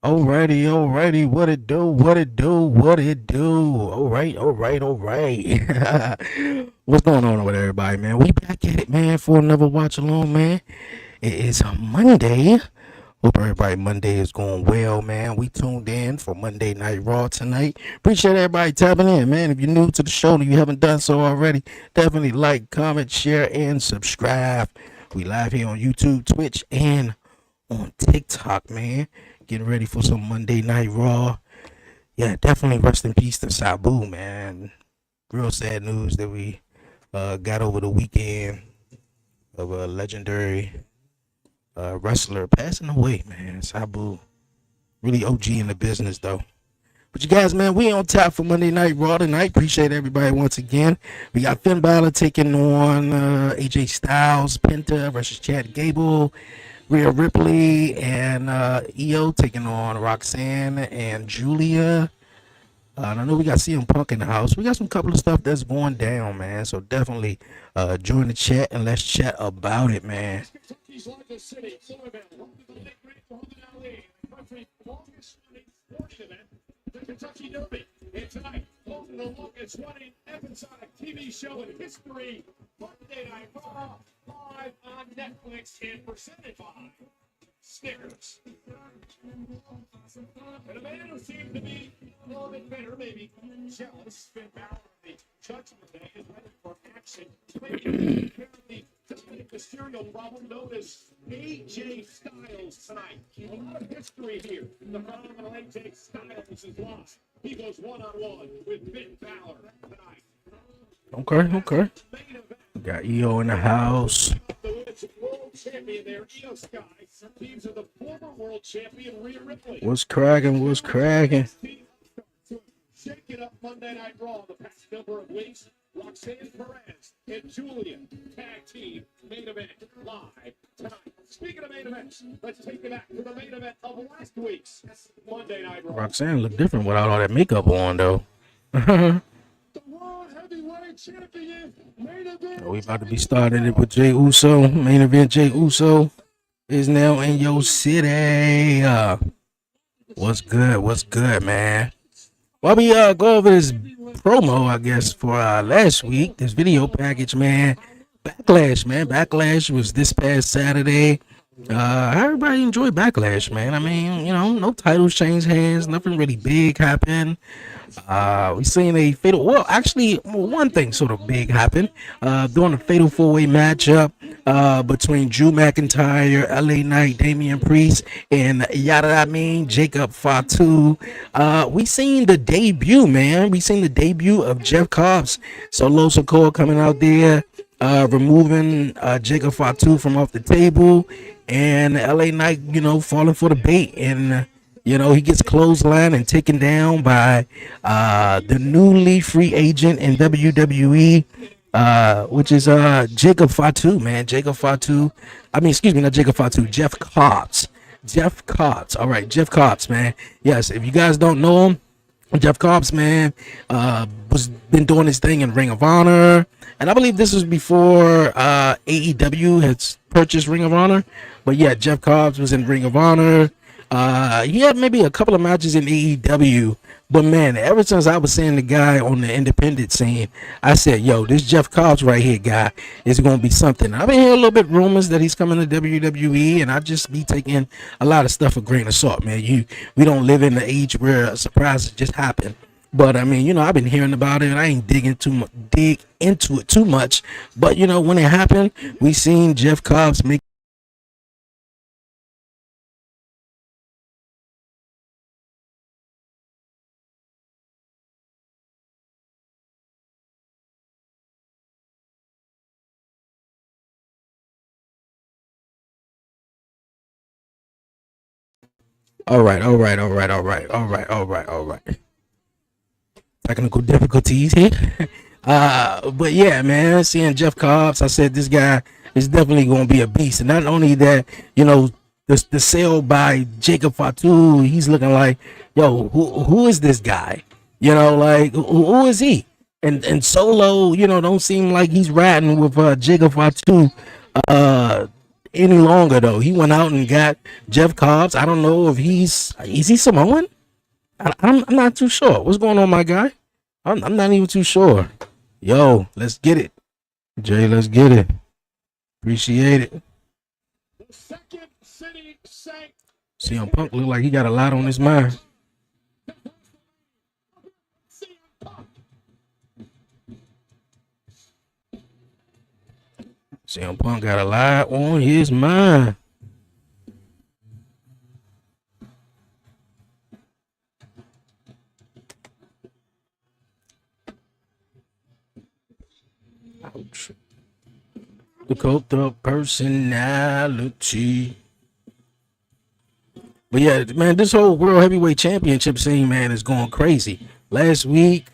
Alrighty, what it do. All right. What's going on with everybody, man? We back at it, man, for another watch along, man. It is a Monday. Hope everybody Monday is going well, man. We tuned in for Monday Night Raw tonight. Appreciate everybody tapping in, man. If you're new to the show and you haven't done so already, definitely like, comment, share, and subscribe. We live here on YouTube, Twitch, and on TikTok, man. Getting ready for some Monday Night Raw. Yeah, definitely rest in peace to Sabu, man. Real sad news that we got over the weekend of a legendary wrestler passing away, man. Sabu, really OG in the business, though. But you guys, man, we on top for Monday Night Raw tonight. Appreciate everybody once again. We got Finn Balor taking on AJ Styles, Penta versus Chad Gable. Rhea Ripley and EO taking on Roxanne and Julia. I know we got CM Punk in the house. We got some couple of stuff that's going down, man. So definitely join the chat and let's chat about it, man. The Kentucky Derby. And tonight, holding the longest running episodic TV show in history, Monday Night Raw, live on Netflix and presented by Snickers. And a man who seems to be a little bit better, maybe jealous, Finn Balor, the Judgment Day, is ready for action. Apparently, Dominic Mysterio problem known as AJ Styles tonight. A lot of history here. The phenomenal AJ Styles is lost. He goes one-on-one with Finn Balor tonight. Okay. We got EO in the house. World champion there, EO Sky. Teams of the former world champion, Rhea Ripley. What's cracking? Shake it up Monday Night Raw the past number of weeks. Roxanne Perez and Julia tag team main event live tonight. Speaking of main events, let's take it back to the main event of last week's Monday Night Raw. Roxanne looked different without all that makeup on, though. The World Heavyweight Champion main event. We about to be starting it with Jey Uso. Main event Jey Uso is now in your city. What's good, man? While we go over this promo, I guess, for last week, this video package, man. Backlash was this past Saturday. How everybody enjoy Backlash, man? I mean, no titles changed hands, nothing really big happened. We seen a fatal. Well, actually, one thing sort of big happened during a fatal four-way matchup between Drew McIntyre, LA Knight, Damian Priest, and Jacob Fatu. We seen the debut, man. We seen the debut of Jeff Cobb's Solo Sikoa coming out there, removing Jacob Fatu from off the table, and LA Knight, falling for the bait, and he gets clotheslined and taken down by the newly free agent in WWE, which is Jacob Fatu, man. Not Jacob Fatu, Jeff Cobbs. All right, Jeff Cobbs, man. Yes, if you guys don't know him, Jeff Cobbs, man, was been doing his thing in Ring of Honor, and I believe this was before AEW had purchased Ring of Honor. But yeah, Jeff Cobbs was in Ring of Honor. He had maybe a couple of matches in AEW, but man, ever since I was seeing the guy on the independent scene, I said, yo, this Jeff Cobbs right here guy is going to be something. I've been hearing a little bit rumors that he's coming to WWE, and I just be taking a lot of stuff a grain of salt, man. We don't live in the age where surprises just happen. But I mean, I've been hearing about it, and I ain't dig into it too much. But when it happened, we seen Jeff Cobbs make. All right. Technical difficulties here. But yeah, man, seeing Jeff Cobbs, I said this guy is definitely going to be a beast. And not only that, the sale by Jacob Fatu, he's looking like, yo, who is this guy? Like who is he? And Solo, don't seem like he's riding with Jacob Fatu. any longer though. He went out and got Jeff Cobbs. I don't know if is he Samoan? I'm not too sure. What's going on, my guy? I'm not even too sure. Yo, let's get it, Jay. Let's get it. Appreciate it. The second city sank. CM Punk look like he got a lot on his mind. CM Punk got a lot on his mind. Ouch. The cult of personality. But yeah, man, this whole World Heavyweight Championship scene, man, is going crazy. Last week,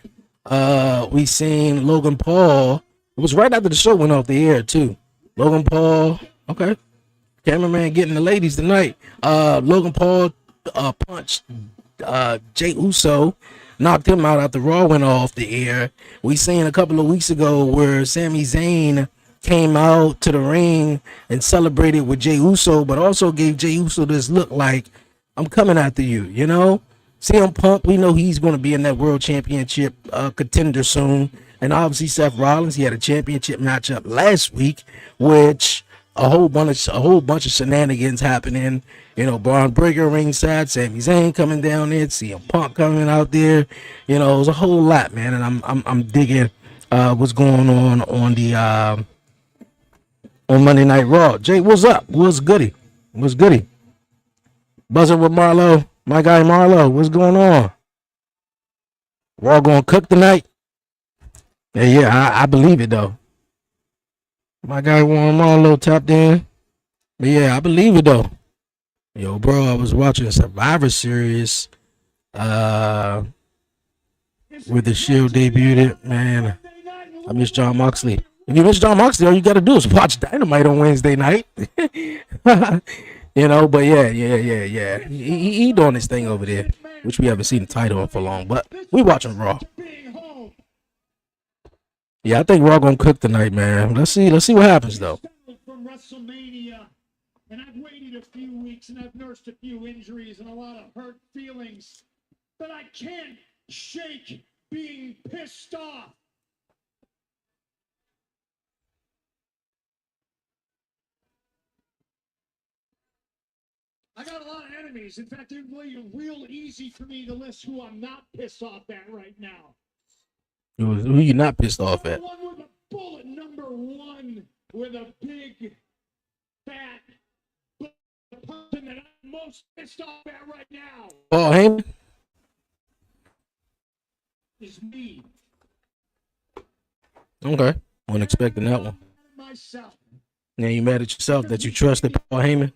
we seen Logan Paul. It was right after the show went off the air, too. Logan Paul, okay. Cameraman getting the ladies tonight. Logan Paul punched Jey Uso, knocked him out after Raw went off the air. We seen a couple of weeks ago where Sami Zayn came out to the ring and celebrated with Jey Uso, but also gave Jey Uso this look like, I'm coming after you, you know? CM Punk, we know he's going to be in that World Championship contender soon. And obviously Seth Rollins, he had a championship matchup last week, which a whole bunch of shenanigans happening. You know, Braun Breaker ringside, Sami Zayn coming down there, CM Punk coming out there. You know, it was a whole lot, man. And I'm digging what's going on the on Monday Night Raw. Jay, what's up? What's goody? What's goody? Buzzing with Marlo, my guy Marlo. What's going on? Raw gonna cook tonight? Yeah, I believe it though. My guy Warren Marlowe tapped in. But yeah, I believe it though. Yo, bro, I was watching Survivor Series where the Shield debuted. Man, I miss John Moxley. If you miss John Moxley, all you gotta do is watch Dynamite on Wednesday night. You know, but yeah. He doing his thing over there, which we haven't seen the title on for long, but we watching Raw. Yeah, I think Raw gonna cook tonight, man. Let's see what happens though. From WrestleMania, and I've waited a few weeks, and I've nursed a few injuries and a lot of hurt feelings, but I can't shake being pissed off. I got a lot of enemies. In fact, it's real easy for me to list who I'm not pissed off at right now. Who you not pissed off at? One with a bullet, number one with a big, fat person that I'm most pissed off at right now. Paul Heyman? Is me. Okay. Wasn't expecting that one. Myself. Now you mad at yourself that you trusted Paul Heyman?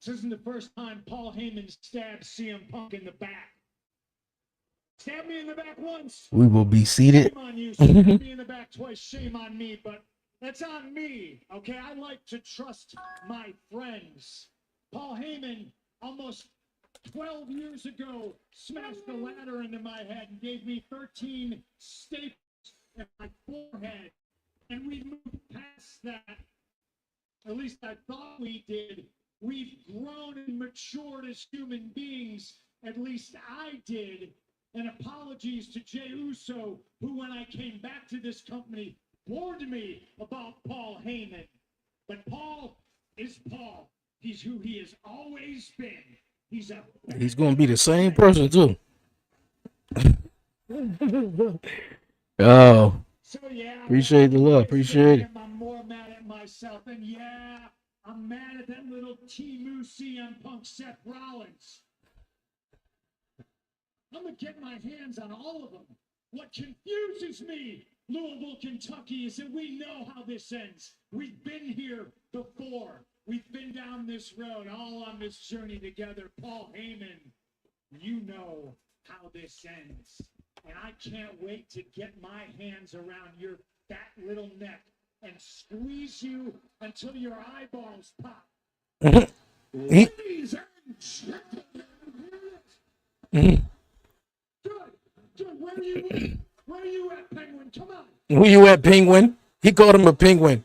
This isn't the first time Paul Heyman stabbed CM Punk in the back. Stab me in the back once. We will be seated. Shame on you. Stab me in the back twice. Shame on me. But that's on me. Okay, I like to trust my friends. Paul Heyman, almost 12 years ago, smashed the ladder into my head and gave me 13 staples in my forehead. And we moved past that. At least I thought we did. We've grown and matured as human beings. At least I did. And apologies to Jey Uso, who, when I came back to this company, warned me about Paul Heyman. But Paul is Paul. He's who he has always been. He's going to be the same person, too. Oh. So, yeah. Appreciate the love. Appreciate it. I'm more mad at myself. And, yeah, I'm mad at that little T-Moo CM Punk Seth Rollins. I'm going to get my hands on all of them. What confuses me, Louisville, Kentucky, is that we know how this ends. We've been here before. We've been down this road, all on this journey together. Paul Heyman, you know how this ends. And I can't wait to get my hands around your fat little neck and squeeze you until your eyeballs pop. Ladies and gentlemen, Good. Where are you at, Penguin? Come on. Where you at, Penguin? He called him a penguin.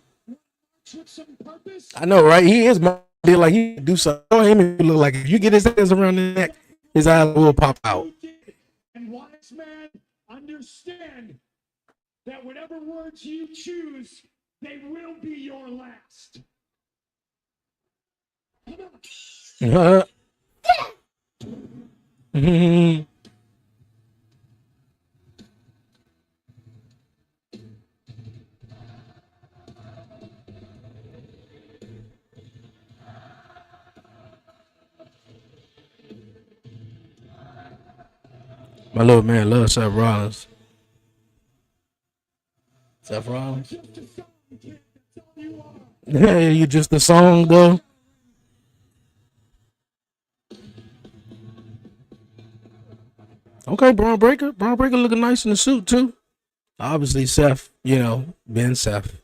I know, right? He is my like he do something. Paul Heyman look like if you get his hands around the neck, his eyes will pop out. You did. And wise man, understand that whatever words you choose, they will be your last. Mhm. My little man loves Seth Rollins. Seth Rollins. Just a song, kid. That's all you are. Yeah, you just a song though. Okay, Braun Breaker. Braun Breaker looking nice in the suit too. Obviously, Seth. You know, Ben Seth.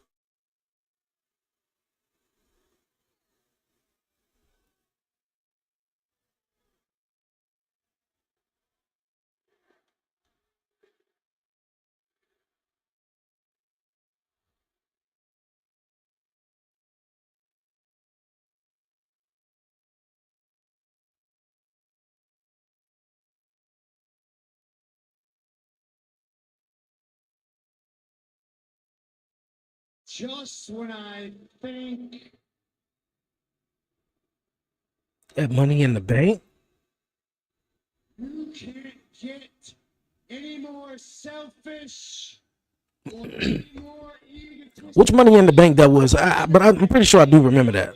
Just when I think That Money in the Bank. you can't get any more selfish or any more egotistic. Which Money in the Bank that was? But I'm pretty sure I do remember that,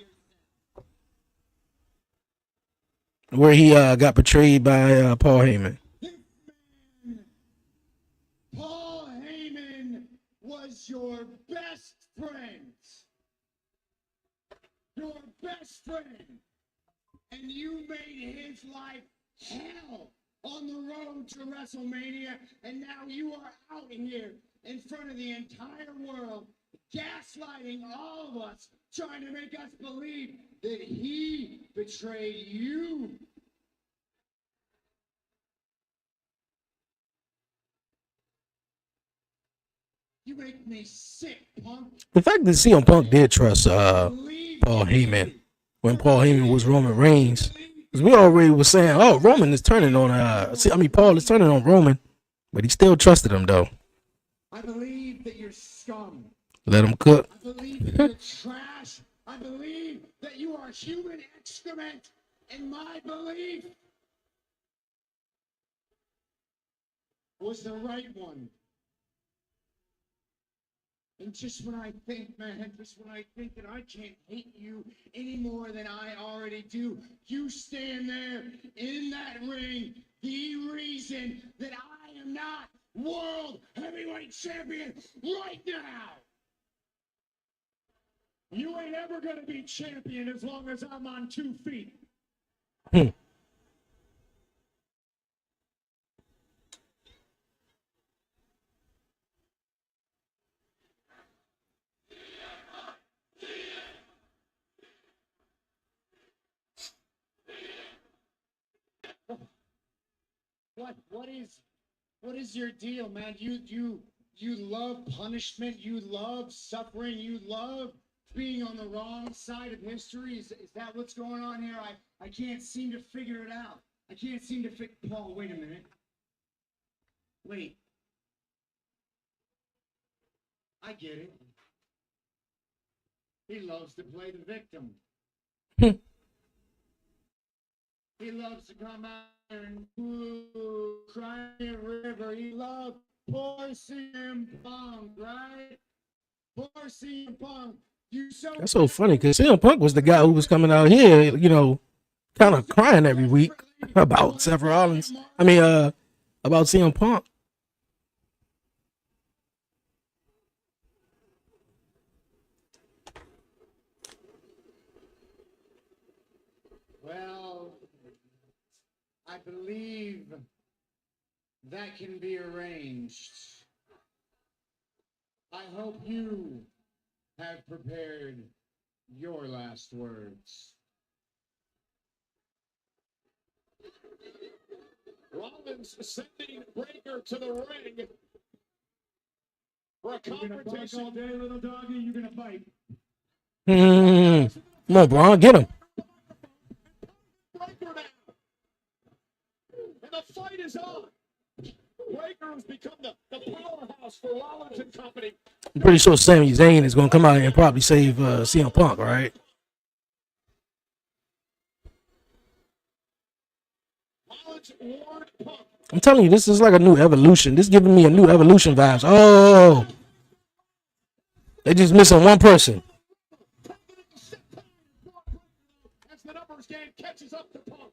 where he got betrayed by Paul Heyman. Paul Heyman was your best friend. Your best friend. And you made his life hell on the road to WrestleMania. And now you are out here in front of the entire world, gaslighting all of us, trying to make us believe that he betrayed you. You make me sick, punk. The fact that CM Punk did trust Paul Heyman when Paul Heyman was Roman Reigns, because we already was saying, oh, Roman is turning on Paul is turning on Roman, but he still trusted him though. I believe that you're scum. Let him cook. I believe that you're trash. I believe that you are human excrement. And my belief was the right one. And just when I think, man, just when I think that I can't hate you any more than I already do, you stand there in that ring, the reason that I am not World Heavyweight Champion right now. You ain't ever going to be champion as long as I'm on 2 feet. What is your deal, man? You love punishment, you love suffering, you love being on the wrong side of history. Is that what's going on here? I can't seem to figure it out. I can't seem to Paul, wait a minute. Wait. I get it. He loves to play the victim. He loves to come out and cry a river. He loves poor CM Punk, right? Poor CM Punk. That's so funny because CM Punk was the guy who was coming out here, you know, kind of crying every week about Seth Rollins. About CM Punk. Well, I believe that can be arranged. I hope you have prepared your last words. Rollins sending Breaker to the ring for a confrontation. All day, little doggy. You're gonna fight. Come on, Braun, get him. Breaker now. And the fight is on. Breaker has become the powerhouse for Rollins and company. I'm pretty sure Sami Zayn is gonna come out and probably save CM Punk, right? Rollins warned Punk. I'm telling you, this is like a new evolution. This is giving me a new evolution vibes. Oh, they just missing one person. As the numbers game catches up to Punk.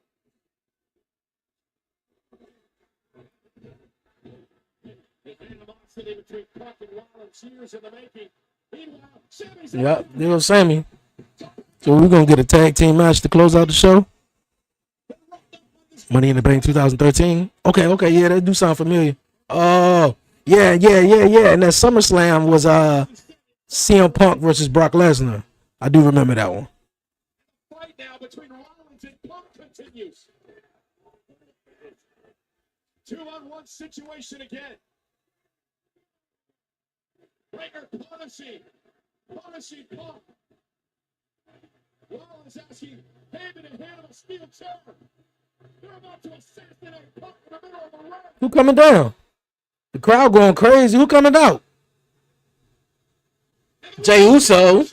The animosity between Punk and Rollins years in the making. Meanwhile, Sami's Yep, there goes Sammy. So we're gonna get a tag team match to close out the show. Money in the Bank 2013. Okay, yeah, that do sound familiar. Oh, yeah. And that SummerSlam was CM Punk versus Brock Lesnar. I do remember that one. fight now between Rollins and Punk continues. 2-on-1 situation again. Breaker punishing Punk. Rollins asking Heyman to handle a steel chair. They're about to assassinate Punk in the middle of the ring. Who coming down? The crowd going crazy. Who coming out? Jey Uso.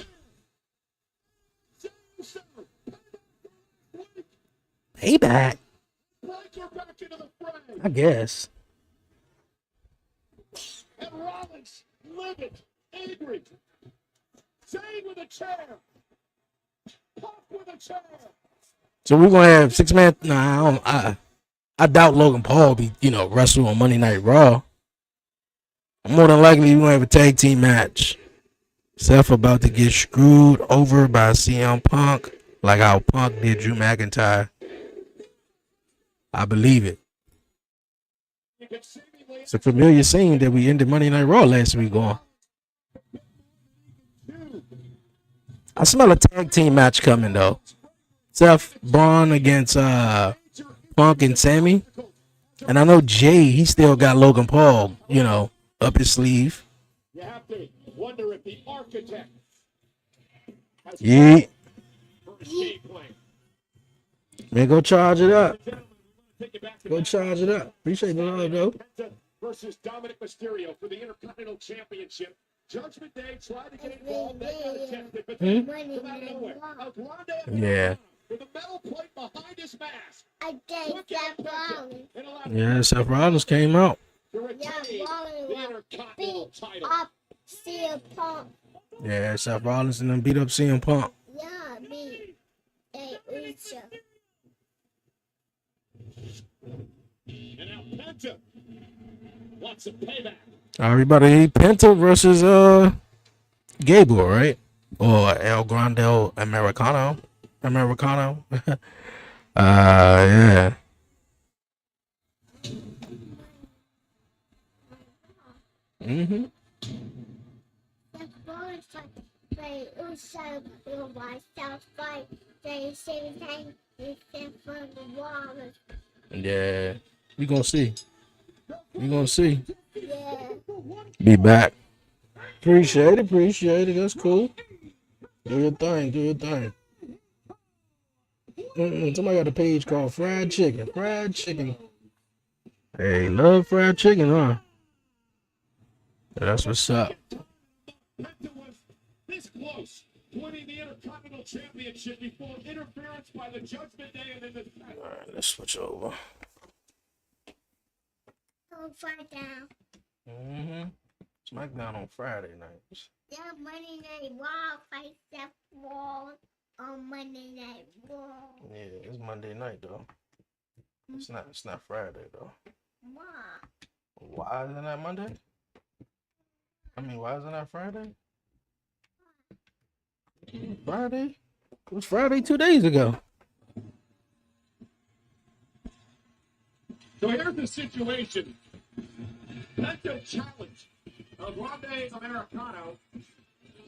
Payback. Breaker back into the fray. I guess. And Rollins, livid, angry. Zayn with a chair. Punk with a chair. So we're gonna have 6-man. Nah, I doubt Logan Paul be wrestle on Monday Night Raw. More than likely we're gonna have a tag team match. Seth about to get screwed over by CM Punk, like how Punk did Drew McIntyre. I believe it. It's a familiar scene that we ended Monday Night Raw last week on. I smell a tag team match coming though. Seth Braun against Punk and Sammy. And I know Jay, he still got Logan Paul, up his sleeve. You have to wonder if the architect has Yeah. for his game plan. Man, go charge it up. Take it back to Go back. charge it up. Appreciate the love, though. Penta versus Dominic Mysterio for the Intercontinental Championship. Judgment Day tried to get involved. They got attempted, but they come out of nowhere. El Grande Yeah. with a metal plate behind his mask. I gave that Rollins. And allowed Yeah, Seth Rollins came out. to retain Yeah, the Rollins Intercontinental beat title. up CM Punk. Yeah, Seth Rollins and then beat up CM Punk. Yeah, beat a Uso. And now Penta wants some payback. Everybody, Penta versus Gable, right? Or El Grande Americano. Yeah. The Rollins fight Uso will watch out fight. They say the time is from the Rollins. Yeah. We gonna see. Yeah. Be back. Appreciate it. That's cool. Do your thing. Somebody got a page called Fried Chicken. Hey, love fried chicken, huh? That's what's up. Penta was this close to winning the Intercontinental Championship before interference by the Judgment Day and then the All right, let's switch over. Don't fight down. SmackDown on Friday nights. Yeah, Monday Night Raw fight Seth Rollins on Monday Night Raw. Yeah, it's Monday night though. It's not Friday though. Why? Why isn't that Monday? Why isn't that Friday? Friday? It was Friday 2 days ago. So here's the situation. Penta challenge El Grande Americano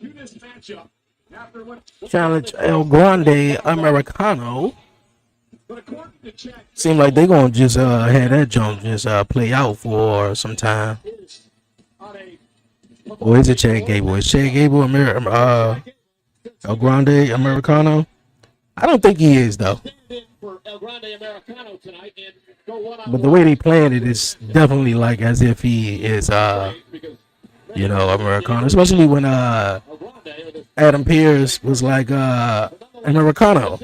to this matchup after what Challenge El Grande Americano. But according to Chad, Seem like they gonna just have that jump just play out for some time. is on a Or is it Chad Gable? Is Chad Gable El Grande Americano. I don't think he is though. Stand in for El Grande Americano tonight and go one-on-one. But the way they playing it is definitely like as if he is Because Americano. Especially when El Grande or the Adam Pearce was like Americano.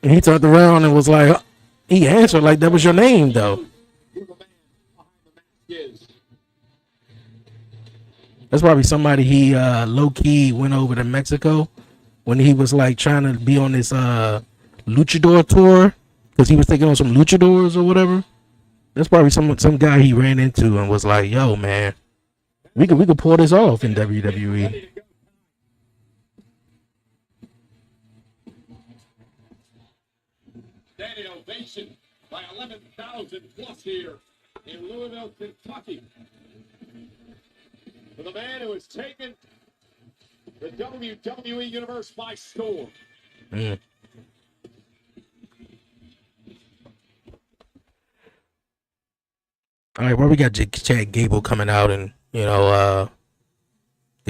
And he turned around and was like he answered like that was your name though. who the man behind the mask is. That's probably somebody he low key went over to Mexico when he was like trying to be on this luchador tour because he was taking on some luchadors or whatever. That's probably some guy he ran into and was like, "Yo, man, we could pull this off in WWE." Standing ovation by 11,000 plus here in Louisville, Kentucky. For the man who has taken the WWE Universe by storm. Mm. All right, well, we got Chad Gable coming out and, they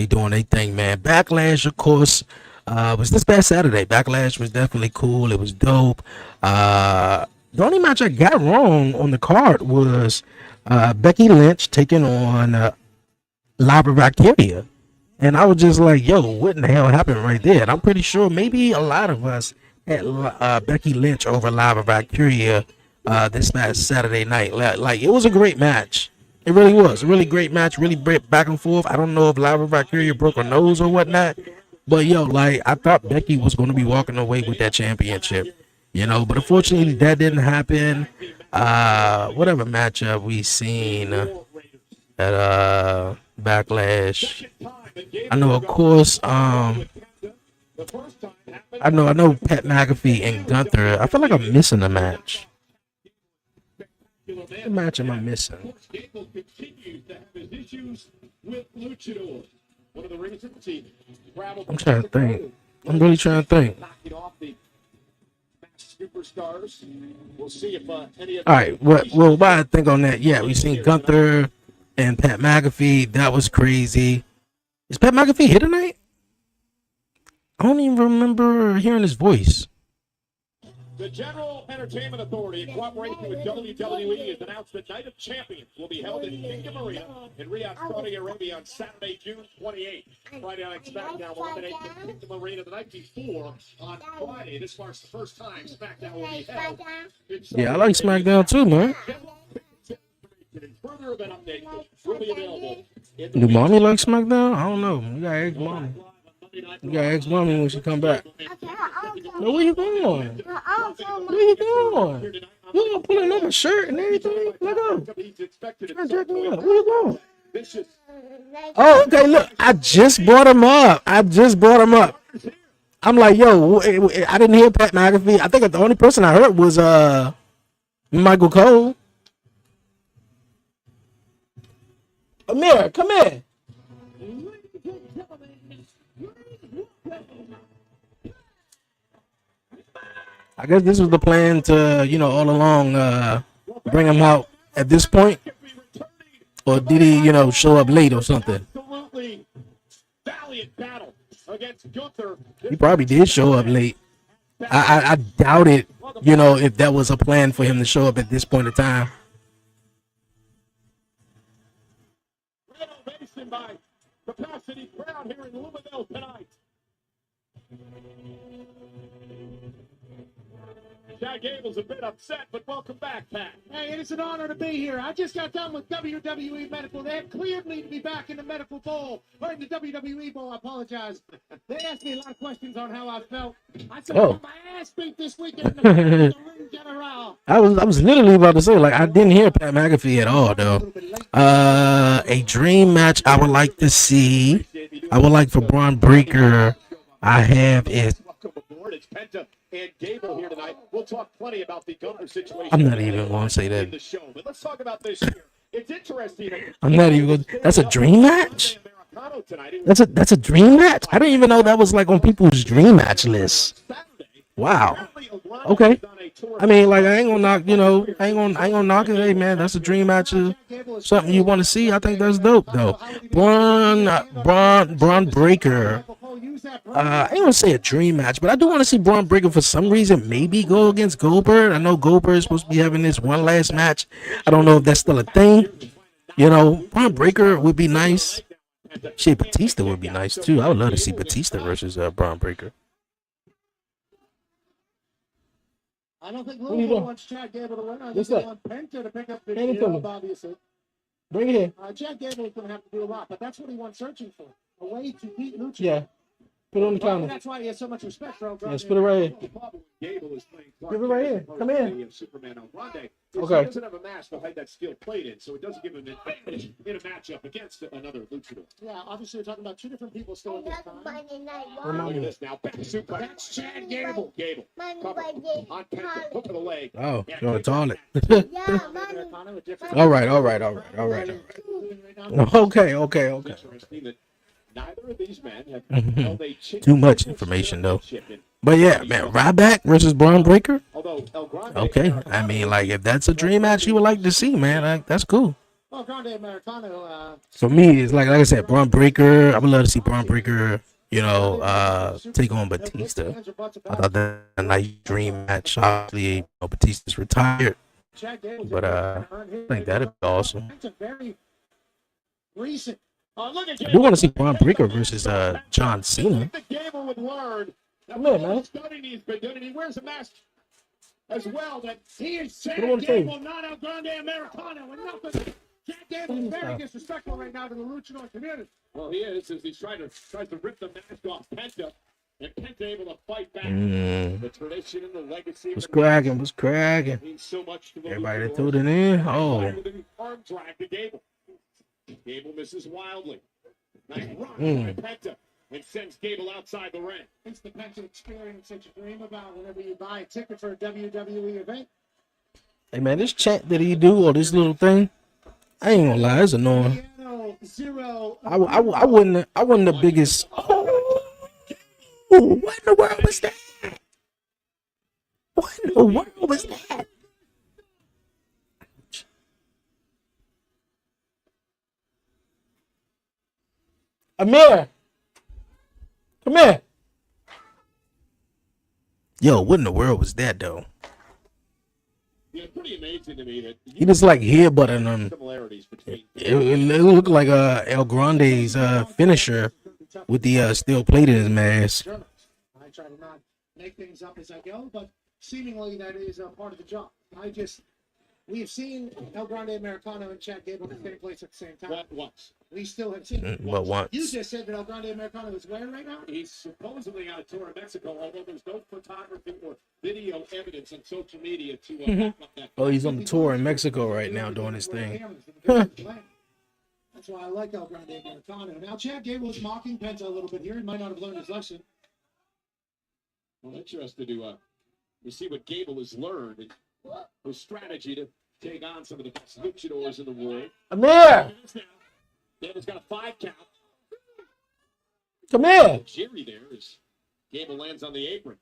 doing their thing, man. Backlash, of course, was this past Saturday. Backlash was definitely cool. It was dope. The only match I got wrong on the card was Becky Lynch taking on Lava Valkyria. And I was just like, yo, what in the hell happened right there? And I'm pretty sure maybe a lot of us had Becky Lynch over Lava Valkyria this past Saturday night. Like, it was a great match. It really was. A really great match. Really back and forth. I don't know if Lava Valkyria broke her nose or whatnot. But, yo, like, I thought Becky was going to be walking away with that championship. But unfortunately, that didn't happen. Whatever matchup we seen at Backlash. I know, of course, I know Pat McAfee and Gunther. I feel like I'm missing a match. What match am I missing? I'm trying to think. I'm really trying to think. All right, what I think on that? Yeah, we seen Gunther and Pat McAfee. That was crazy. Is Pat McAfee here tonight? I don't even remember hearing his voice. The General Entertainment Authority, in cooperation with WWE, has announced that Night of Champions will be held in Kingdom Arena in Riyadh, Saudi Arabia on Saturday, June 28th. Friday Night SmackDown will eliminate the Kingdom Arena the night before on Friday. This marks the first time SmackDown will be held. Yeah, I like SmackDown too, man. Further event updates will be available. Do mommy like SmackDown? I don't know. We gotta ask mommy. We gotta ask mommy when she come back. No, where you going? Where you going? You gonna put on my shirt and everything? Let go. Trying to jack me up. Where you going? Oh, okay. Look, I just brought him up. I'm like, yo, I didn't hear Pat McAfee. I think the only person I heard was Michael Cole. Amir, come here. I guess this was the plan to, all along bring him out at this point. Or did he, show up late or something? Absolutely valiant battle against Gunther. He probably did show up late. I doubt it, if that was a plan for him to show up at this point in time. Renovation by capacity crowd here in Louisville tonight. Chad Gable's a bit upset, but welcome back, Pat. Hey, it is an honor to be here. I just got done with WWE Medical. They have cleared me to be back in the medical bowl, or in the WWE bowl. I apologize. They asked me a lot of questions on how I felt. I said, I got my ass beat this weekend in the ring general. I was literally about to say, like, I didn't hear Pat McAfee at all, though. A dream match I would like to see. I would like for Braun Breaker. I have it. It's Penta and Gable here tonight. We'll talk plenty about the Gunther situation. I'm not even going to say that. In the show, but let's talk about this here. It's interesting. I'm not even going. That's a dream match. That's a dream match. I didn't even know that was like on people's dream match list. Wow. Okay. I mean, like, I ain't gonna knock. I ain't gonna knock it. Hey, man, that's a dream match. Something you want to see. I think that's dope, though. Braun Breaker that? I ain't gonna say a dream match, but I do want to see Braun Breaker for some reason maybe go against Goldberg. I know Goldberg is supposed to be having this one last match. I don't know if that's still a thing. You know, Braun Breaker would be nice. Shit, Batista would be nice too. I would love to see Batista versus Braun Breaker. I don't think are you Louisville doing? wants Chad Gable to win. I What's think they that? want Penta to pick up the Hand it to me. job, obviously. Bring it in. Chad Gable is going to have to do a lot, but that's what he wants searching for. A way to beat Lucha. Yeah. Put it on the Well, counter. that's why he has so much respect for Elgin. Yes, put it right here. Gable is playing Clark Give it right Kent here. as opposed Come to in. the, Superman El Grande. Okay. He doesn't have a mask behind that steel plate in, so it doesn't give him an advantage in a matchup against another luchador. Yeah, obviously we're talking about two different people still at this Another time. Monday Night Remind Raw. Look me. at this now. Back suplex. That's Chad Gable. Gable. Monday Cover. Night Raw. On Penta. Hook of the leg. Oh, Yeah, you're on the kick out toilet. Yeah, Monday. Americana with different- All right. Okay. Interesting that neither of these men have held a Too much information, though. But yeah, man, Ryback versus Braun Breaker. Although El Grande, Okay, I mean, like, if that's a dream match you would like to see, man, like, that's cool. Well, Grande Americano, For me, it's like I said, Braun Breaker. I would love to see Braun Breaker, you know, take on Batista. I thought that a nice dream match. Obviously, you know, Batista's retired, Chad Gable, but I think that'd be awesome. That's a very recent. look at I do want to see Braun Breaker versus John Cena. The Gable would learn. Come here, man. Studying he's been doing, and he wears a mask as well. That he is Chad Put it on the table. Gable, not El Grande Americano, and nothing. Chad Gable is very disrespectful right now to the luchador community. Well, he is as he's tries to rip the mask off Penta, and Penta able to fight back. The tradition and the legacy. What's cracking? What's cracking? Means so much to the Everybody that luchadors. tuned in. Oh, With an arm drag to Gable. Gable misses wildly. Nice rock by Penta and sends Gable outside the ring. It's the Penta experience that you dream about whenever you buy a ticket for a WWE event. hey man, this chant that he do or this little thing, I ain't gonna lie, it's annoying. Piano Zero. I wasn't the biggest. Oh, what in the world was that? What in the world was that? Amir, come here. Yo, what in the world was that though? Yeah, pretty amazing to me that He just like headbutting him. similarities between It looked like El Grande's finisher with the steel plate in his mask. Germans. I try to not make things up as I go, but seemingly that is a part of the job. We have seen El Grande Americano and Chad Gable in the same place at the same time. that once. We still have seen it. But You once. just said that El Grande Americano is where right now? He's supposedly on a tour in Mexico, although there's no photography or video evidence on social media to back up that. Oh, he's on the tour in Mexico right now doing his thing. That's why I like El Grande Americano. Now, Chad Gable is mocking Penta a little bit here. He might not have learned his lesson. Well, interested to see what Gable has learned and his strategy to take on some of the best luchadors in the world. Amir, Gable's got a 5 count. come here. Jerry there as Gable lands on the apron.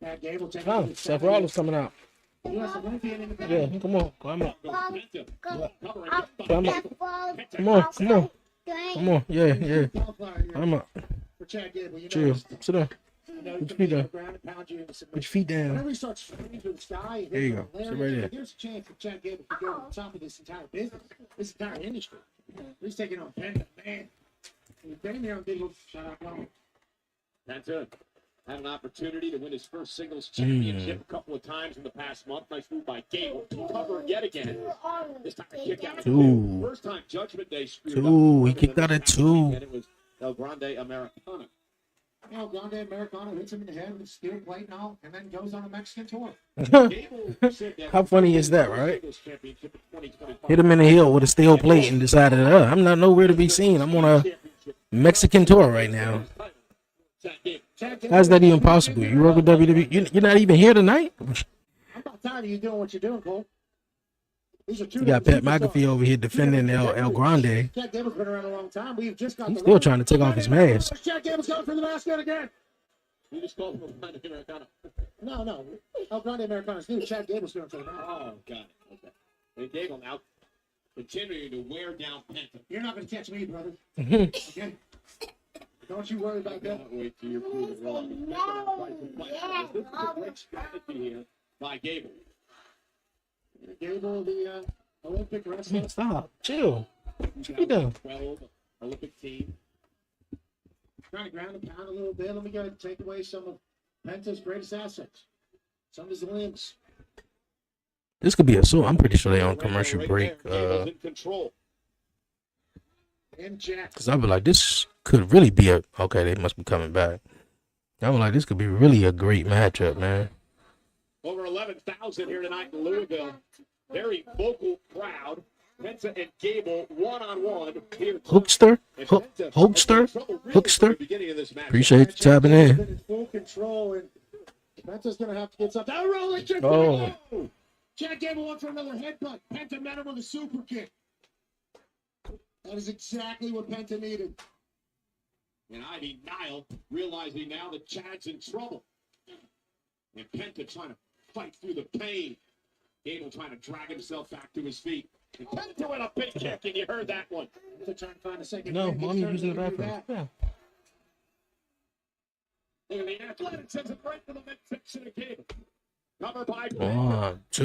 Chad Gable taking Oh, his Seth Rollins coming out. US Olympian independent. Yeah, come on, come on, Goes Penta. Covering Up, by Come on. that ball, come on, come on, three, come on. Yeah. Qualifier here I'm up. for Chad Gable. You know, Chill. Sit down. you know, Put he your can feet be on down. the ground and pound you into Put your submission. feet down. Whenever he starts shooting to the sky, There you go. Sit right there. There's a chance that Chad Gable could go to the top of this entire business, this entire industry. He's taking on Penta, man. He's been there on Gable. Shout out, Colin. Penta had an opportunity to win his first singles championship a couple of times in the past month. Nice move by Gable. Cover yet again. This time a kick out. Two. First time Judgment Day screwed Two. up. He kicked out at 2. And it was El Grande Americano. El Grande Americano hits him in the head with a steel plate and all, and then goes on a Mexican tour. Gable said that How funny is that, right? Singles championship in 2025. Hit him in the heel with a steel plate and decided, I'm not nowhere to be seen. I'm on a Mexican tour right now. How's that even possible? You work with WWE? You're not even here tonight? I'm about tired of you doing what you're doing, Cole. These are two You got Pat different McAfee over here defending El Grande. Chad Gable's been around a long time. We've just got He's the still run. trying to take off his mask. Chad Gable's going for the mask yet again. You just called him El Grande Americano. No. El Grande Americano's new. Chad Gable's going for the mask. Oh, got it. Okay. And Gable now continuing to wear down Penta. You're not going to catch me, brother. Mhm. Okay? Don't you worry about that. Can't wait till you're proven wrong. This is a great strategy here by Gable. Gable, the Olympic wrestler. Stop. Chill. What you doing? 12 Olympic team. Trying to ground and pound a little bit. Let me go ahead and take away some of Penta's greatest assets. Some of his limbs. This could be a so. I'm pretty sure they on commercial Right break. there. Gable's in control. And Jack. Cause I be like, this could really be a. Okay, they must be coming back. I'm like, this could be really a great matchup, man. Over 11,000 here tonight in Louisville. Very vocal crowd. Penta and Gable one-on-one. Hookster, Hookster, Hookster. Appreciate you tapping in. In full control, and Penta's going to have to get something. Oh, rolling kick. Oh. Jack Gable went for another headbutt. Penta met him with a super kick. That is exactly what Penta needed. And Ivy Nile realizing now that Chad's in trouble. And Penta trying to fight through the pain. Gable trying to drag himself back to his feet. And Penta with a big kick, and you heard that one. Penta trying to find a second. No, kick. He's mommy using the certainly bathroom. gonna do Yeah. Look at the Athletics has a break for the midsection of Gable. Covered by 1, 2.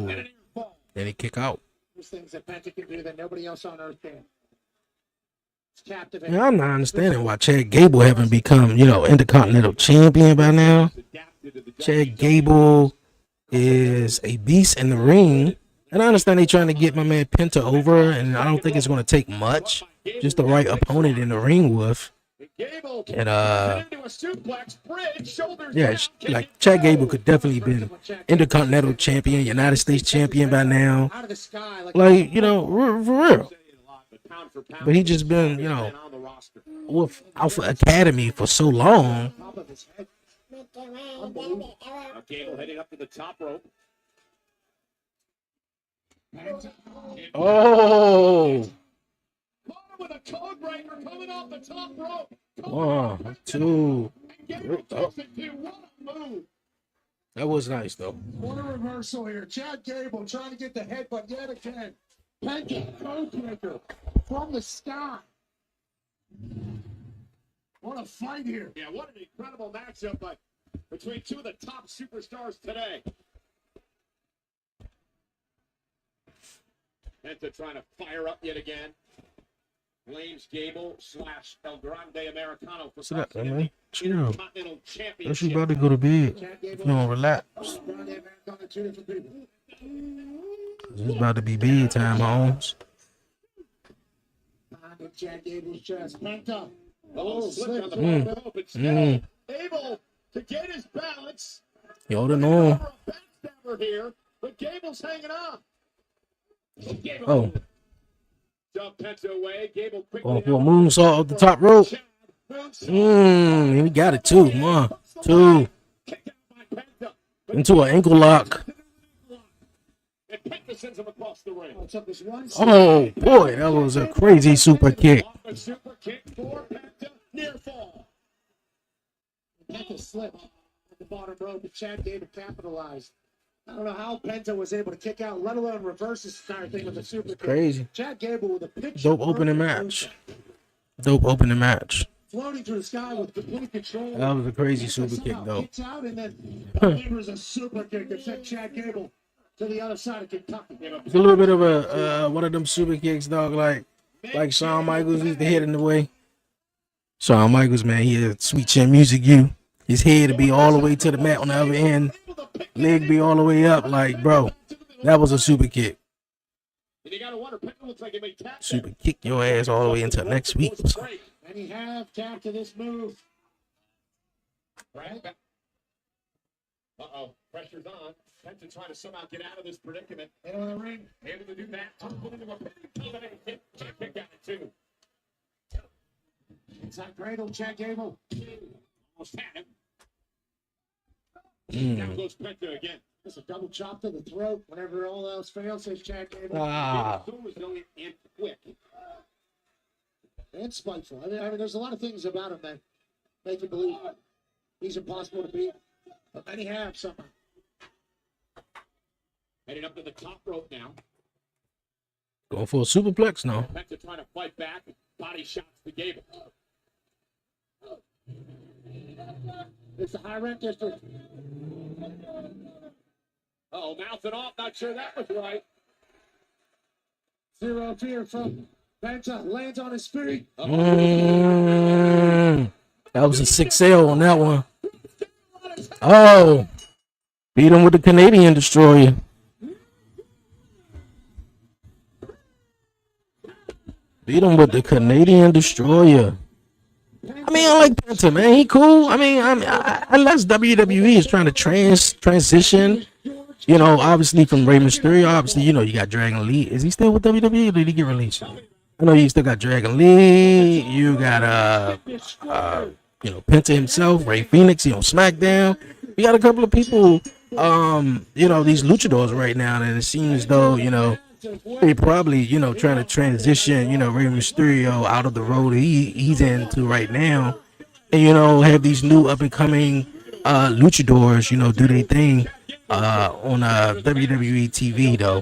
and an ear fall. Then he kick out. There's things that Penta can do that nobody else on earth can. It's captivating. Yeah, I'm not understanding why Chad Gable haven't become, Intercontinental Champion by now. Chad Gable is a beast in the ring. And I understand they're trying to get my man Penta over, and I don't think it's going to take much. Just the right opponent in the ring with. And, yeah, like Chad Gable could definitely been Intercontinental Champion, United States Champion by now. Out of the sky, Like, for real. But he just been, with Alpha Academy for so long. top of his head. Gable heading up to the top rope. Oh. With a code breaker coming off the top rope. 1, 2. Gable takes it to what a move. That was nice, though. What a reversal here. Chad Gable trying to get the headbutt yet again. Penta codebreaker from the sky. What a fight here. Yeah, what an incredible matchup between two of the top superstars today. Penta trying to fire up yet again. Blames Gable / El Grande Americano for Sit up, costing him man. the Chill. Intercontinental Unless Championship. you about to go to bed. Chad You Gable. don't relax. Grande Americano, two different people. It's about to be bedtime, Holmes. Behind Chad Gable's chest. Penta. Oh, slipped on the Mm. bottom rope, but still able to get his balance. You ought to know. Over a backstabber here, but Gable's hanging on. Gable Oh, dump Penta away. Gable quickly going for a moonsault off the top rope. He got it too. 1, 2. Into an ankle lock. And Penta sends him across the ring. What's up this one? Oh, boy. That was a crazy super kick. Off a super kick for Penta, near fall. Penta slipped at the bottom rope, but Chad Gable capitalized. I don't know how Penta was able to kick out, let alone reverse this entire thing with a super kick. Crazy. Chad Gable with a picture. Dope opening match. Dope opening match. Floating through the sky with complete control. That was a crazy Penta super kick, somehow though. Kicks out and then delivers a super kick that sent Chad Gable to the other side of Kentucky. It's a little bit of a one of them super kicks, dog. Like Shawn Michaels used to hit in the way. Shawn Michaels, man, he had Sweet Chin Music U. His head to be all the way to the mat on the other end. Leg be all the way up. Like, bro, that was a super kick. And you gotta wonder, Penta looks like he may tap Super kick your ass all the way until next week. Great. And he have tapped to this move. Right? Uh-oh, pressure's on. Penta trying to somehow get out of this predicament. In the ring. Able to do that. Put into a big combination. Can't kick out it too. Inside cradle, Chad Gable. Almost had him. Mm. Down goes Penta again. It's a double chop to the throat. Whenever all else fails, says Chad Gable. Ah. So resilient and quick. And spiteful. I mean, there's a lot of things about him that make you believe he's impossible to beat. But many have somehow. Heading up to the top rope now. Going for a superplex now. Penta trying to fight back. Body shots to Gable. It's a high rent district. Oh, mouthing off. Not sure that was right. Zero fear from Penta. Lands on his feet. That was a 6L on that one. Oh, beat him with the Canadian Destroyer. Beat him with the Canadian Destroyer. I mean, I like Penta, man. He cool. I mean, unless WWE is trying to transition, you know, obviously from Rey Mysterio. Obviously, you know, you got Dragon Lee. Is he still with WWE or did he get released? I know you still got Dragon Lee. You got you know, Penta himself, Rey Fenix. He on SmackDown. We got a couple of people, you know, these luchadors right now, and it seems though, you know, they probably, you know, trying to transition, you know, Rey Mysterio out of the road he's into right now, and you know, have these new up and coming luchadors, you know, do their thing on WWE TV though.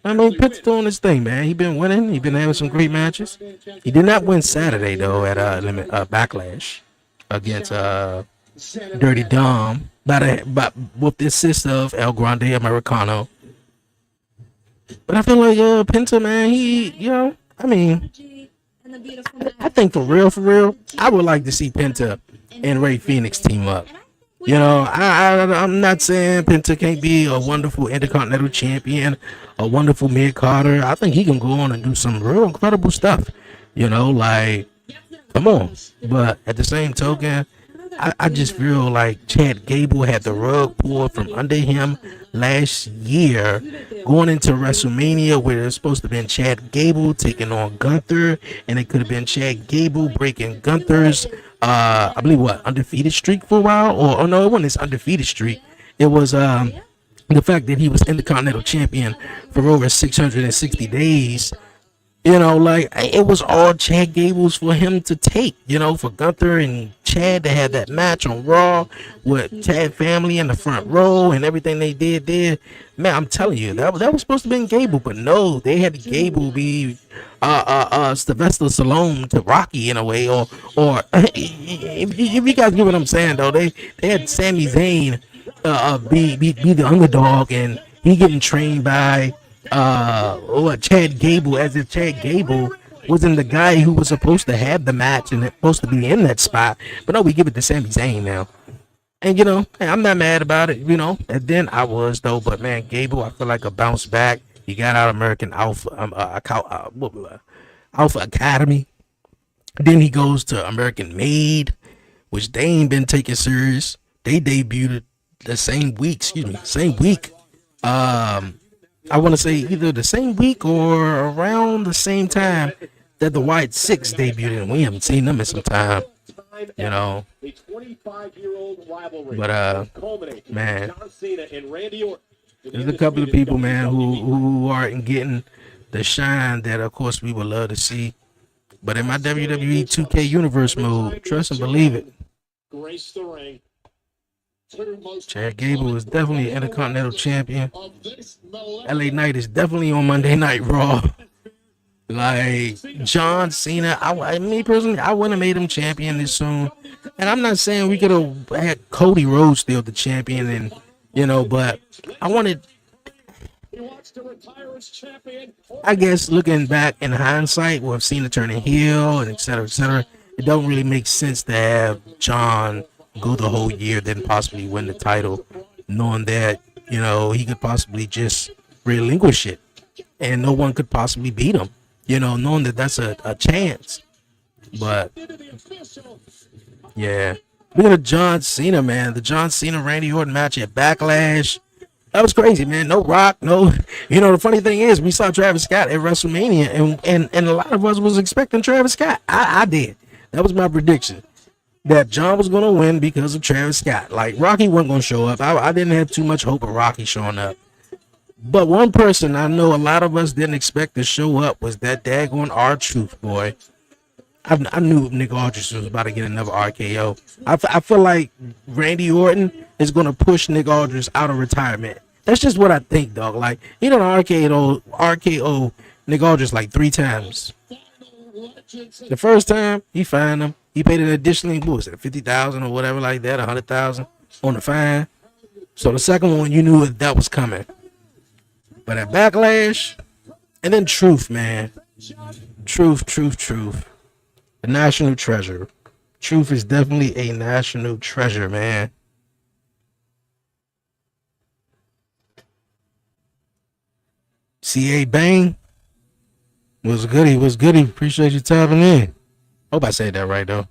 I mean, Pitt's doing his thing, man. He been winning. He been having some great matches. He did not win Saturday though at Backlash against Dirty Dom, but with the assist of El Grande Americano. But I feel like Penta, man, he, you know, I mean, I think for real, I would like to see Penta and Rey Fenix team up. You know, I'm not saying Penta can't be a wonderful Intercontinental Champion, a wonderful mid-carder. I think he can go on and do some real incredible stuff. You know, like, come on. But at the same token, I just feel like Chad Gable had the rug pulled from under him last year going into WrestleMania, where it's supposed to have been Chad Gable taking on Gunther, and it could have been Chad Gable breaking Gunther's I believe undefeated streak for a while, or no, it wasn't his undefeated streak. It was the fact that he was Intercontinental Champion for over 660 days. You know, like, it was all Chad Gable's for him to take, you know, for Gunther and Chad to have that match on Raw with Chad family in the front row and everything they did there. Man, I'm telling you, that was supposed to be Gable, but no, they had Gable be Sylvester Stallone to Rocky in a way, or if you guys get what I'm saying though, they had Sami Zayn be the underdog, and he getting trained by Chad Gable, as if Chad Gable wasn't the guy who was supposed to have the match and supposed to be in that spot. But no, we give it to Sami Zayn now. And, you know, I'm not mad about it, you know. And then I was, though. But, man, Gable, I feel like a bounce back. He got out American Alpha Academy. Then he goes to American Made, which they ain't been taking serious. They debuted the same week. I want to say either the same week or around the same time that the White Six debuted, and we haven't seen them in some time, you know. But man, there's a couple of people, man, who aren't getting the shine that, of course, we would love to see. But in my WWE 2K Universe mode, trust and believe it, Chad Gable is definitely an Intercontinental Champion. LA Knight is definitely on Monday Night Raw. Like, John Cena, me personally, I wouldn't have made him champion this soon. And I'm not saying we could have had Cody Rhodes still the champion, and, you know, but I wanted, I guess, looking back in hindsight, we've seen the turning heel and et cetera, it don't really make sense to have John go the whole year, then possibly win the title, knowing that, you know, he could possibly just relinquish it and no one could possibly beat him, you know, knowing that that's a chance. But yeah, look at John Cena, man. The John Cena Randy Orton match at Backlash, that was crazy, man. No Rock, no, you know, the funny thing is, we saw Travis Scott at WrestleMania, and a lot of us was expecting Travis Scott. I did. That was my prediction, that John was going to win because of Travis Scott. Like, Rocky wasn't going to show up. I didn't have too much hope of Rocky showing up. But one person I know a lot of us didn't expect to show up was that daggone R-Truth, boy. I knew Nick Aldridge was about to get another RKO. I feel like Randy Orton is going to push Nick Aldridge out of retirement. That's just what I think, dog. Like, he done RKO Nick Aldridge like 3 times. The first time, he fined him. he paid an additionally, what was it, 50,000 or whatever like that, 100,000 on the fine. So the second one, you knew that was coming. But at Backlash, and then Truth, man. Truth. The national treasure. Truth is definitely a national treasure, man. C.A. Bang was goody. Appreciate you tapping in. Hope I said that right, though.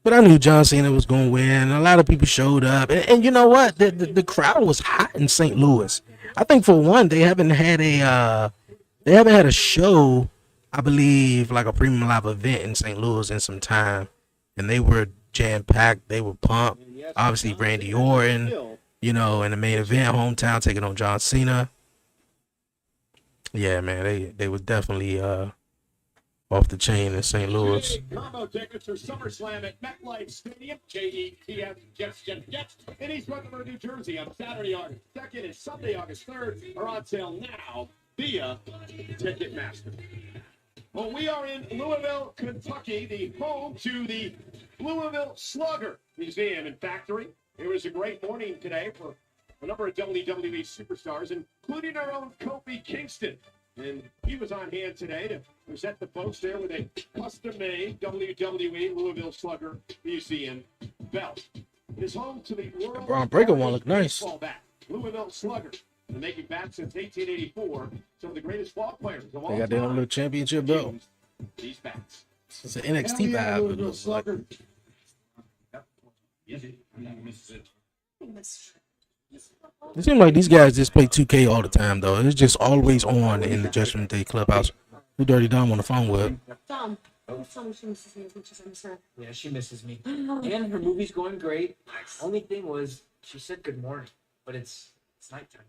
But I knew John Cena was going to win. A lot of people showed up. And you know what? The crowd was hot in St. Louis. I think, for one, they haven't had a show, I believe, like a premium live event in St. Louis in some time. And they were jam-packed. They were pumped. Obviously, Randy Orton, you know, in the main event, hometown, taking on John Cena. Yeah, man, they were definitely off the chain in St. Louis. Combo tickets for SummerSlam at MetLife Stadium, JETF Jets, in East Rutherford, New Jersey on Saturday, August 2nd and Sunday, August 3rd are on sale now via Ticketmaster. Well, we are in Louisville, Kentucky, the home to the Louisville Slugger Museum and Factory. It was a great morning today for a number of WWE superstars, including our own Kofi Kingston. And he was on hand today to present the folks there with a custom-made WWE Louisville Slugger Museum belt. It is home to the world. Braun Breaker one look nice. Louisville Slugger. Been making bats since 1884. Some of the greatest ball players of all time. They got their own little championship belt. These bats. It's an NXT vibe. Louisville Slugger. It seems like these guys just play 2K all the time, though. It's just always on in the Judgment Day clubhouse. Who Dirty Dom on the phone with? Dom. Tell me she misses me as much as I miss her. Yeah, she misses me. And her movie's going great. Only thing was, she said good morning, but it's nighttime.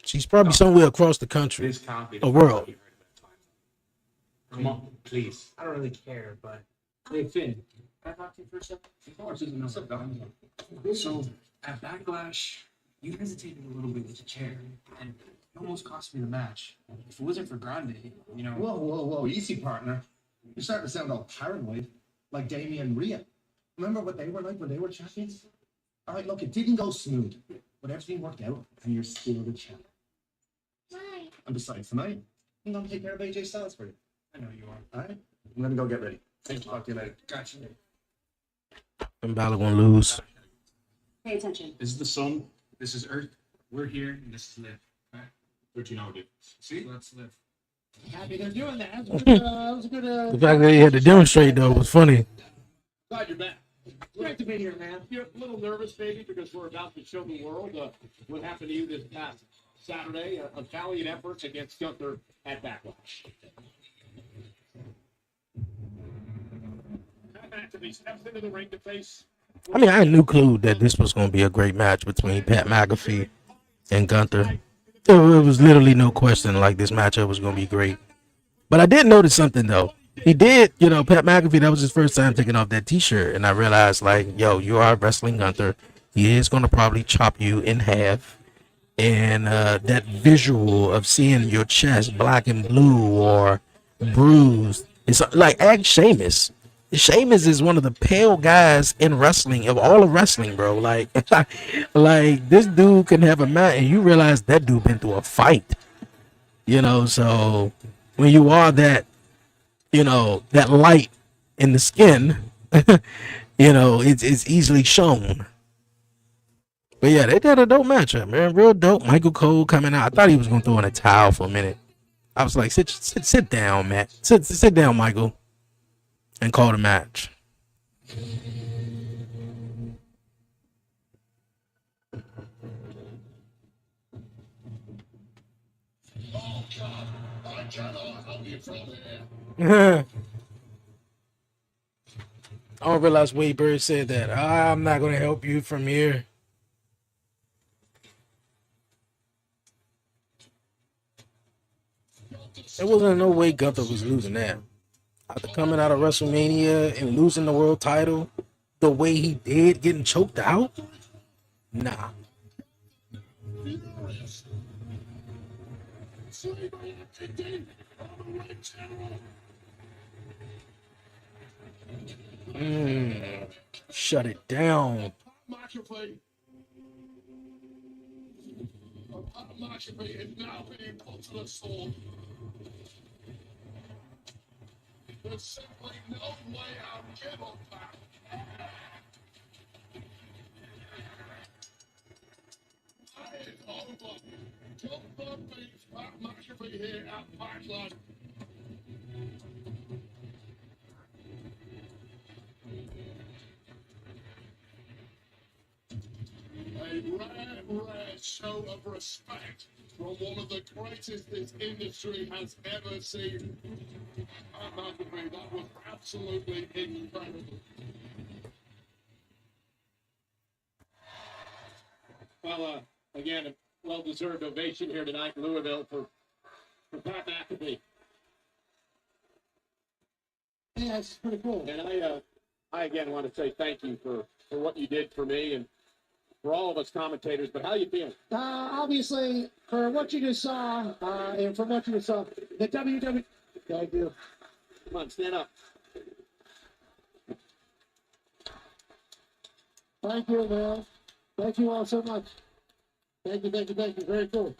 She's probably somewhere across the country, a world. Come on, please. I don't really care, but hey, Finn, can I talk to you for a second? Of course, so at Backlash, you hesitated a little bit with the chair, and it almost cost me the match. If it wasn't for Grande, you know. Whoa, easy, partner. You're starting to sound all paranoid, like Damian and Rhea. Remember what they were like when they were champions? All right, look, it didn't go smooth, but everything worked out, and you're still the champ. Why? And besides, tonight, I'm gonna take care of AJ Styles for you. I know you are. All right? I'm gonna go get ready. Thank you. Talk to you later. Gotcha. And Balor gonna lose. Pay attention. This is the sun. This is Earth. We're here, and this is live. All right? What you know, dude. See? Let's live. Happy they're doing that. That was a good, The fact that he had to demonstrate, though, was funny. Glad you're back. great to be here, man. You're a little nervous, maybe, because we're about to show the world what happened to you this past Saturday, a valiant effort against Gunther at Backlash. He steps into the ring to face. I mean, I had no clue that this was going to be a great match between Pat McAfee and Gunther. There was literally no question like this matchup was going to be great. But I did notice something, though. He did, you know, Pat McAfee, that was his first time taking off that T-shirt. And I realized, like, yo, you are wrestling Gunther. He is going to probably chop you in half. And that visual of seeing your chest black and blue or bruised, it's like, ask Sheamus. Sheamus is one of the pale guys in wrestling, of all of wrestling, bro. Like, like this dude can have a match, and you realize that dude been through a fight. You know, so when you are that, you know, that light in the skin, you know, it's easily shown. But yeah, they did a dope matchup, man. Real dope. Michael Cole coming out. I thought he was gonna throw in a towel for a minute. I was like, sit down, Matt. Sit down, Michael. And call the match. I don't realize Wade Bird said that. I'm not going to help you from here. There wasn't no way Gunther was losing that. After coming out of WrestleMania and losing the world title the way he did, getting choked out? Nah. Shut it down. McAfee. McAfee is now being put to the sword. There's simply no way out. Give up that. That is over. Gunther beats Pat McAfee here at Parkland. A rare show of respect from one of the greatest this industry has ever seen. Pat McAfee, that was absolutely incredible. Well, again, a well-deserved ovation here tonight in Louisville for Pat McAfee. Yeah, it's pretty cool. And I again want to say thank you for what you did for me and for all of us commentators. But how you feeling? Obviously, for what you just saw, and from what you just saw, the WWE. Thank you. Come on, stand up. Thank you, man. Thank you all so much. Thank you, thank you, thank you. Very cool.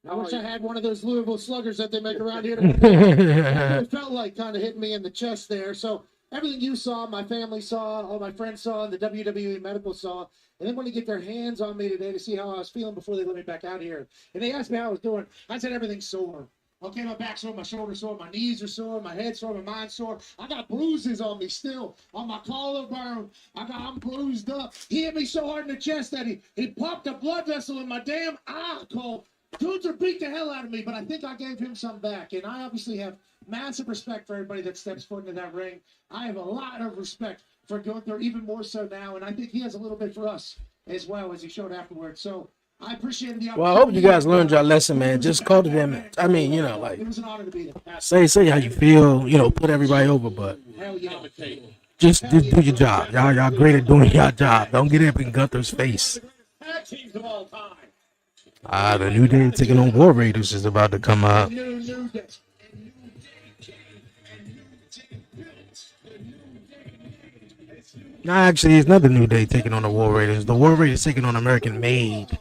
I wish I had one of those Louisville sluggers that they make around here. It felt like kind of hitting me in the chest there. So everything you saw, my family saw, all my friends saw, and the WWE medical saw. And then when they get their hands on me today to see how I was feeling before they let me back out here. And they asked me how I was doing. I said everything's sore. Okay, my back's sore, my shoulders sore, my knees are sore, my head's sore, my mind's sore. I got bruises on me still, on my collarbone. I'm bruised up. He hit me so hard in the chest that he popped a blood vessel in my damn eye. Cole. Gunther beat the hell out of me, but I think I gave him some back. And I obviously have massive respect for everybody that steps foot into that ring. I have a lot of respect for Gunther, even more so now. And I think he has a little bit for us as well, as he showed afterwards. So I appreciate the opportunity. Well, I hope you guys learned your lesson, man. Just call to them. I mean, you know, like, it was an honor to be there. say how you feel, you know, put everybody over, but Hell yeah. just do your job. Y'all great at doing your job. Don't get up in Gunther's face. Tag teams of all time. The New Day taking on War Raiders is about to come up. New day. Nah, actually, it's not the New Day taking on the War Raiders. The War Raiders taking on American Made.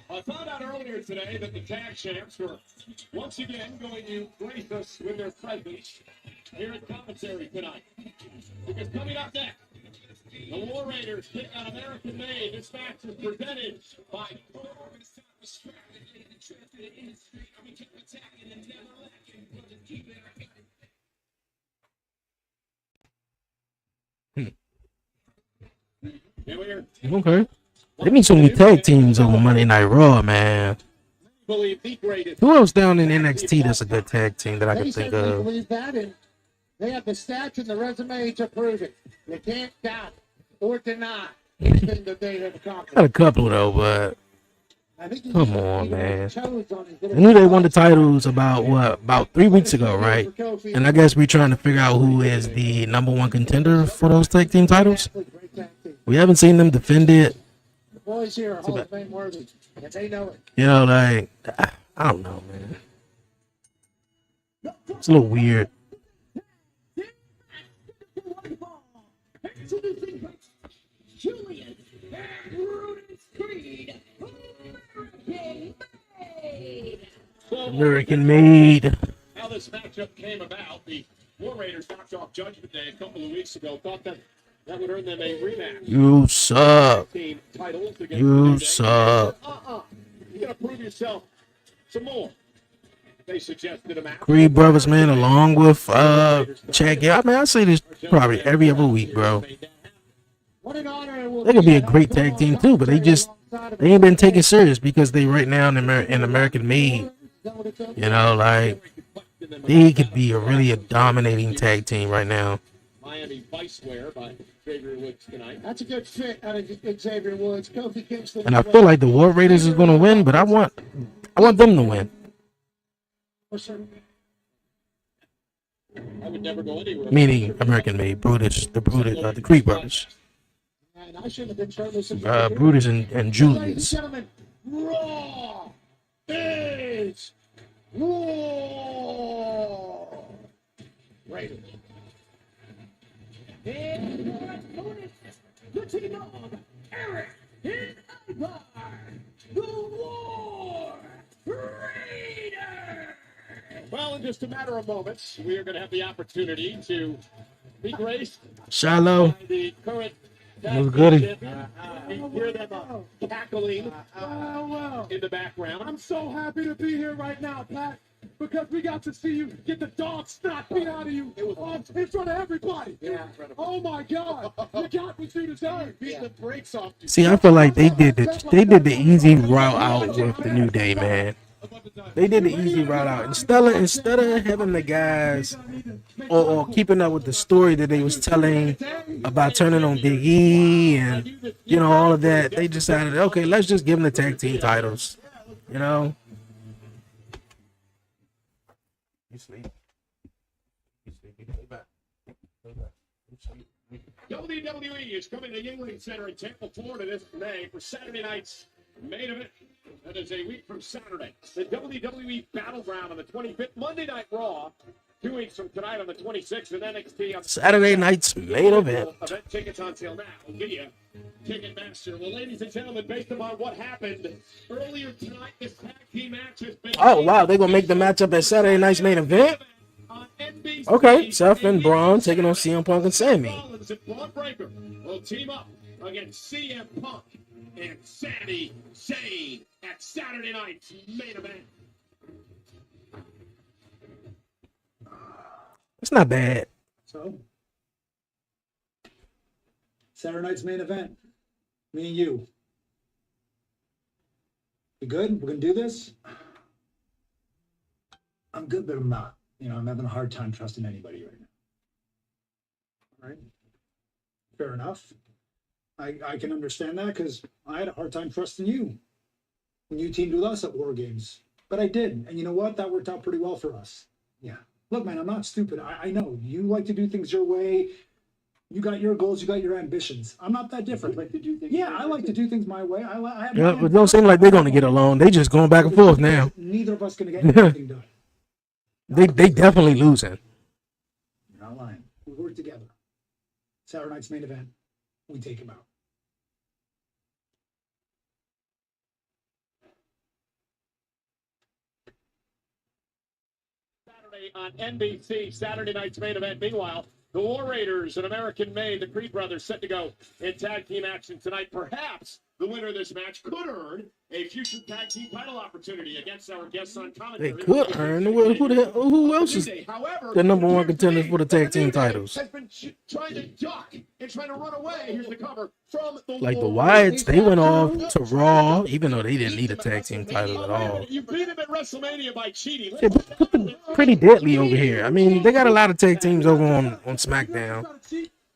I found out earlier today that the tag champs are once again going to grace us with their presence here at commentary tonight. Because coming up next, the War Raiders take on American Made. This match is presented by Here we are. Okay. They need so many tag teams on Monday Night Raw, man. Believe the greatest. Who else down in NXT that's a good tag team that I They can think certainly of? believe that, and they have the stats and the resume to prove it. They can't doubt or deny anything that they have accomplished. Got a couple though, but I think he come on, man. chose on his I little- knew they won the titles about 3 weeks ago, right? And I guess we're trying to figure out who is the #1 contender for those tag team titles. Great tag team. We haven't seen them defend it. The boys here are Hall of Fame worthy, and they know it. You know, like, I don't know, man. It's a little weird. American Made. How this matchup came about, the War Raiders knocked off Judgment Day a couple of weeks ago. Thought that would earn them a rematch. You suck. Team titles against You the New Day. suck. You gotta prove yourself some more. They suggested a match. Creed Brothers, man, along with Chad. Yeah, I mean, I say this probably every other week, bro. What an honor it will They could be a to great have them tag team on too, but they alongside of ain't been taken serious because they right now in American Made. Is that what it says? You know, like they could be a dominating tag team right now. Miami Viceware by Xavier Woods tonight. That's a good fit out of Xavier Woods. Kofi Kingston. And I feel like the War Raiders is gonna win, but I want them to win. I would never go anywhere. Meaning American Made, the Creed Brothers. And I shouldn't have been shirtless. Brutus and Ladies and Julius. gentlemen, Raw is Raw. Raiders. And the team of Eric and Ivar, the War Raiders. Well, in just a matter of moments, we are going to have the opportunity to be graced Shiloh. by the current That was goody. You hear them cackling Well, in the background. I'm so happy to be here right now, Pat, because we got to see you get the dog snot beat out of you in front of everybody. Oh my God! You got what you deserve. Beat the brakes off. See, I feel like they did the easy route out with the New Day, man. They did the easy route out. Instead of having the guys or keeping up with the story that they was telling about turning on Big E and all of that, they decided, okay, let's just give them the tag team titles. You know. You sleep. WWE is coming to Yuengling Center in Tampa, Florida this May for Saturday night's main event. That is a week from Saturday. The WWE Battleground on the 25th. Monday Night Raw, 2 weeks from tonight on the 26th. And NXT on Saturday night's main event. Event tickets on sale now via Ticketmaster. Well, ladies and gentlemen, based upon what happened earlier tonight, this tag team match has been... Oh, wow. They're going to make the matchup at Saturday night's main event? on NBC. Okay. Seth and Braun taking on CM Punk and Sammy. Rollins and Braun Breaker will team up against CM Punk and Sami Zayn at Saturday night's main event. It's not bad. So, Saturday night's main event. Me and you. You good? We're gonna do this? I'm good, but I'm not. I'm having a hard time trusting anybody right now. All right? Fair enough. I can understand that because I had a hard time trusting you when you teamed with us at War Games. But I did. And you know what? That worked out pretty well for us. Yeah. Look, man, I'm not stupid. I know you like to do things your way. You got your goals. You got your ambitions. I'm not that different. I like to do things my way. I have Yeah, it don't seem like they're going to get along. They just going back and forth now. Neither of us going to get anything done. They definitely losing. You're not lying. We work together. Saturday night's main event. We take him out. On NBC, Saturday night's main event. Meanwhile, the War Raiders and American Made, the Creed brothers, set to go in tag team action tonight. Perhaps the winner of this match could earn a future tag team title opportunity against our guests on commentary. They could earn. Who else is However, the number one contenders for the tag team titles? Has been trying to duck and trying to run away. Here's the cover from the Like the War Wyatts, they went off to Raw, even though they didn't need a tag team title at all. You beat him at WrestleMania by cheating. Yeah, put the Pretty Deadly over here. I mean, they got a lot of tag teams over on SmackDown.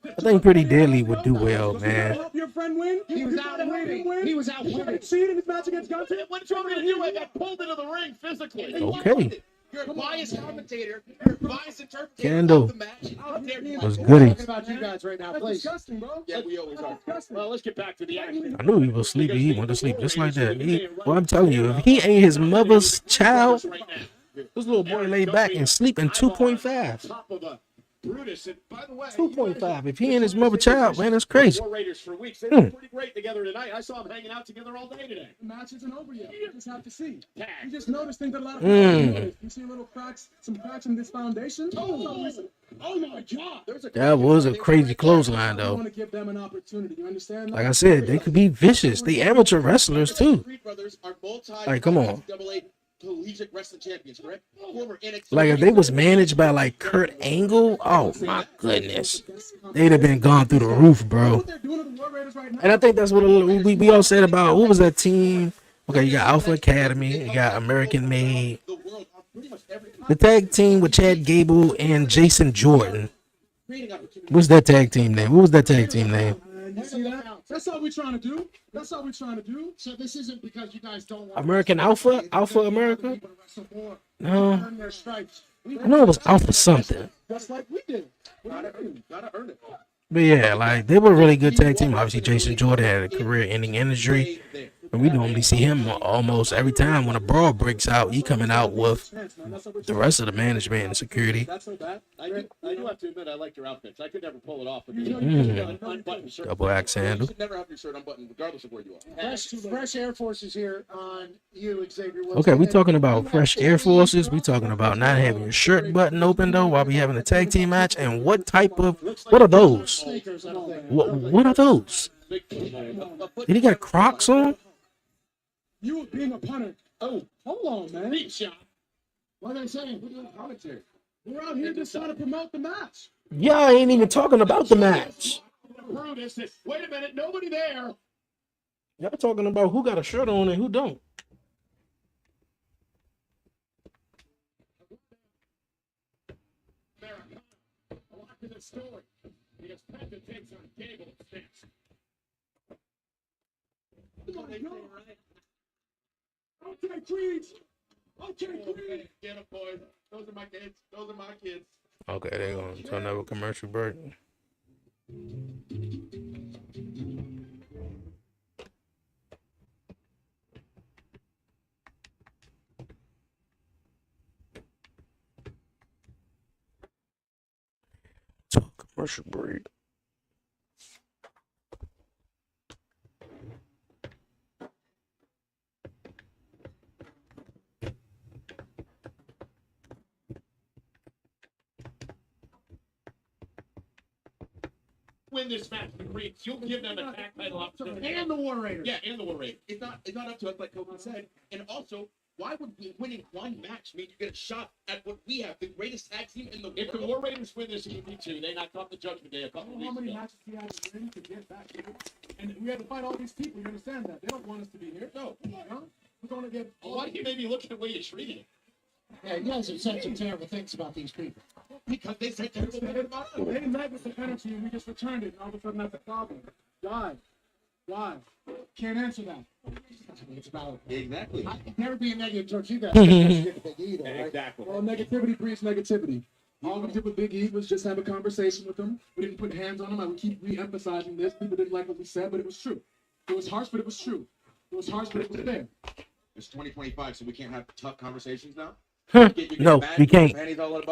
I think Pretty Deadly would do well, man. Help your friend win. He was out winning. He was out winning. See it in his match against Gunther. What you want me to do? I got pulled into the ring physically. Okay. You're a biased commentator. You're a biased interpreter Candle of the match. How dare you? was goody. Talking about you guys right now, That's please. disgusting, bro. Yeah, we always are. Well, let's get back to the action. I knew he was sleepy. He went to sleep just like that. Well, I'm telling you, if he ain't his mother's child, Right now. this little boy laid back and sleep in 2.5. Top of a Brutus. And by the way, 2.5. If he ain't his mother child, man, that's crazy. War Raiders for weeks. They were pretty great together tonight. I saw them hanging out together all day today. The match isn't over yet. You just have to see. Tag. You just noticed things that a lot of Mm. people notice. You see little cracks, some cracks in this foundation. Oh my God! There's a That was a crazy clothesline, I though. want to give them an opportunity. You understand? Like I said, they could be vicious. They amateur wrestlers too. Creed brothers are Like, come on. NCAA collegiate wrestling champions, correct? Former NXT. Like if they was managed by like Kurt Angle, oh my goodness, they'd have been gone through the roof, bro. What they're doing to the War Raiders right now. And I think that's what we all said about what was that team? Okay, you got Alpha Academy, you got American Made, The world on pretty much every the tag team with Chad Gable and Jason Jordan. creating opportunity. What's that tag team name? What was that tag team name? You see that? That's all we're trying to do. That's all we're trying to do. So this isn't because you guys don't want American Alpha? Alpha America? People to wrestle more. No, Earn their stripes. I know it was Alpha something. Just like we did. Gotta earn it. But yeah, like they were a really good tag team. Obviously, Jason Jordan had a career-ending injury, and we normally see him almost every time when a brawl breaks out. He coming out with the rest of the management and security. I do have to admit, I like your outfits. I could never pull it off. But unbuttoned shirt. Double axe handle. You should never have your shirt unbuttoned, regardless of where you are. Fresh Air Forces here on you, Xavier. Okay, we talking about fresh Air Forces. We talking about not having your shirt button open though while we having a tag team match. And what are those? What are those? Did he got Crocs on? You being a punter. Oh, hold on, man. Deep shot. What are they saying? We're doing commentary. We're out here just trying to promote the match. Y'all ain't even talking about the match. Wait a minute, nobody there. Y'all talking about who got a shirt on and who don't. America, a lot to this story. Because Penta takes on Gable next. Okay, Queens. Okay, Queens. Get them, boys. Those are my kids. Those are my kids. Okay, they're going to another commercial break. Commercial break. Win this match, the Greeks. You'll give them a tag title opportunity. And the War Raiders. Yeah, and the War Raiders. It's not up to us, like Kofi said. And also, why would winning one match mean you get a shot at what we have, the greatest tag team in the world? If the War Raiders win this in EV2, they knocked off the Judgment Day a couple of How weeks many ago. matches we had to win to get back here? And we had to fight all these people. You understand that? They don't want us to be here. No. Huh? We're going to get. Why do you maybe look at the way you treated it? Yeah, you guys have said some terrible things about these people. Because they said terrible things about us. They didn't like us the energy and we just returned it. And all of a sudden that's a problem. Why? Can't answer that. It's about Exactly. never being negative towards you guys. Big E, though, right? Exactly. Well, negativity breeds negativity. All we did with Big E was just have a conversation with him. We didn't put hands on him. I would keep re-emphasizing this. People didn't like what we said, but it was true. It was harsh, but it was true. It was harsh, but it was fair. It's 2025, so we can't have tough conversations now. No, we can't.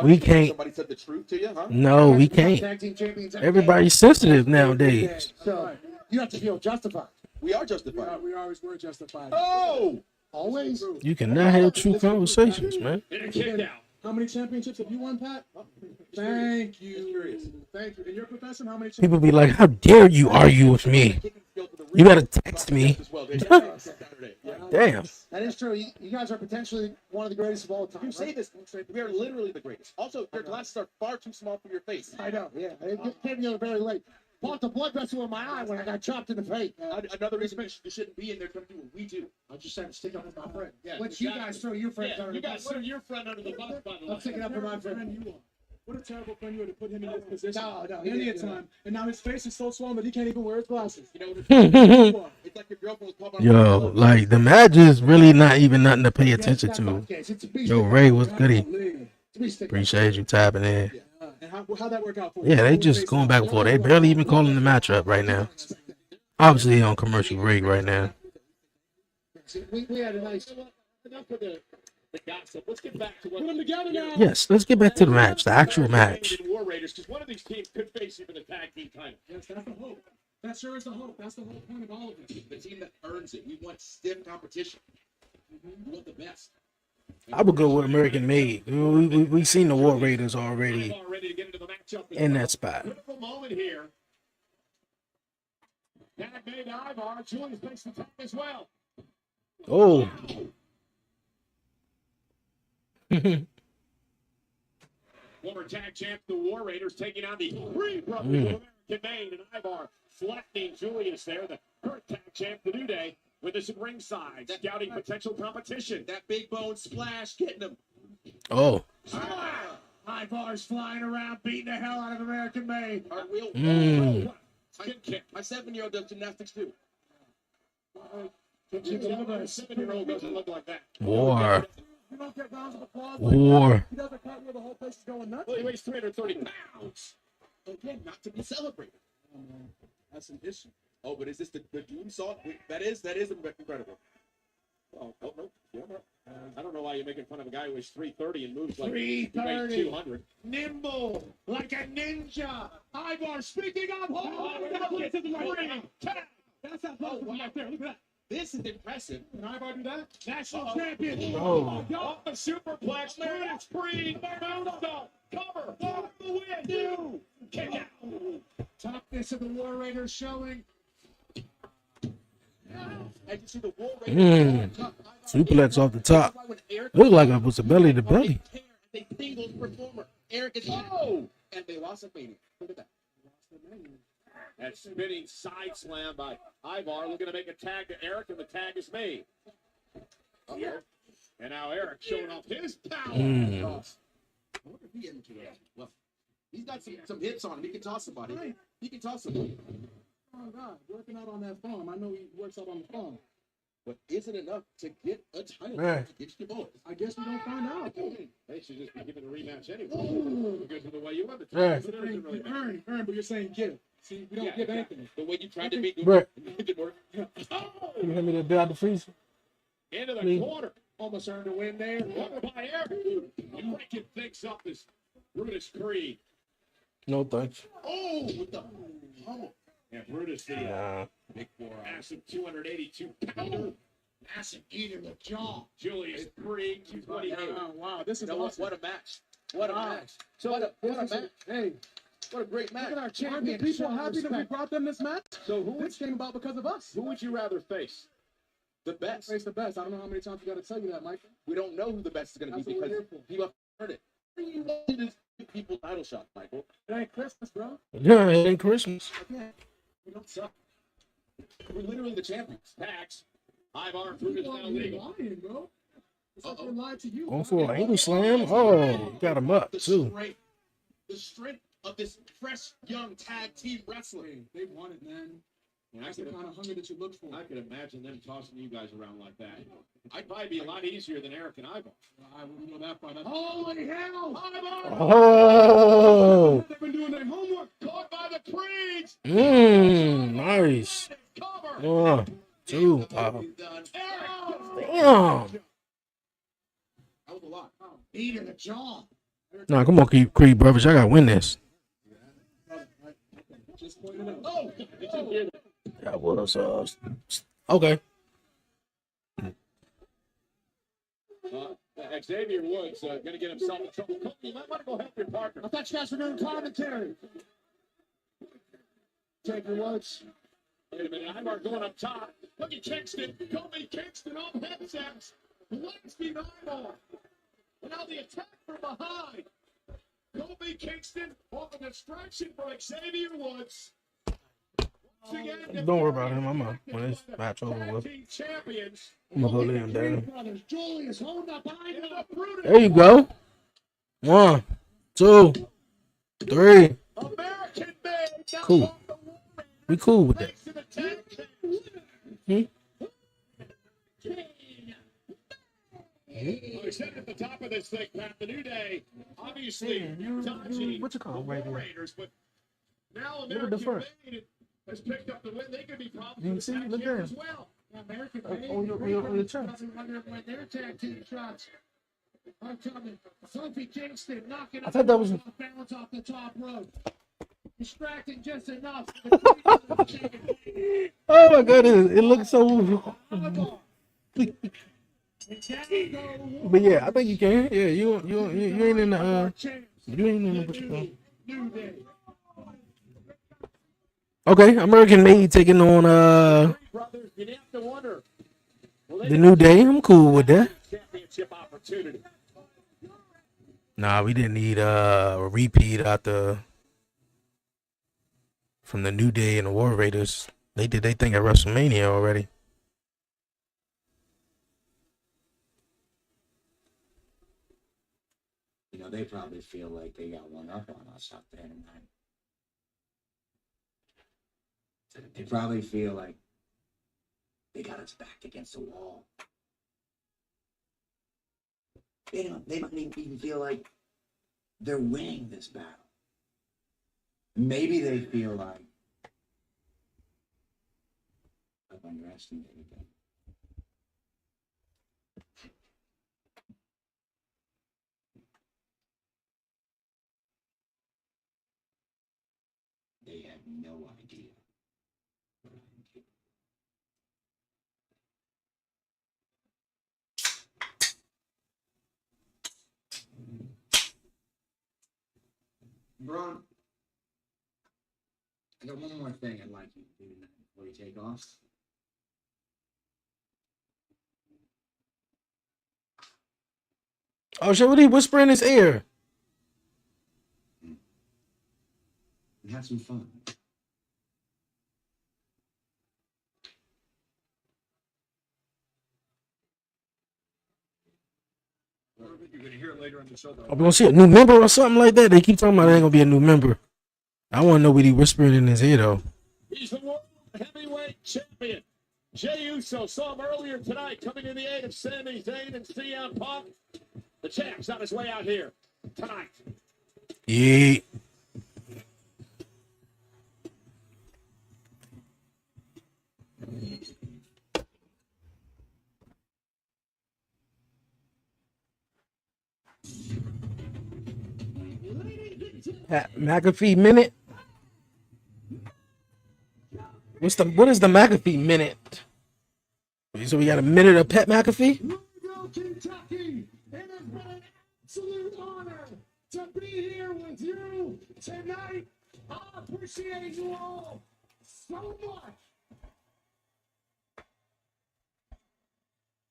We can't. Somebody said the truth to you, huh? No, we can't. Tag team champions. Everybody's sensitive nowadays. So you have to feel justified. We are justified. We always were justified. Oh! Always. You cannot have true conversations, man. And a kick out. How many championships have you won, Pat? Thank you. Thank you. And your profession, how many championships? People be like, how dare you argue with me? You gotta text me. Damn. That is true. You guys are potentially one of the greatest of all time. You say this, we are literally the greatest. Also, your glasses are far too small for your face. I know, yeah. It came together very late. Bought the blood vessel in my eye when I got chopped in the face. Another reason you shouldn't be in there trying to do what we do. I'm just trying to stick up for my friend. Yeah, What you guys throw your friends under you the guys bus. threw your friend under the bus, by the way. I'm sticking up for my friend. You are. What a terrible friend you are to put him in this position. No, Plenty of time. And now his face is so swollen that he can't even wear his glasses. You know, it's like your girlfriend was popping on Yo, like the match is really not even nothing to pay attention to. Yo, Ray, what's goody? Appreciate you tapping in. And how'd that work out for you? Yeah, they just going back and forth. They barely even calling the match up right now. Obviously, on commercial break right now. We had a nice. Enough of the gossip. Let's get back to what. Put them together now. Yes, let's get back to the match, the actual match. War Raiders, because one of these teams could face even a tag team title. Yes, that's the hope. That sure is the hope. That's the whole point of all of this. the team that earns it. We want stiff competition. We want the best. I would go with American Made. We seen the War Raiders already Ready to get into the matchup. in that spot. Critical moment here. Tag made Ivar. Julius makes the tag as well. Oh. Former tag champ, the War Raiders, taking on the three brothers of American Made, and Ivar flattening Julius there. The current tag champ, the New Day, with us at ringside, scouting potential competition. That big bone splash getting them. Oh. Ivar's flying around, beating the hell out of American Made. Our wheel. Skin kick. My 7-year-old does gymnastics too. A 7-year-old doesn't look like that. War. You don't get rounds of applause. War. He does a cartwheel, the whole place is going nuts. Well, he weighs 330 pounds. Again, not to be celebrated. That's an issue. Oh, but is this the Doom Salt? That is incredible. Oh, no. Yeah, no. I don't know why you're making fun of a guy who is 330 and moves like he weighs 330. 200. Nimble, like a ninja. Ivar, speaking of, Get to the ring. That's that wow. Right there. Look at that. This is impressive. Can Ivar do that? National champion. Oh. Off the superplex. Meredith Creed. Moonsault. Cover. For the win. Two. Kick out. Toughness of the War Raiders showing. And you see the War Raiders. Suplex off the top. Looked like it was a belly to belly. They singles performer. Eric is and they lost a meeting. Look at that. That spinning side slam by Ivar. Looking to make a tag to Eric, and the tag is made. Uh-oh. And now Eric showing off his power. I wonder if he into it. Well, he's got some hits on him. He can toss somebody. He can toss somebody. Oh, God. Working out on that farm. I know he works out on the farm. But is it enough to get a title Man. against the Bullets? I guess we don't find out. They should just be given a rematch anyway. Because of the way you won the Yeah. title. It doesn't really matter. Earn, but you're saying give. See, we don't give anything. The way you tried to beat Brett, it didn't work. can you hand me that bit out the freezer? Into the Please. corner. Almost earned a win there. Covered by Eric. And breaking things up is Brutus Creed. No thanks. Oh, with the pummel. Yeah, Brutus, the Nah. big massive 282-pounder. Massive eater in the jaw. Julius Creed, 228. Oh, wow. This is You know awesome. what a match. What a Wow. match. What a match. Hey, What a great match. look at our champion. Aren't the people happy that we brought them this match? So This came about because of us. who would you rather face? The best. Face the best. I don't know how many times we got to tell you that, Mike. We don't know who the best is going to be That's what we're because here for. people have heard it. It is people title shot, Michael. It ain't Christmas, bro. Yeah, it ain't Christmas. We don't suck. We're literally the champions. Tax. Ivar and Brutus now legal. Lying, bro. It's like they lied to you. Going for an ankle slam. Oh, got him up, too. The strength of this fresh, young tag team wrestling. They want it, man. And That's the kind of hunger that you look for. I could imagine them tossing you guys around like that. I'd probably be a lot easier than Eric and Ivar. I wouldn't go that far. Holy hell! Ivar! Oh. They've been doing their homework. Caught by the Creeds. Nice. Cover. 2. Done. Damn. That was a lot. Eat in the jaw. Nah, come on, Creed brothers. I gotta win this. Just pointed out. Oh, did you hear that? That was okay. Xavier Woods going to get himself in trouble. Kobe, you might want to go help your partner. I thought you guys were doing commentary. Xavier Woods. Wait a minute, Ivar going up top. Look at Kingston. Kobe Kingston on headsets. Legs beat Ivar. Now the attack from behind. Kobe Kingston off a distraction for Xavier Woods. Don't worry about him. I'm gonna when this match over with. I'm gonna go lay him down. Julius, hold up behind him. There you go. 1, 2, 3. Cool. We cool with that. I said at the top of this thing, Pat, the New Day, obviously, dodging what you call the right there? Raiders, but now Look at the American front. Made has picked up the win. They could be problems You for the see? tag Look team there. as well. American On your chest. doesn't wonder when their tag team shots are coming. Sophie Kingston knocking I thought that was- off balance off the top rope. Distracting just enough. Oh my god, it looks so. But yeah, I think you can. Yeah, you ain't in the you ain't in the what you call. New Day. Okay, American Made taking on Brothers, you have to wonder. Will the New Day. I'm cool with that. championship opportunity? Nah, we didn't need a repeat from the New Day and the War Raiders. They did their thing at WrestleMania already. You know, they probably feel like they got one up on us out there tonight. They probably feel like they got us backed against the wall. They might even feel like they're winning this battle. Maybe they feel like I've underestimated them. They have no idea what I'm capable. Braun, I got one more thing I'd like you to do tonight before you take off. Oh shit, what he whisper in his ear? And have some fun. You're going to hear it later in the show, though. Are we gonna see a new member or something like that? They keep talking about there ain't gonna be a new member. I want to know what he whispering in his ear though. He's the world heavyweight champion. Jey Uso saw him earlier tonight coming in the aid of Sami Zayn and CM Punk. The champ's on his way out here tonight. Yeah. Pat McAfee minute. What is the McAfee minute? So we got a minute of Pat McAfee? Louisville, Kentucky. It has been an absolute honor to be here with you tonight. I appreciate you all so much.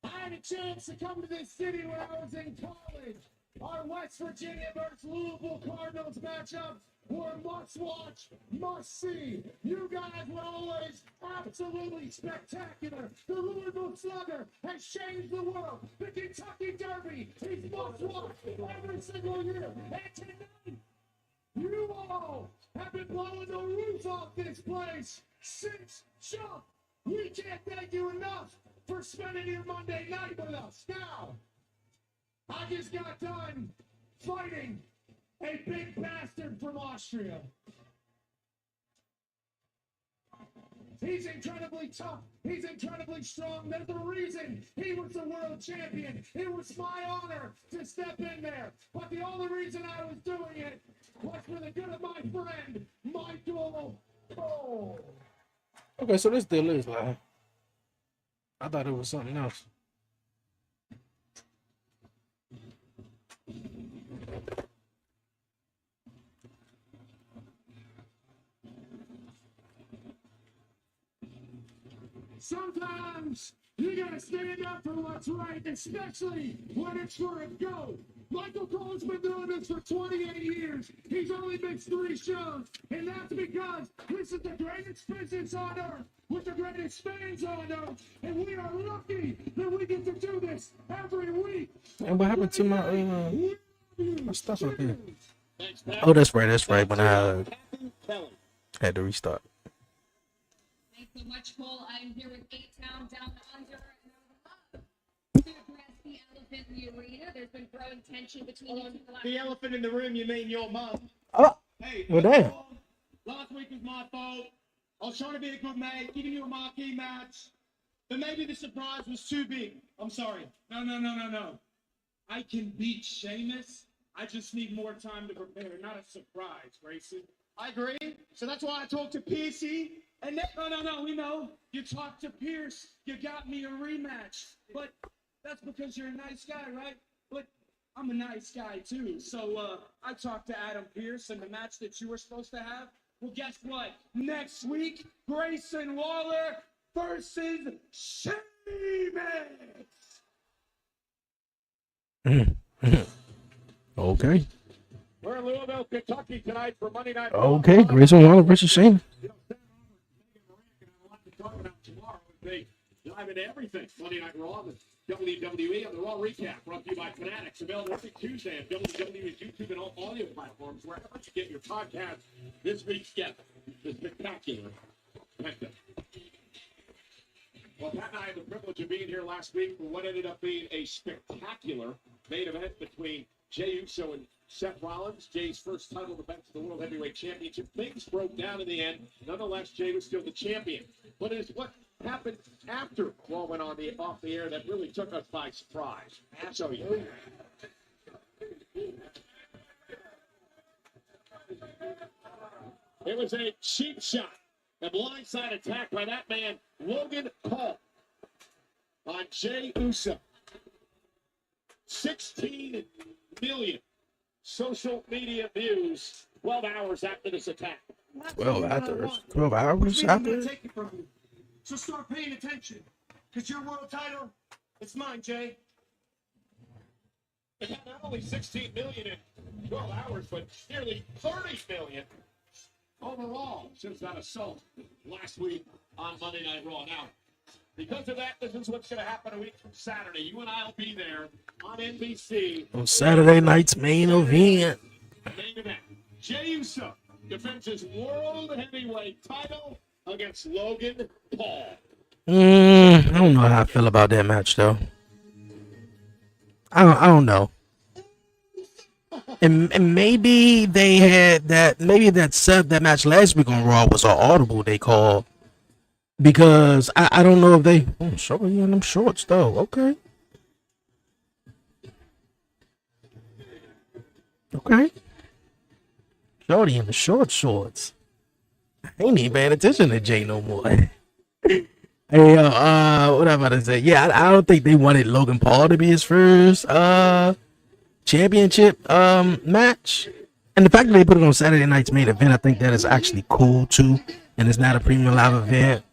I had a chance to come to this city when I was in college. Our West Virginia versus Louisville Cardinals matchup were must watch, must see. You guys were always absolutely spectacular. The Louisville Slugger has changed the world. The Kentucky Derby is must watch every single year. And tonight, you all have been blowing the roof off this place since jump. We can't thank you enough for spending your Monday night with us. Now, I just got done fighting a big bastard from Austria. He's incredibly tough. He's incredibly strong. There's a reason he was the world champion. It was my honor to step in there. But the only reason I was doing it was for the good of my friend, Michael Cole. Okay, so this deal is like, I thought it was something else. Sometimes you gotta stand up for what's right, especially when it's for a goat. Michael Cole's been doing this for 28 years. He's only missed 3 shows, and that's because this is the greatest business on earth with the greatest fans on earth, and we are lucky that we get to do this every week. And what happened to my stuff up here? Oh, that's right. When I had to restart. Thanks so much, Cole. I'm here with A-Town Down Under. To address the elephant in the arena, there's been growing tension between you two. The elephant in the room, you mean your mom? Oh, Hey, well, damn. last week was my fault. I was trying to be a good mate, giving you a marquee match. But maybe the surprise was too big. I'm sorry. No. I can beat Sheamus. I just need more time to prepare. Not a surprise, Grayson. I agree. So that's why I talked to Piercy. And then, no, we know. You talked to Pierce. You got me a rematch. But that's because you're a nice guy, right? But I'm a nice guy, too. So I talked to Adam Pierce and the match that you were supposed to have. Well, guess what? Next week, Grayson Waller versus Sheamus. Okay. We're in Louisville, Kentucky tonight for Monday Night Raw. Okay, Grayson Waller versus Shane. Talk about tomorrow as they dive into everything. Monday Night Raw, the WWE on the Raw Recap, brought to you by Fanatics. Available every Tuesday on WWE's YouTube and all audio platforms, wherever you get your podcast. This week's guest, the spectacular Penta. Well, Pat and I had the privilege of being here last week for what ended up being a spectacular main event between Jey Uso and Seth Rollins, Jay's first title defense of the World Heavyweight Championship. Things broke down in the end. Nonetheless, Jey was still the champion. But it's what happened after Raw went off the air that really took us by surprise. I'll show you. It was a cheap shot, a blindside attack by that man, Logan Paul, on Jey Uso. 16 million social media views 12 hours after this attack. 12 hours? 12 hours after? Take it from you. So start paying attention. Because your world title, it's mine, Jay. It had not only 16 million in 12 hours, but nearly 30 million overall since that assault last week on Monday Night Raw. Now, because of that, this is what's going to happen a week from Saturday. You and I will be there on NBC. On Saturday night's main event. Main event. Jey Uso defends his world heavyweight title against Logan Paul. I don't know how I feel about that match, though. I don't know. And maybe they had that. Maybe that match last week on Raw was an audible they called, because I don't know if they. Oh, show you in them shorts though. Okay. Okay. Shorty in the shorts. I ain't even paying attention to Jay no more. Hey, what am I about to say? Yeah, I don't think they wanted Logan Paul to be his first championship match. And the fact that they put it on Saturday night's main event, I think that is actually cool too. And it's not a premium live event.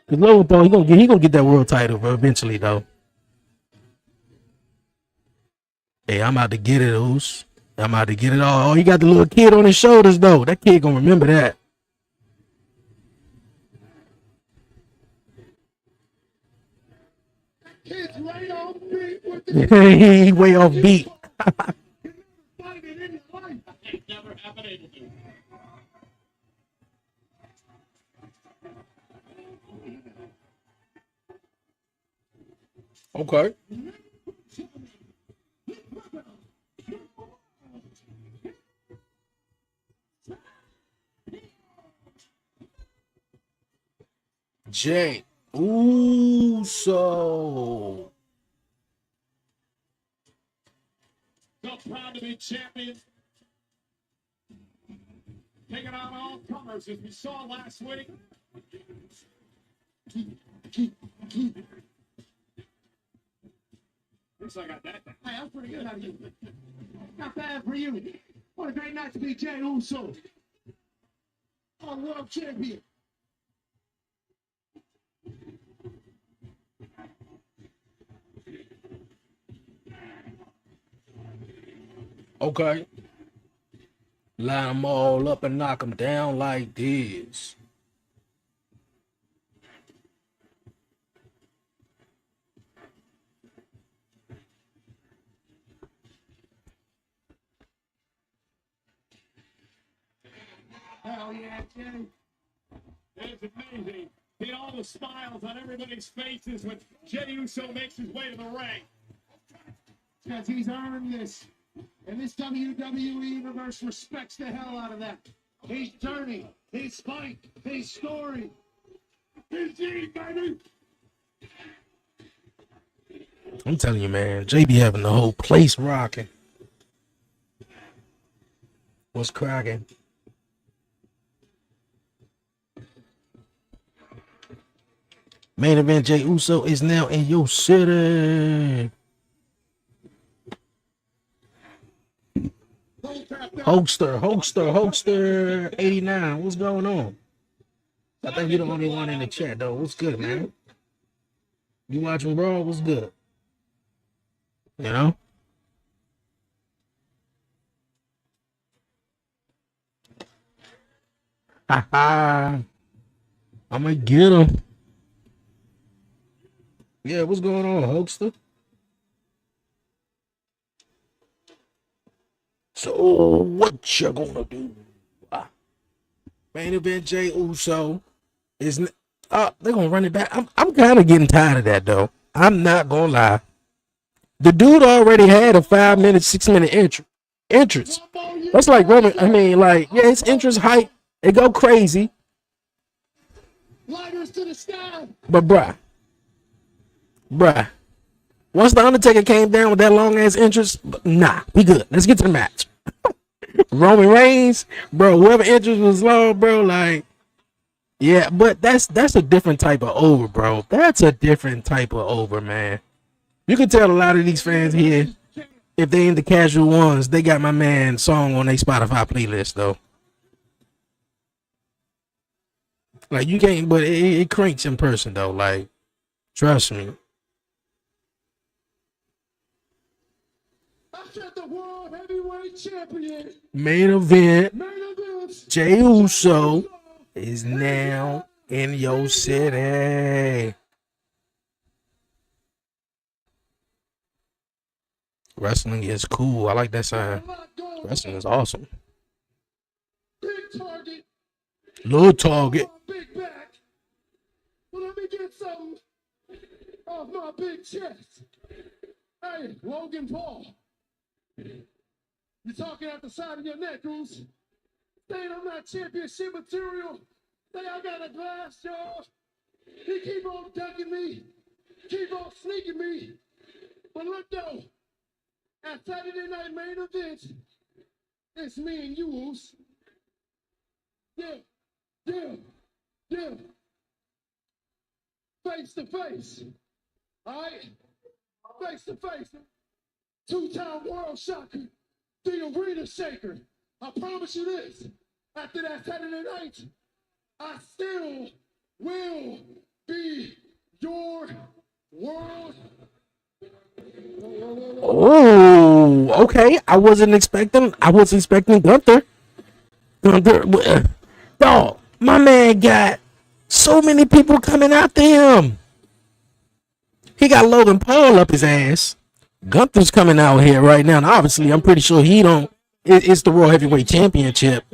Cause Logan Paul, he gonna get that world title eventually though. Hey, I'm out to get it, Oos. I'm out to get it all. Oh, he got the little kid on his shoulders though. That kid gonna remember that. Kid's right off beat with the He way off beat. fighting in your life. Never have been able to. Okay. Jey Uso. So proud to be champion. Taking on all comers as we saw last week. Looks like I got that. Hey, that's pretty good out of you. Not bad for you. What a great night to be Jey Uso. Oh, world champion. Okay. Line them all up and knock them down like this. Hell yeah, Jay. It's amazing. See all the smiles on everybody's faces when Jey Uso makes his way to the ring. Because he's earned this. And this WWE universe respects the hell out of that. His journey, his fight, his story. His G, baby. I'm telling you, man, Jay be having the whole place rocking. What's cracking? Main event, Jey Uso is now in your city. Hoaxster 89. What's going on? I think you're the only one in the chat, though. What's good, man? You watching Raw? What's good? You know? Haha. I'm gonna get him. Yeah, what's going on, Hoaxster? So, what you gonna do? Main event, Jey Uso is. They're gonna run it back. I'm kind of getting tired of that, though. I'm not gonna lie. The dude already had a 5-minute, 6-minute entrance. That's like Roman. I mean, like, yeah, his entrance hype, it go crazy. Lighters to the sky. But bruh, once the Undertaker came down with that long ass entrance, nah, we good. Let's get to the match. Roman Reigns, bro, whoever entrance was long, bro, like, yeah, but that's a different type of over, bro. That's a different type of over, man. You can tell a lot of these fans here, if they ain't the casual ones, they got my man song on their Spotify playlist though. Like you can't, but it cranks in person though. Like, trust me. I said the world heavyweight champion. Main event. Main event. Jey Uso is now in your city. Wrestling is cool. I like that sign. Wrestling is awesome. Big target. Little target. Big back. Well, let me get something off my big chest. Hey, Logan Paul. You're talking out the side of your neck, Goose. Saying I'm not championship material. Say I got a glass jaw. He keep on ducking me. Keep on sneaking me. But look though, at Saturday night main event, it's me and you, Goose. Yeah. Face to face. Alright? Face to face. Two-time world shocker. The arena shaker. I promise you this. After that Saturday night, I still will be your world. Oh, okay. I wasn't expecting Gunther. Dog, my man got so many people coming after him. He got Logan Paul up his ass. Gunther's coming out here right now. And obviously, I'm pretty sure he don't. It's the World Heavyweight Championship.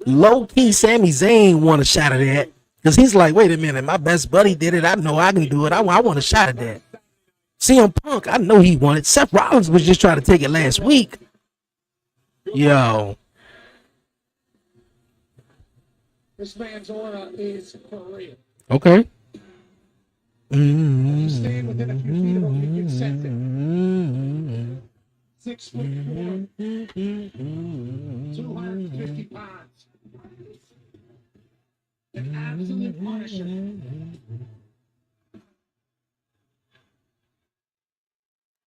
Low key, Sami Zayn want a shot of that because he's like, wait a minute, my best buddy did it. I know I can do it. I want a shot of that. CM Punk, I know he won it. Seth Rollins was just trying to take it last week. Yo. This man's aura is for real. Okay. Stand within a few feet of him, you can sense it. 6'4", 250 pounds. An absolute punisher.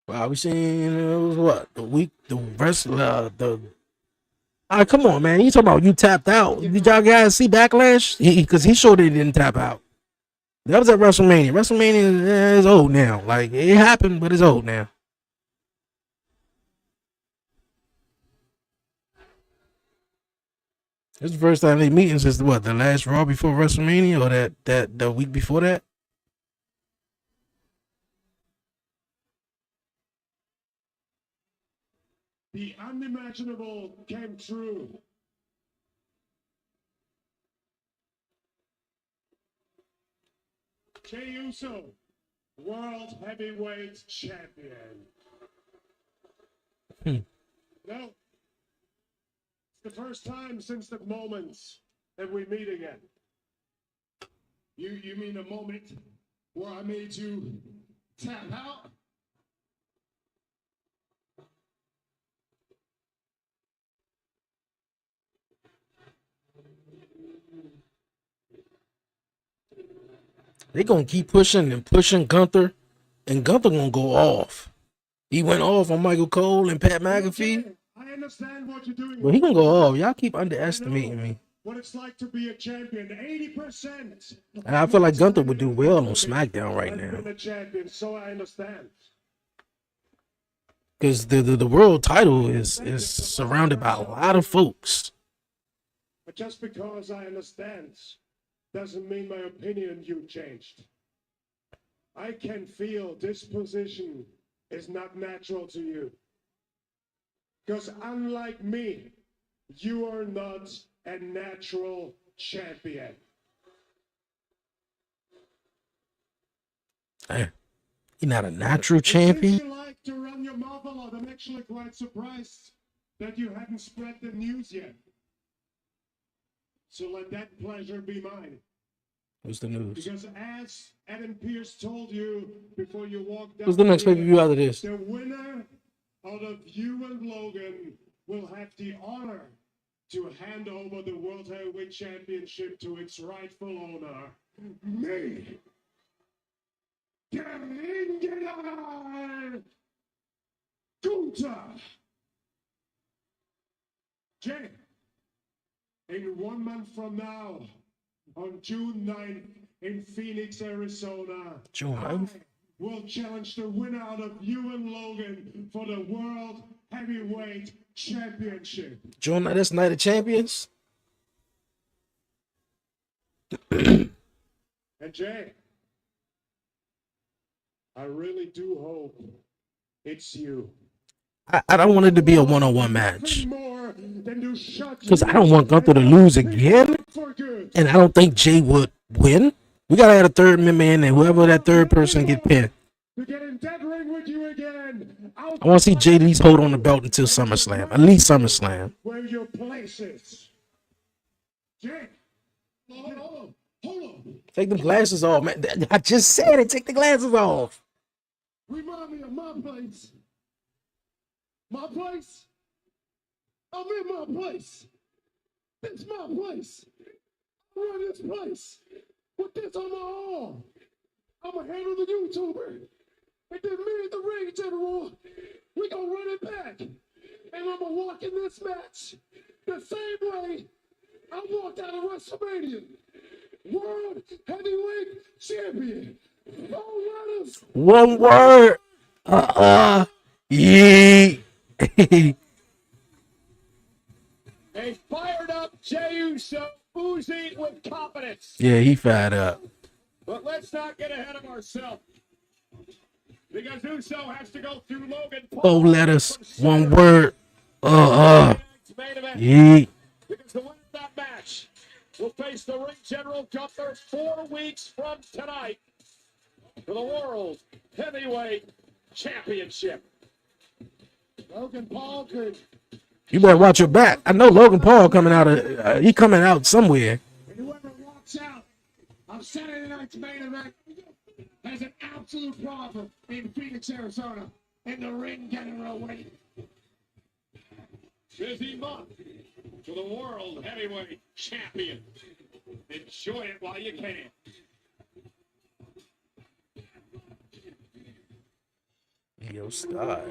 Wow, we seen what the rest the. All right, come on, man. You talking about you tapped out? Did y'all guys see Backlash? Because he showed he didn't tap out. That was at WrestleMania. WrestleMania is old now. Like, it happened, but it's old now. It's the first time they meeting since what, the last Raw before WrestleMania, or that the week before that? The unimaginable came true. Jey Uso, World Heavyweight Champion. No, it's the first time since the moment that we meet again. You mean a moment where I made you tap out? They gonna keep pushing and pushing Gunther, and Gunther gonna go off. He went off on Michael Cole and Pat McAfee. I understand what you're doing. But he gonna go off. Y'all keep underestimating me. What it's like to be a champion. 80%. And I feel like Gunther would do well on SmackDown right now. Been a champion, so I understand. Because the world title is surrounded by a lot of folks. But just because I understand doesn't mean my opinion you changed. I can feel this position is not natural to you. Because unlike me, you are not a natural champion. You're not a natural champion? You like to run your mouth a lot. I'm actually quite surprised that you hadn't spread the news yet. So let that pleasure be mine. What's the news? Because as Adam Pearce told you before you walked down What's the next here, pay-per-view out of this? the winner out of you and Logan will have the honor to hand over the World Heavyweight Championship to its rightful owner, me. Gunter. Jay, in 1 month from now, on June 9th in Phoenix, Arizona, June 9th? will challenge the winner out of you and Logan for the World Heavyweight Championship. June, that's Night of Champions. And Jay, I really do hope it's you. I don't want it to be a one-on-one match because I don't want Gunther to lose again, and I don't think Jay would win. We gotta add a third member in, and whoever that third person get pinned. I want to see Jay at least hold on the belt until SummerSlam, at least SummerSlam. Where your place is. Jay, hold on. Take the glasses off, man. I just said it. Take the glasses off. Remind me of my place. My place? I'm in my place. It's my place. I run this place. With this on my arm. I'm going to handle the YouTuber. And then me and the ring general, we going to run it back. And I'm going to walk in this match the same way I walked out of WrestleMania. World Heavyweight Champion. One word. Yeah. A fired up Jey Uso, oozing with confidence. Yeah, he fired up. But let's not get ahead of ourselves. Because Uso has to go through Logan Paul. 4 letters, 1 word. Yeah. Because the winner of that match will face the ring general Gunther 4 weeks from tonight for the World Heavyweight Championship. Logan Paul could. You better watch your back. I know Logan Paul coming out of he coming out somewhere. And whoever walks out on Saturday night's main event has an absolute problem in Phoenix, Arizona, in the ring general waiting. Busy month for the World Heavyweight Champion. Enjoy it while you can. Yo, Sky.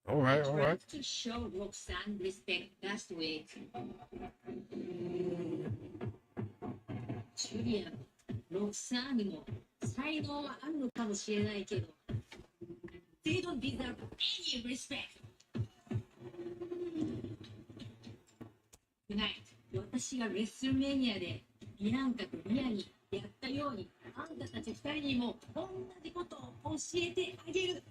All right. To show Roxanne respect last week. Julian, Roxanne にも才能はあるのかもしれないけど、they don't deserve any respect. Tonight, 私がレッスルメニアでビアンカとミアにやったように、あんたたち2人にも同じことを教えてあげる。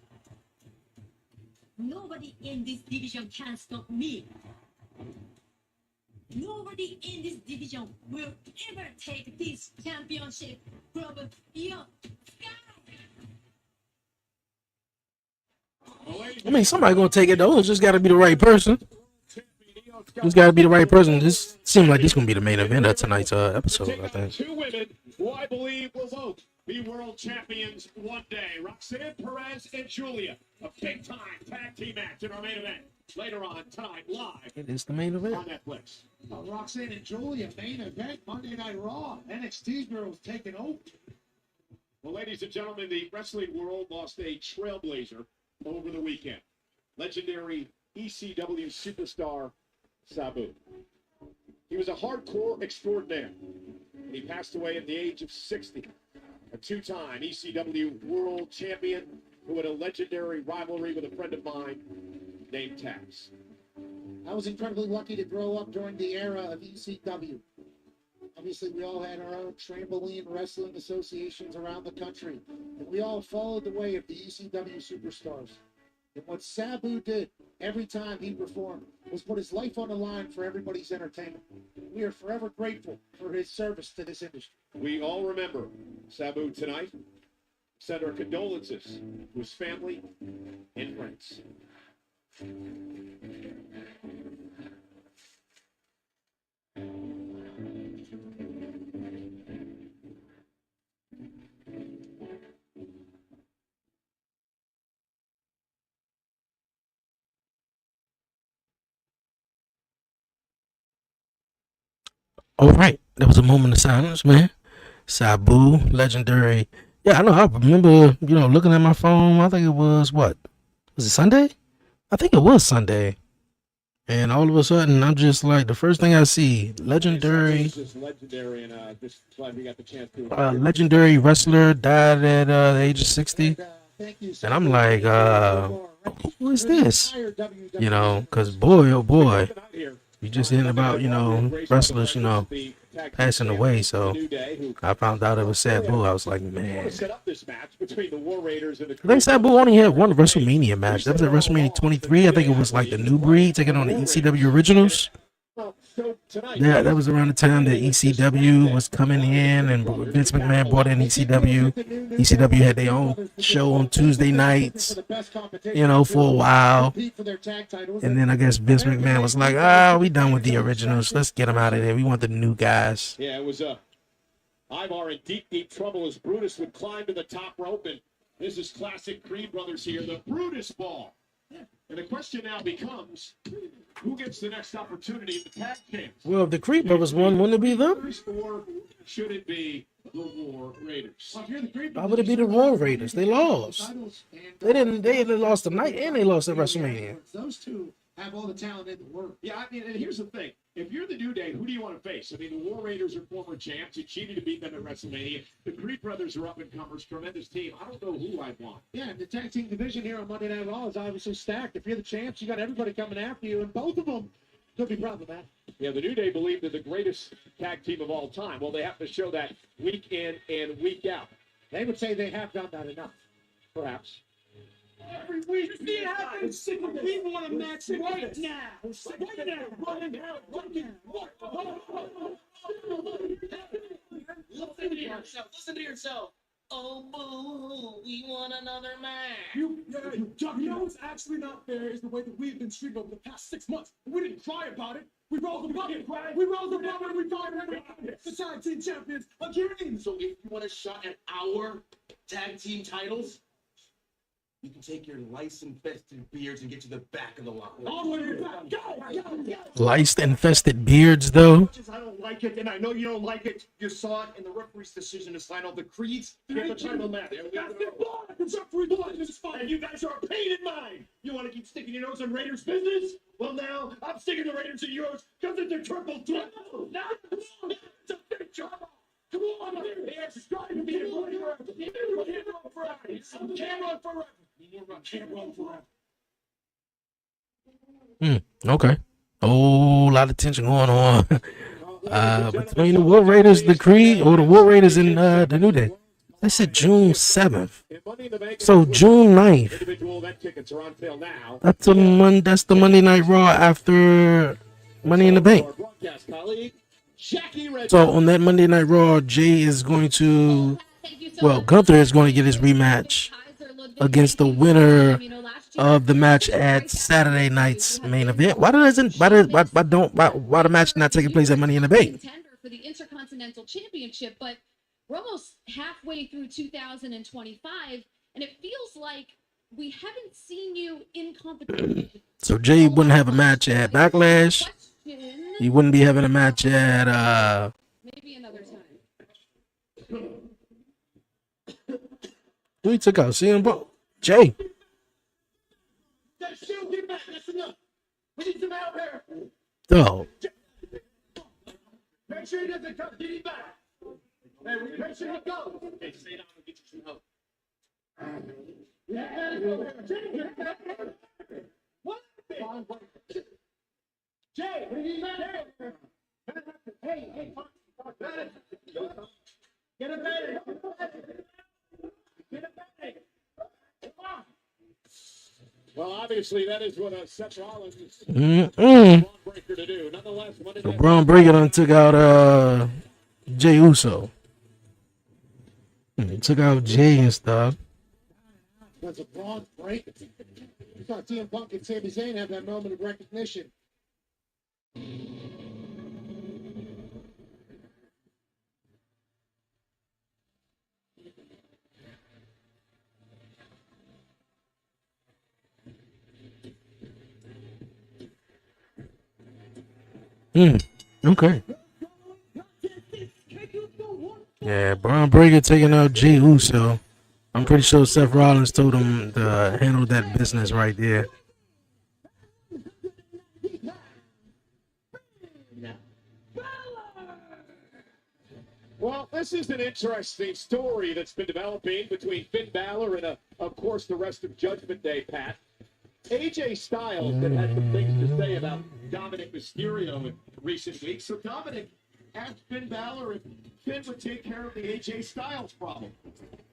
Nobody in this division can stop me. Nobody in this division will ever take this championship from beyond sky. I mean, somebody gonna take it though. It's just gotta be the right person. Just gotta be the right person. This seems like this gonna be the main event of tonight's episode, I think. 2 women who I believe will both be world champions one day. Roxanne Perez and Julia. A big-time tag team match in our main event. Later on tonight, live. It is the main event. On Netflix. Roxanne and Julia, main event, Monday Night Raw. NXT girls taking over. Well, ladies and gentlemen, the wrestling world lost a trailblazer over the weekend. Legendary ECW superstar Sabu. He was a hardcore extraordinaire. He passed away at the age of 60. A 2-time ECW world champion who had a legendary rivalry with a friend of mine named Tax. I was incredibly lucky to grow up during the era of ECW. Obviously, we all had our own trampoline wrestling associations around the country, and we all followed the way of the ECW superstars. And what Sabu did every time he performed was put his life on the line for everybody's entertainment. We are forever grateful for his service to this industry. We all remember Sabu tonight. Send our condolences to his family and friends. All right, that was a moment of silence, man. Sabu, legendary. Yeah, I know. I remember, looking at my phone. I think it was what? Was it Sunday? I think it was Sunday. And all of a sudden, I'm just like, the first thing I see, legendary wrestler died at the age of 60. And I'm like, who is this? Because boy, oh boy, you just hearing about, wrestlers, passing away. So I found out it was Sabu. I was like, man. I think Sabu only had one WrestleMania match. That was at WrestleMania 23. I think it was like the New Breed taking on the ECW Originals. Yeah, that was around the time that ECW was coming in and Vince McMahon brought in ECW. ECW had their own show on Tuesday nights, for a while. And then I guess Vince McMahon was like, we done with the Originals. Let's get them out of there. We want the new guys. Yeah, it was Ivar in deep trouble as Brutus would climb to the top rope. And this is classic Creed brothers here, the Brutus ball. And the question now becomes, who gets the next opportunity at the tag champs? Well, if the Creed brothers won, wouldn't it be them? Or should it be the War Raiders? Why would it be the War Raiders? They lost. They lost tonight and they lost at WrestleMania. Those two have all the talent in the world. Yeah, I mean, and here's the thing. If you're the New Day, who do you want to face? I mean, the War Raiders are former champs. It's cheating to beat them at WrestleMania. The Creed brothers are up-and-comers, tremendous team. I don't know who I'd want. Yeah, the tag team division here on Monday Night Raw is obviously stacked. If you're the champs, you got everybody coming after you, and both of them could be problematic. Yeah, the New Day believe they're the greatest tag team of all time. Well, they have to show that week in and week out. They would say they have done that enough, perhaps. Every week. I'm sick of people want a match right now. Listen to yourself. Oh, boo, we want another match. You know what's actually not fair is the way that we've been treated over the past 6 months. We didn't cry about it. We rolled the bucket. We rolled the bucket and we fired the tag team champions again. So if you want a shot at our tag team titles, you can take your lice-infested beards and get to the back of the line. All the way to the back. Go. Lice-infested beards, though. I don't like it, and I know you don't like it. You saw it in the referee's decision to sign off the Creeds. Get the title match. And you guys are a pain in mind. You want to keep sticking your nose in Raiders business? Well, now I'm sticking the Raiders in yours because it's a triple threat. Now it's a big trouble. Come on, it's trying to be a forever. You can't run forever. Can't run forever. Can't run forever. Okay. Oh, a lot of tension going on. Between the War Raiders, the Creed, or the War Raiders and the New Day. They said June 7th. So June 9th. That's the Monday Night Raw after Money in the Bank. So on that Monday Night Raw, Jay is going to, Gunther is going to get his rematch against the winner of the match at Saturday night's main event. Why the match not taking place at Money in the Bank? For the Intercontinental Championship, but we're almost halfway through 2025, and it feels like we haven't seen you in competition. So Jay wouldn't have a match at Backlash. He wouldn't be having a match at maybe another time. Who he took out? CM Punk. Jay. That's enough. We need some help here. Oh. Make sure he doesn't come. Get him back. Hey, make sure he goes. Okay, stay down and get you some help. What? Jay, we need that. Hey, get a bag. Well, obviously, that is what Seth Rollins is breaker to do. Nonetheless, so Braun Breaker done took out Jey Uso. He took out Jay and stuff. That's a Braun Breaker. You thought CM Punk and Sami Zayn have that moment of recognition. Okay. Yeah, Braun Breaker taking out Jey Uso. I'm pretty sure Seth Rollins told him to handle that business right there. Well, this is an interesting story that's been developing between Finn Balor and, of course, the rest of Judgment Day, Pat. AJ Styles that had some things to say about Dominic Mysterio in recent weeks. So Dominic asked Finn Balor if Finn would take care of the AJ Styles problem.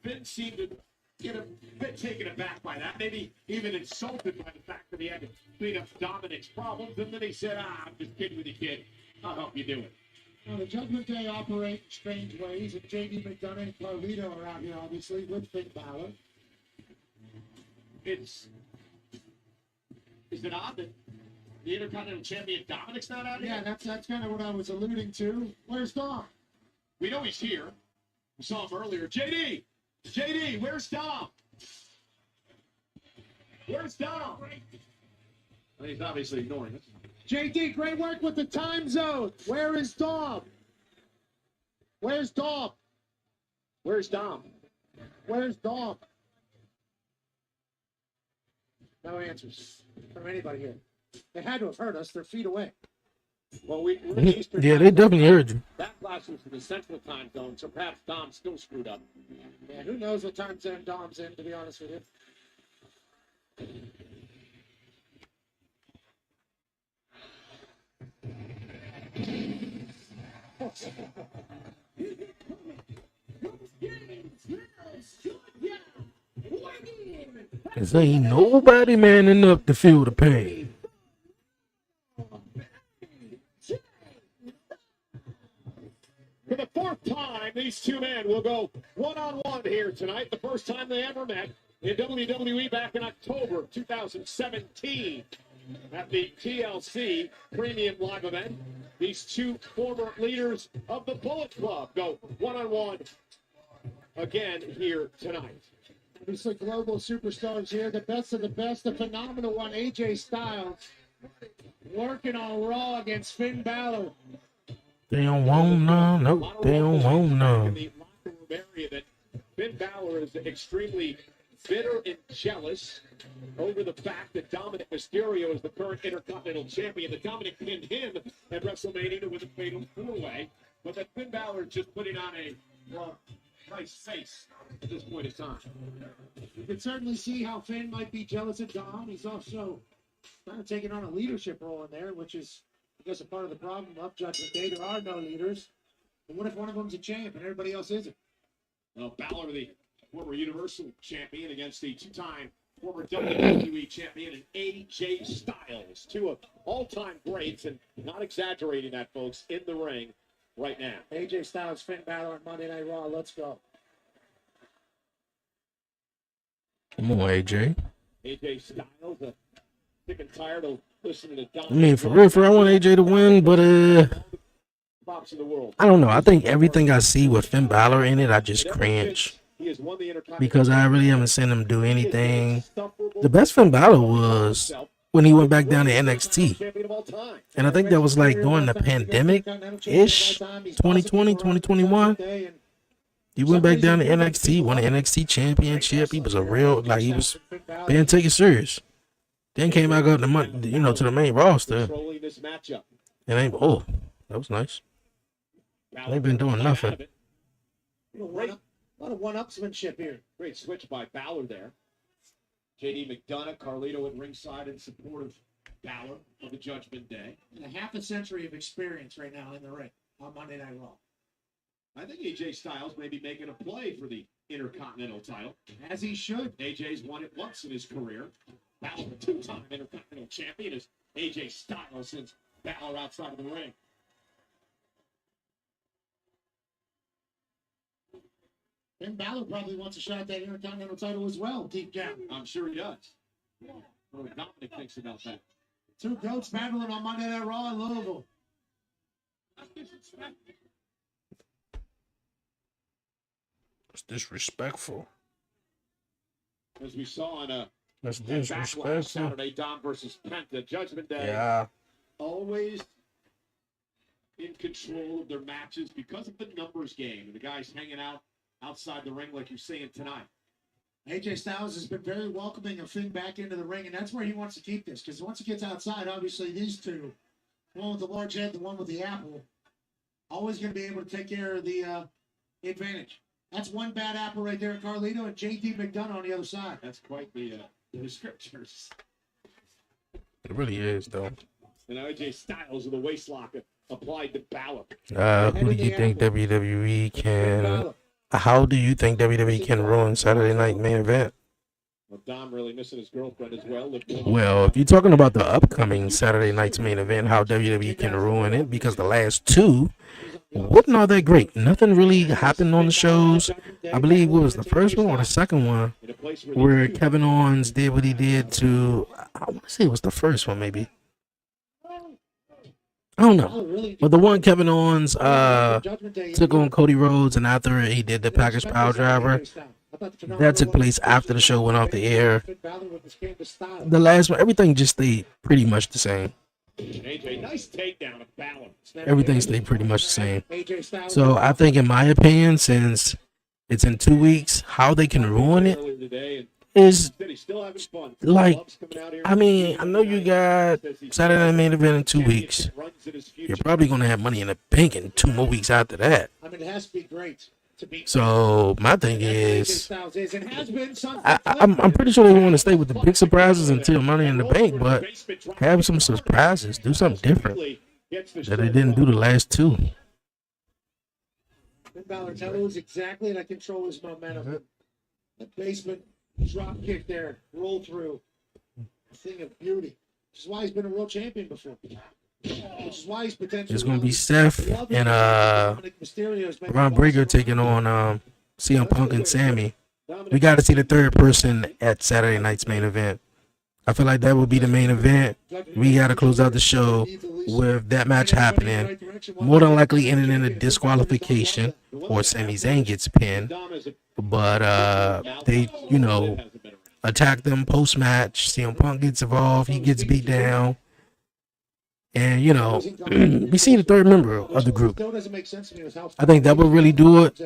Finn seemed to get a bit taken aback by that, maybe even insulted by the fact that he had to clean up Dominic's problems. And then he said, I'm just kidding with you, kid. I'll help you do it. Now, the Judgment Day operate in strange ways, and JD McDonough and Carlito are out here, obviously, with Finn Balor. Is it odd that the Intercontinental Champion Dominic's not out here? Yeah, that's kind of what I was alluding to. Where's Dom? We know he's here. We saw him earlier. JD, where's Dom? Where's Dom? Well, he's obviously ignoring us. JD, great work with the time zone. Where is Dom? Where's Dom? Where's Dom? Where's Dom? No answers from anybody here. They had to have heard us. They're feet away. Well, we're in the Eastern Yeah, time they definitely heard you. That flash was in the Central time zone, so perhaps Dom's still screwed up. Man, who knows what time zone Dom's in, to be honest with you. Cause ain't nobody man enough to feel the pain. For the fourth time, these two men will go one-on-one here tonight. The first time they ever met in WWE back in October of 2017 at the TLC Premium Live event. These two former leaders of the Bullet Club go one-on-one again here tonight. Obviously, global superstars here. The best of the best. The phenomenal one, AJ Styles, working on Raw against Finn Balor. They don't want none. Nope, they don't want In none. the locker room area that Finn Balor is extremely bitter and jealous over the fact that Dominic Mysterio is the current Intercontinental Champion. That Dominic pinned him at WrestleMania with a fatal four-way, but that Finn Balor is just putting on a nice face at this point in time. You can certainly see how Finn might be jealous of Dom. He's also kind of taking on a leadership role in there, which is, I guess, a part of the problem of Judgment Day. There are no leaders. But what if one of them's a champ and everybody else isn't? Well, Balor, the former Universal Champion, against the two-time former WWE Champion and AJ Styles. Two of all-time greats, and not exaggerating that, folks, in the ring right now. AJ Styles, Finn Balor on Monday Night Raw. Let's go. Come on, AJ. AJ Styles, sick and tired of listening to Dominic. I mean, for real, I want AJ to win, but Pops in the world. I don't know. I think everything I see with Finn Balor in it, I just cringe. He has won the Intercontinental Because I really haven't seen him do anything. The best Finn Balor was when he went back down to NXT. Champion of all time. And I think that was like during the pandemic-ish, 2020, 2021. He went back down to NXT, won the NXT championship. He was a real, like, he was being taken serious. Then came back up to the main roster. Controlling this matchup. And that was nice. They've been doing nothing. A lot of one-upsmanship here. Great switch by Balor there. JD McDonough, Carlito at ringside in support of Balor for the Judgment Day. And a half a century of experience right now in the ring on Monday Night Raw. I think AJ Styles may be making a play for the Intercontinental title. As he should. AJ's won it once in his career. Balor, a two-time Intercontinental Champion, is AJ Styles since Balor outside of the ring. Finn Balor probably wants a shot at that Intercontinental title as well, deep down. I'm sure he does. What do Dominic thinks about that? Two goats battling on Monday Night Raw in Louisville. It's disrespectful. As we saw on That's Backlash disrespectful. Saturday, Dom versus Penta, Judgment Day. Yeah. Always in control of their matches because of the numbers game and the guys hanging out outside the ring like you're saying tonight. AJ Styles has been very welcoming of Finn back into the ring, and that's where he wants to keep this. Because once he gets outside, obviously these two, the one with the large head, the one with the apple, always going to be able to take care of the advantage. That's one bad apple right there at Carlito, and JD McDonough on the other side. That's quite the descriptors. It really is, though. And AJ Styles with the waistlock applied to Balor. Who do you think WWE can? How do you think WWE can ruin Saturday Night Main Event? Well, Dom really missing his girlfriend as well. Well, if you're talking about the upcoming Saturday Night's Main Event, how WWE can ruin it, because the last two wasn't all that great. Nothing really happened on the shows. I believe what was the first one or the second one where Kevin Owens did what he did to, I want to say it was the first one maybe. I don't know. But the one Kevin Owens took on Cody Rhodes, and after he did the package power driver, that took place after the show went off the air. The last one, everything just stayed pretty much the same. AJ, nice takedown of Balor. Everything stayed pretty much the same. So I think, in my opinion, since it's in 2 weeks, how they can ruin it is like, I mean, I know you got Saturday Night Main Event in 2 weeks. You're probably going to have Money in the Bank in 2 more weeks after that. I mean, it has to be great. So my thing is, I'm pretty sure they want to stay with the big surprises until Money in the Bank, but have some surprises, do something different that they didn't do the last two. Finn Balor knows exactly how to control his momentum. The basement drop kick there, roll through, a thing of beauty. Which is why he's been a world champion before. Which is why he's potentially. It's gonna be Seth and Ron Breaker taking on CM Punk and Sammy. We got to see the third person at Saturday Night's Main Event. I feel like that would be the main event. We got to close out the show with that match happening. More than likely ending in a disqualification, or Sami Zayn gets pinned. But they, attack them post match. CM Punk gets involved. He gets beat down. And, we see the third member of the group. I think that would really do it.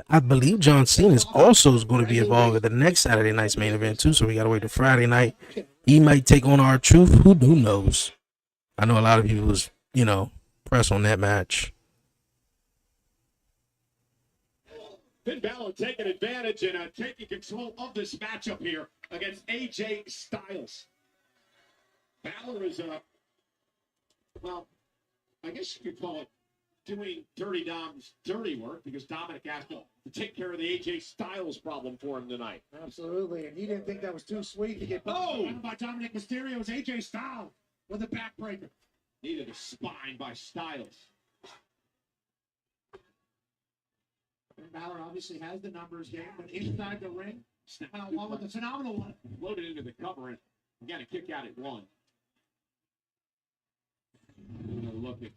I believe John Cena is also going to be involved at the next Saturday Night's Main Event, too. So we got to wait till Friday night. He might take on R-Truth. Who knows? I know a lot of people was, press on that match. Finn Balor taking advantage and taking control of this matchup here against AJ Styles. Balor is well, I guess you could call it doing Dirty Dom's dirty work, because Dominic asked him to take care of the AJ Styles problem for him tonight. Absolutely, and he didn't think that was too sweet to get down by Dominic Mysterio's AJ Styles with a backbreaker. Needed a spine by Styles. And Balor obviously has the numbers game, but inside the ring, along with the phenomenal one. Loaded into the cover, and we got a kick out at one. Look at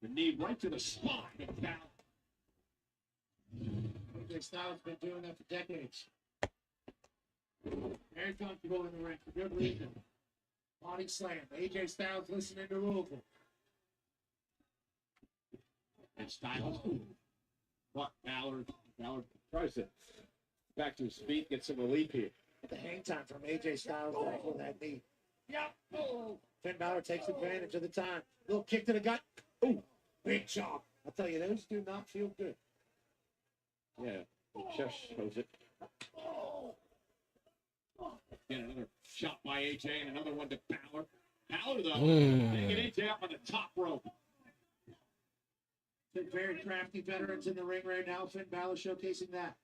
the knee right to the spine of Balor. AJ Styles has been doing that for decades. Very comfortable in the ring for good reason. Body slam. AJ Styles listening to Louisville. And Styles. What? Balor tries to back to his feet, get some relief here. The hang time from AJ Styles back with that knee. Yep. Oh. Finn Balor takes advantage of the time. Little kick to the gut. Ooh, big chop. I'll tell you, those do not feel good. Yeah, the chest shows it. Get another shot by AJ and another one to Balor. Balor, though, taking AJ up on the top rope. Two very crafty veterans in the ring right now. Finn Balor showcasing that.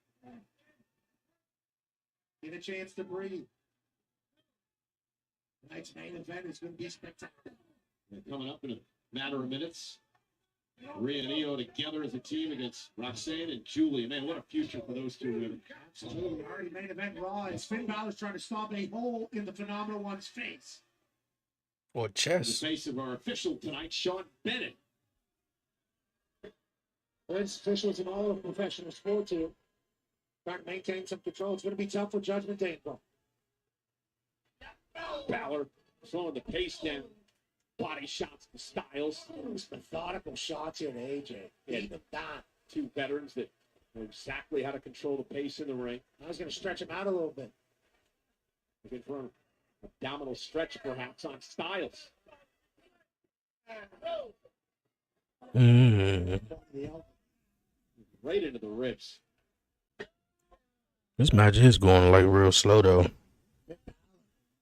Get a chance to breathe. Tonight's main event is going to be spectacular. Coming up in a matter of minutes. Rhea and Io together as a team against Roxanne and Julia. Man, what a future for those two women. Absolutely. Already main event Raw as Finn Balor's trying to stomp a hole in the Phenomenal One's face. Or chest. The face of our official tonight, Sean Bennett. Vince officials in all of professional sports here. Trying to maintain some control. It's going to be tough for Judgment Day, bro. Balor slowing the pace down. Body shots to Styles. Those methodical shots here to AJ. Beat him down. Two veterans that know exactly how to control the pace in the ring. I was going to stretch him out a little bit. Looking for an abdominal stretch perhaps on Styles. Right into the ribs. This match is going like real slow though.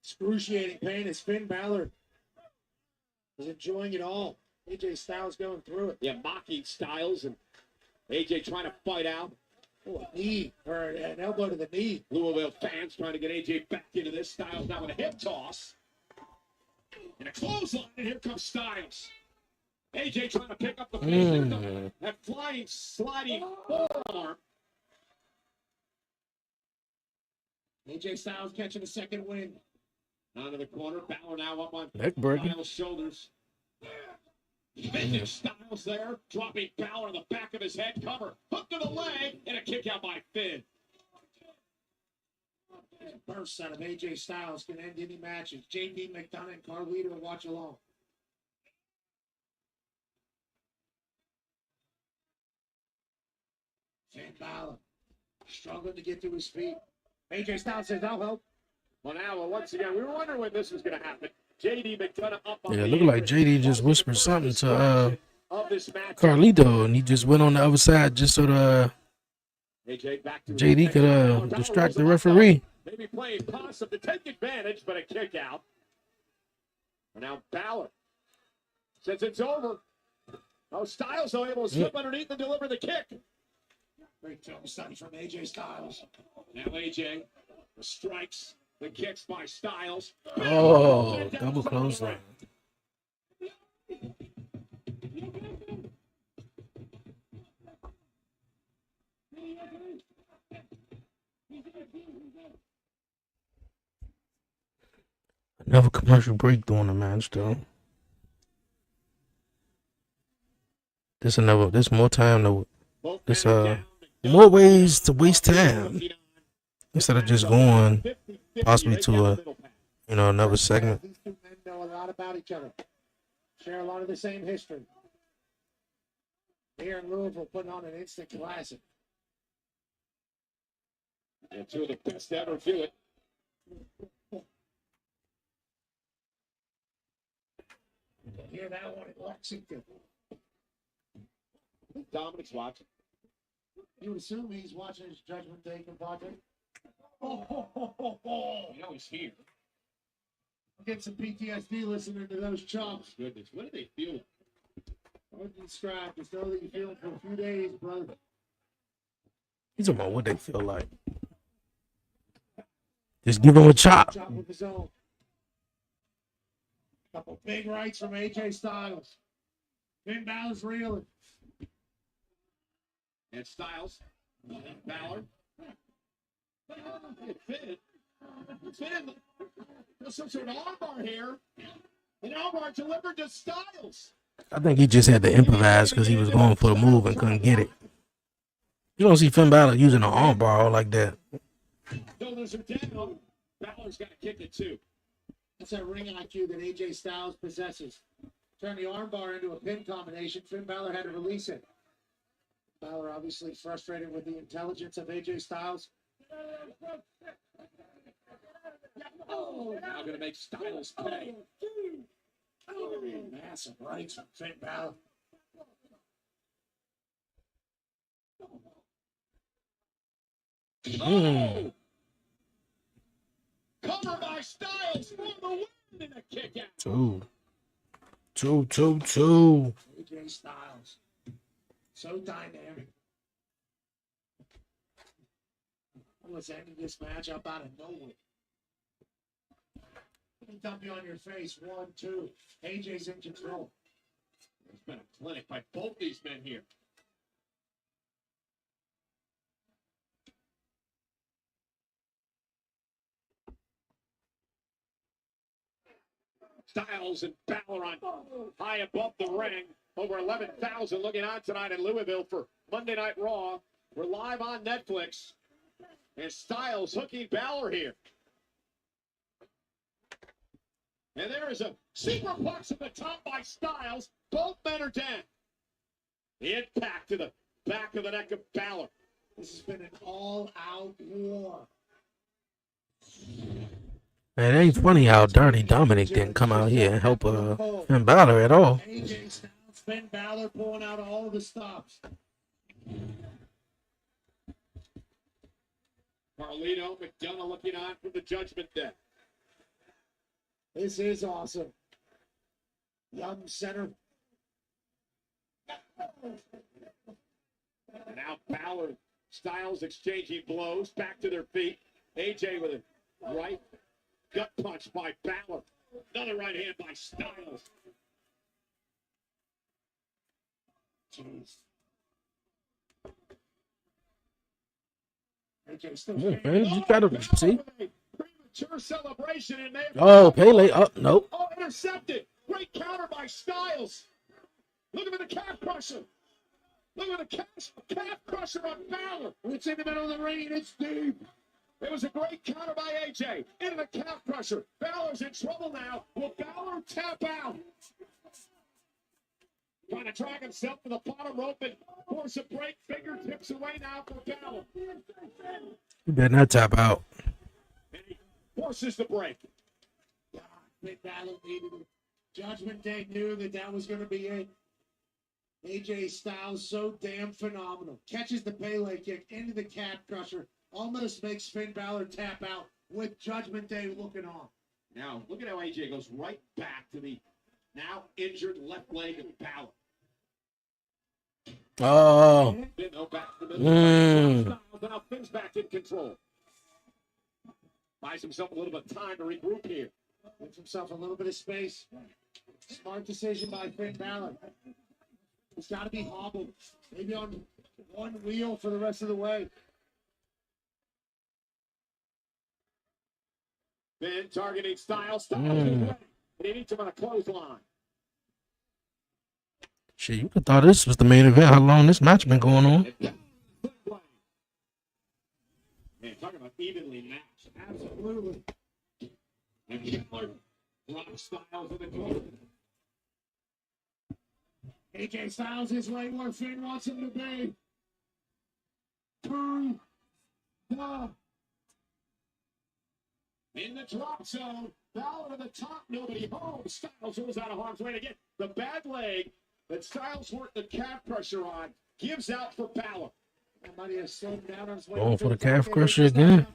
Excruciating pain as Finn Balor is enjoying it all. AJ Styles going through it. Yeah, mocking Styles and AJ trying to fight out. Oh, a knee, or an elbow to the knee. Louisville fans trying to get AJ back into this. Styles now with a hip toss. And a clothesline, and here comes Styles. AJ trying to pick up the pace. That flying, sliding forearm. AJ Styles catching a second win. Onto the corner. Balor now up on Neck breaking. Styles' shoulders. Vintage Styles there. Dropping Balor in the back of his head. Cover. Hook to the leg. And a kick out by Finn. Burst out of AJ Styles can end any matches. JD McDonough and Carlito will watch along. Finn Balor struggling to get to his feet. AJ Styles says, "I'll help." Well, now, once again, we were wondering when this was going to happen. JD McDonough up on Yeah, it the looked like apron. JD just whispered something to Of this match. Carlito, and he just went on the other side just so AJ back to JD could distract the referee. Maybe playing possum to take advantage, but a kick out. And now Balor. Since it's over. Oh, Styles though able to slip underneath and deliver the kick. Great film study from AJ Styles. Now AJ strikes the kicks by Styles. Oh, double clothesline. Another commercial break during the match, though. This more time to more ways to waste time instead of just going possibly to another segment. These two men know a lot about each other. Share a lot of the same history. Here in Louisville, putting on an instant classic. And two of the best to ever do it. Hear that one in Lexington. Dominic's watching. You would assume he's watching his Judgment Day compadre. You know he's here. Get some PTSD listening to those chops. Goodness, what do they feel? Hard to describe. Just know that you feel it for a few days, brother. He's talking about what they feel like. Just give him a chop. Chop with his own. Couple big rights from AJ Styles. Finn Balor's reeling. And Styles. Balor. Finn. There's some sort of armbar here. An armbar delivered to Styles. I think he just had to improvise because he was going for the move and couldn't get it. You don't see Finn Balor using an armbar like that. Shoulders are down. Balor's got to kick it too. That's that ring IQ that AJ Styles possesses. Turn the armbar into a pin combination. Finn Balor had to release it. Balor obviously frustrated with the intelligence of AJ Styles. Now going to make Styles pay. Massive rights from Finn Balor. Oh! Cover by Styles for the win and a kick out. Two. AJ Styles. So dynamic. Almost ending this match up out of nowhere. Dump you on your face. 1, 2. AJ's in control. There's been a clinic by both these men here. Styles and Balor on high above the ring. Over 11,000 looking on tonight in Louisville for Monday Night Raw. We're live on Netflix. And Styles hooking Balor here. And there is a superplex at the top by Styles. Both men are down. Impact to the back of the neck of Balor. This has been an all-out war. Man, it ain't funny how Dirty Dominic didn't come out here and help Finn Balor at all. AJ Styles, Finn Balor pulling out all the stops. Carlito, McDonough looking on from the Judgment Day. This is awesome. Young center. And now Balor, Styles exchanging blows, back to their feet. AJ with a right gut punch by Balor. Another right hand by Styles. Jeez. AJ still Yeah, man, you gotta see. Premature celebration and they Oh, Pele. Oh, nope. Oh, intercepted. Great counter by Styles. Look at the calf crusher. Look at the calf crusher on Balor. It's in the middle of the ring. It's deep. It was a great counter by AJ. Into the calf crusher. Balor's in trouble now. Will Balor tap out? Trying to drag himself to the bottom rope and force a break. Fingertips away now for Balor. You better not tap out. And he forces the break. God, Finn Balor needed it. Judgment Day knew that was going to be it. AJ Styles so damn phenomenal. Catches the Pele kick into the calf crusher. Almost makes Finn Balor tap out with Judgment Day looking on. Now, look at how AJ goes right back to the now injured left leg of Balor. Oh. Back to the middle. Now Finn's back in control. Buys himself a little bit of time to regroup here. Gives himself a little bit of space. Smart decision by Finn Balor. He's got to be hobbled. Maybe on one wheel for the rest of the way. Finn targeting Styles. Styles he needs him on a clothesline. Shit, you could thought this was the main event. How long this match been going on? Man, talking about evenly matched. Absolutely. And Killer blocks Styles in the corner. AJ Styles is right where Finn wants him to be. In the drop zone, Balor to the top, nobody home. Styles was out of harm's way again. The bad leg that Styles worked the calf pressure on gives out for Balor. Somebody has slowed down on his way. Going for the calf crusher again.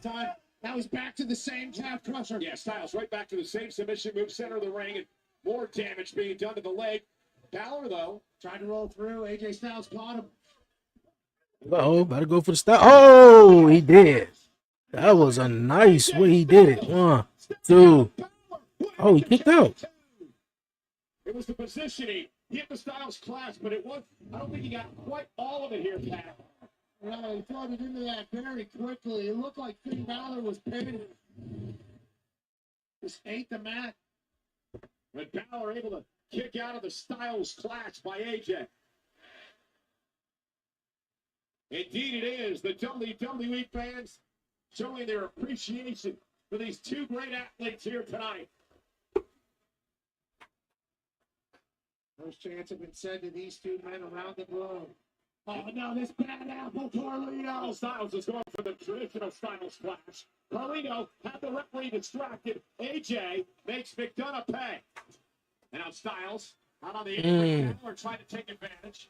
That was back to the same calf crusher. Yeah, Styles right back to the same submission move, center of the ring, and more damage being done to the leg. Balor, though, tried to roll through. AJ Styles caught him. Uh-oh, better go for the style. Oh, he did. That was a nice way he did it. 1, 2. Oh, he kicked out. It was the positioning. He hit the Styles class, but it was, I don't think he got quite all of it here, Pat. Yeah, he floated into that very quickly. It looked like Finn Balor was pivoting. Just ate the mat. But Balor able to kick out of the Styles clash by AJ. Indeed it is. The WWE fans showing their appreciation for these two great athletes here tonight. First chance have been said to these two men around the globe. Oh, no, this bad apple, Carlito. Styles is going for the traditional Styles clash. Carlito had the referee distracted. AJ makes McDonough pay. And now Styles out on the apron. Balor trying to take advantage.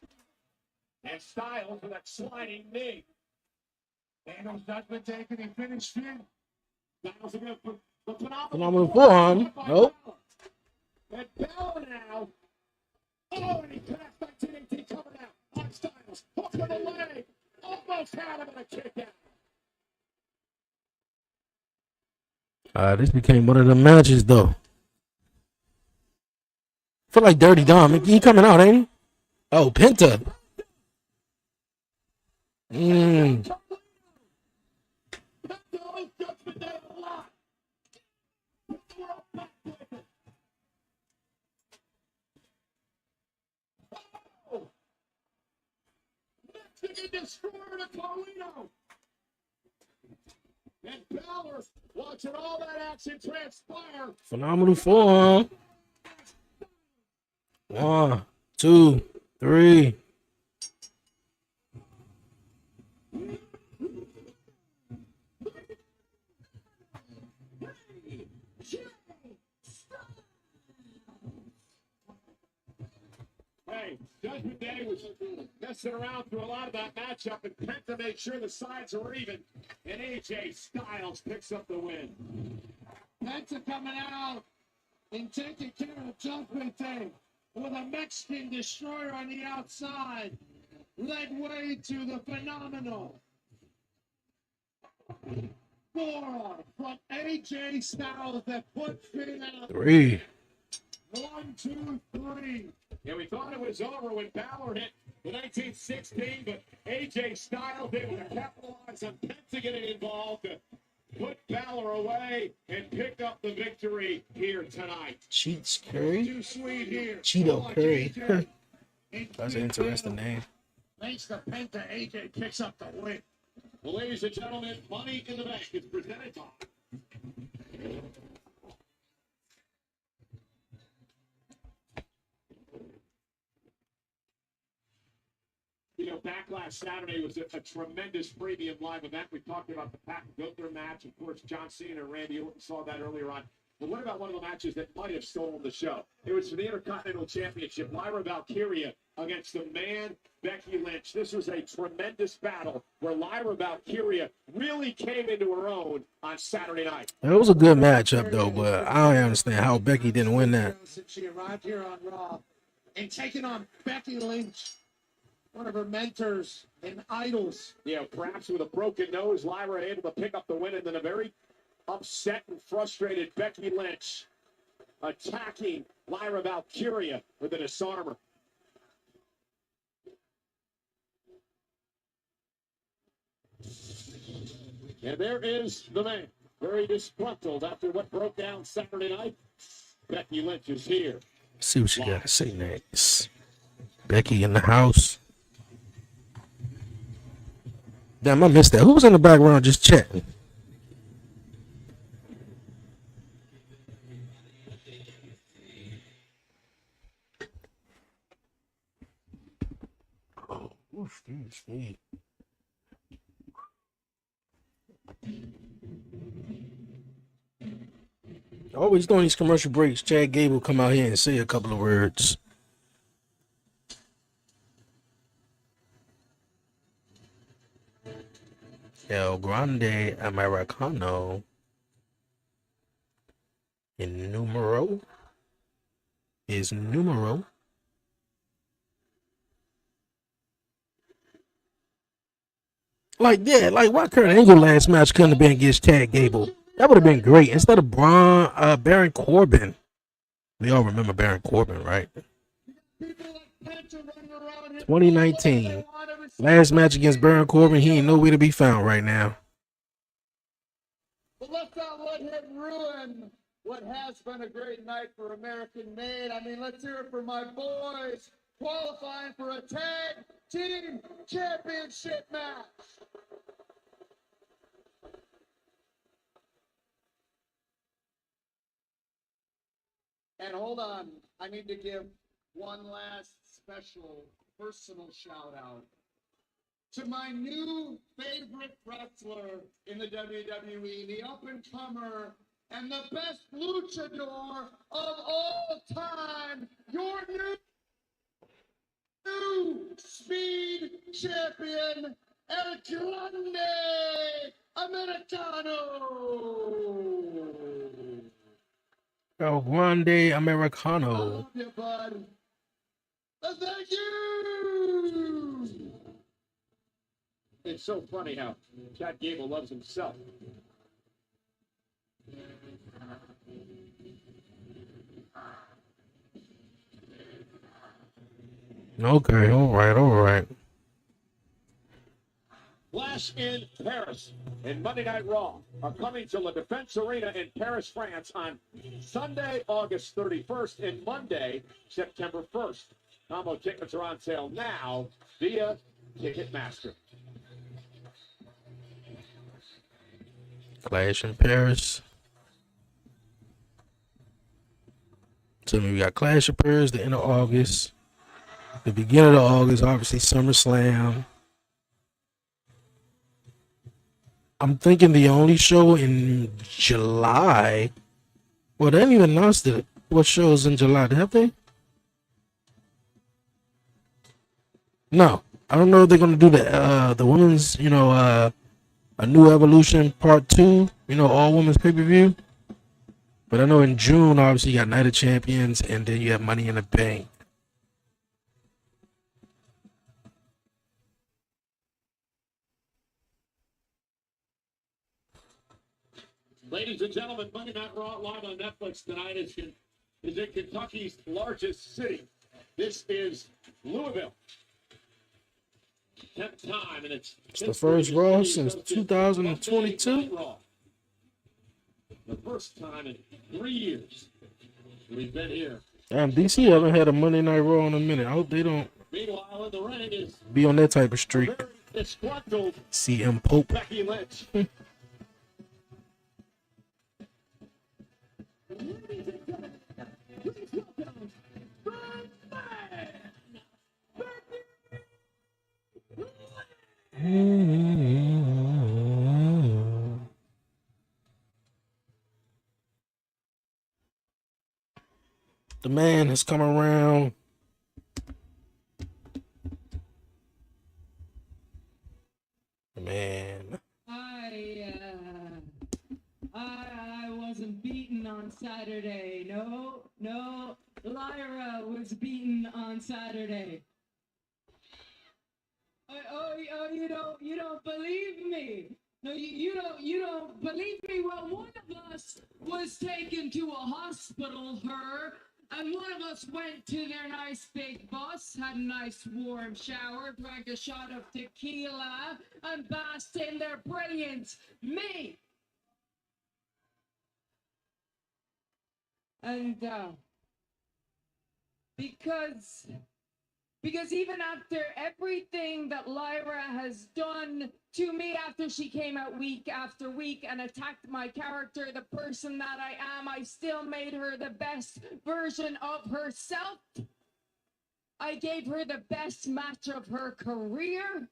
And Styles with that sliding knee. Daniel's Judgment Day, can he finish Finn? Styles again for the Phenomenal forearm. Nope. And Balor now. Oh, and he passed 1918 coming out. On Styles. Hook to the leg. Almost had him in a kick out. This became one of the matches, though. Feel like Dirty Dom. He coming out, ain't he? Oh, Penta. Destroyer to Carlito. And Balor watching all that action transpire. Phenomenal form. 1, 2, 3. Hey, Judgment Day was messing around through a lot of that matchup and Pent to make sure the sides are even. And AJ Styles picks up the win. Penta coming out and taking care of Judgment Day with a Mexican destroyer on the outside. Led way to the phenomenal forearm from AJ Styles that put Finn out. 3. 1, 2, 3. Yeah, we thought it was over when Balor hit the 1916, but AJ Styles able to capitalize on Penta getting involved to put Balor away and pick up the victory here tonight. Cheats Curry? Too sweet here. Cheeto Curry. That's an interesting name. Thanks to Penta, AJ picks up the win. Well, ladies and gentlemen, Money in the Bank is presented by Backlash Saturday was a tremendous premium live event. We talked about the Pat Gunther match. Of course, John Cena and Randy Orton saw that earlier on. But what about one of the matches that might have stolen the show? It was for the Intercontinental Championship. Lyra Valkyria against the man, Becky Lynch. This was a tremendous battle where Lyra Valkyria really came into her own on Saturday night. It was a good matchup, though, but I don't understand how Becky didn't win that. Since she arrived here on Raw and taking on Becky Lynch, one of her mentors and idols. Yeah, perhaps with a broken nose, Lyra able to pick up the win, and then a very upset and frustrated Becky Lynch attacking Lyra Valkyria with a disarmer. And there is the man, very disgruntled after what broke down Saturday night. Becky Lynch is here. Let's see what you got to say next. Becky in the house. Damn, I missed that. Who was in the background just chatting? Oh, excuse me. Always during these commercial breaks, Chad Gable come out here and say a couple of words. El Grande Americano in numero is numero. Like, yeah, like why Kurt Angle last match couldn't have been against Chad Gable? That would have been great. Instead of Baron Corbin. We all remember Baron Corbin, right? 2019. Last match against Baron Corbin, he ain't nowhere to be found right now. But let's not let him ruin what has been a great night for American Made. I mean, let's hear it for my boys qualifying for a tag team championship match. And hold on, I need to give one last special personal shout out to my new favorite wrestler in the WWE, the up-and-comer and the best luchador of all time, your new speed champion, El Grande Americano. El Grande I Americano. love you, bud. Thank you. It's so funny how Chad Gable loves himself. Okay, all right. Flash in Paris and Monday Night Raw are coming to La Defense Arena in Paris, France on Sunday, August 31st and Monday, September 1st. Combo tickets are on sale now via Ticketmaster. Clash in Paris. So we got Clash of Paris the end of August. The beginning of August, obviously SummerSlam. I'm thinking the only show in July. Well, they didn't even announce what shows in July. Have they? No. I don't know if they're gonna do the women's, a new Evolution Part 2, all women's pay-per-view. But I know in June, obviously, you got Night of Champions, and then you have Money in the Bank. Ladies and gentlemen, Monday Night Raw live on Netflix tonight is in Kentucky's largest city. This is Louisville. 10th time, and it's the first Raw since 2022. The first time in 3 years we've been here. Damn, DC haven't had a Monday Night Raw in a minute. I hope they don't Meanwhile, in the ring is be on that type of streak. disgruntled CM Pope. Becky Lynch. The man has come around. The man. I wasn't beaten on Saturday. No, Lyra was beaten on Saturday. You don't believe me? No, you don't believe me? Well, one of us was taken to a hospital, and one of us went to their nice big bus, had a nice warm shower, drank a shot of tequila, and basked in their brilliance. Me! And, because even after everything that Lyra has done to me after she came out week after week and attacked my character, the person that I am, I still made her the best version of herself. I gave her the best match of her career.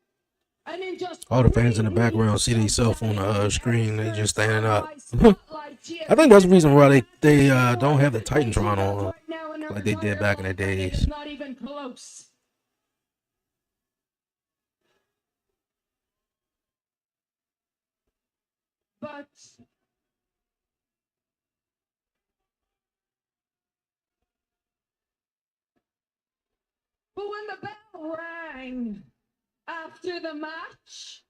And in just all the fans in the background see themselves on the screen. They just standing up. I think that's the reason why they don't have the Titantron on like they did back in the days. Not even close. But when the bell rang after the match,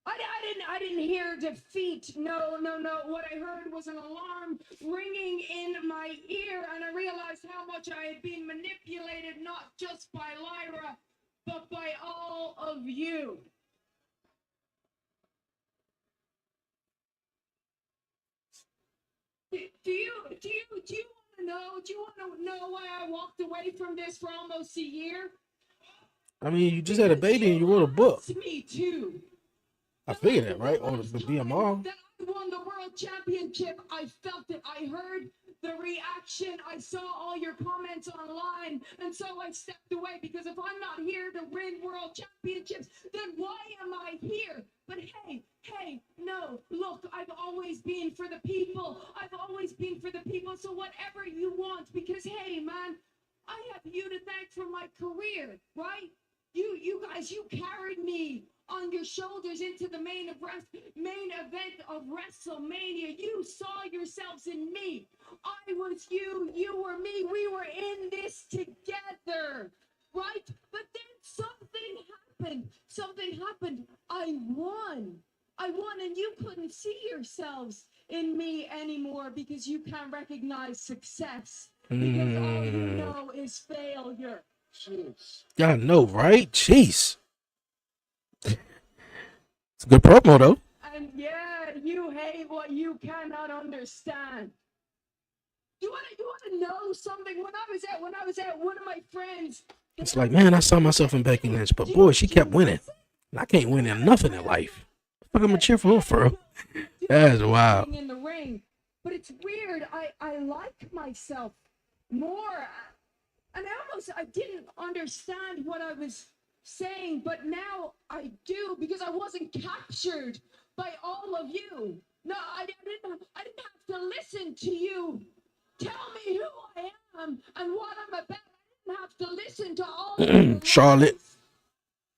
I didn't hear defeat. No. What I heard was an alarm ringing in my ear, and I realized how much I had been manipulated, not just by Lyra, but by all of you. Do you want to know? Do you want to know why I walked away from this for almost a year? I mean, you just had a baby and you wrote a book. Me too. I figured that, right? Or the BMR. That I won the world championship. I felt it. I heard the reaction. I saw all your comments online, and so I stepped away, because if I'm not here to win world championships, then why am I here? But hey, no, look, I've always been for the people. So whatever you want, because hey, man, I have you to thank for my career, right? You guys, you carried me on your shoulders into the main event of WrestleMania. You saw yourselves in me. I was you, you were me. We were in this together, right? But then something happened. I won, and you couldn't see yourselves in me anymore because you can't recognize success. Because all you know is failure. Jeez. Y'all know, right? Jeez. It's a good promo, though. And yeah, you hate what you cannot understand. You want to know something? When I was at one of my friends. It's like, man, I saw myself in Becky Lynch, but boy, she kept winning. And I can't win in nothing in life. What the fuck am I cheer for her, for? Do That's wild. in the ring. But it's weird. I like myself more. And I didn't understand what I was saying, but now I do because I wasn't captured by all of you. No, I didn't have to listen to you tell me who I am and what I'm about. I didn't have to listen to all the Charlotte.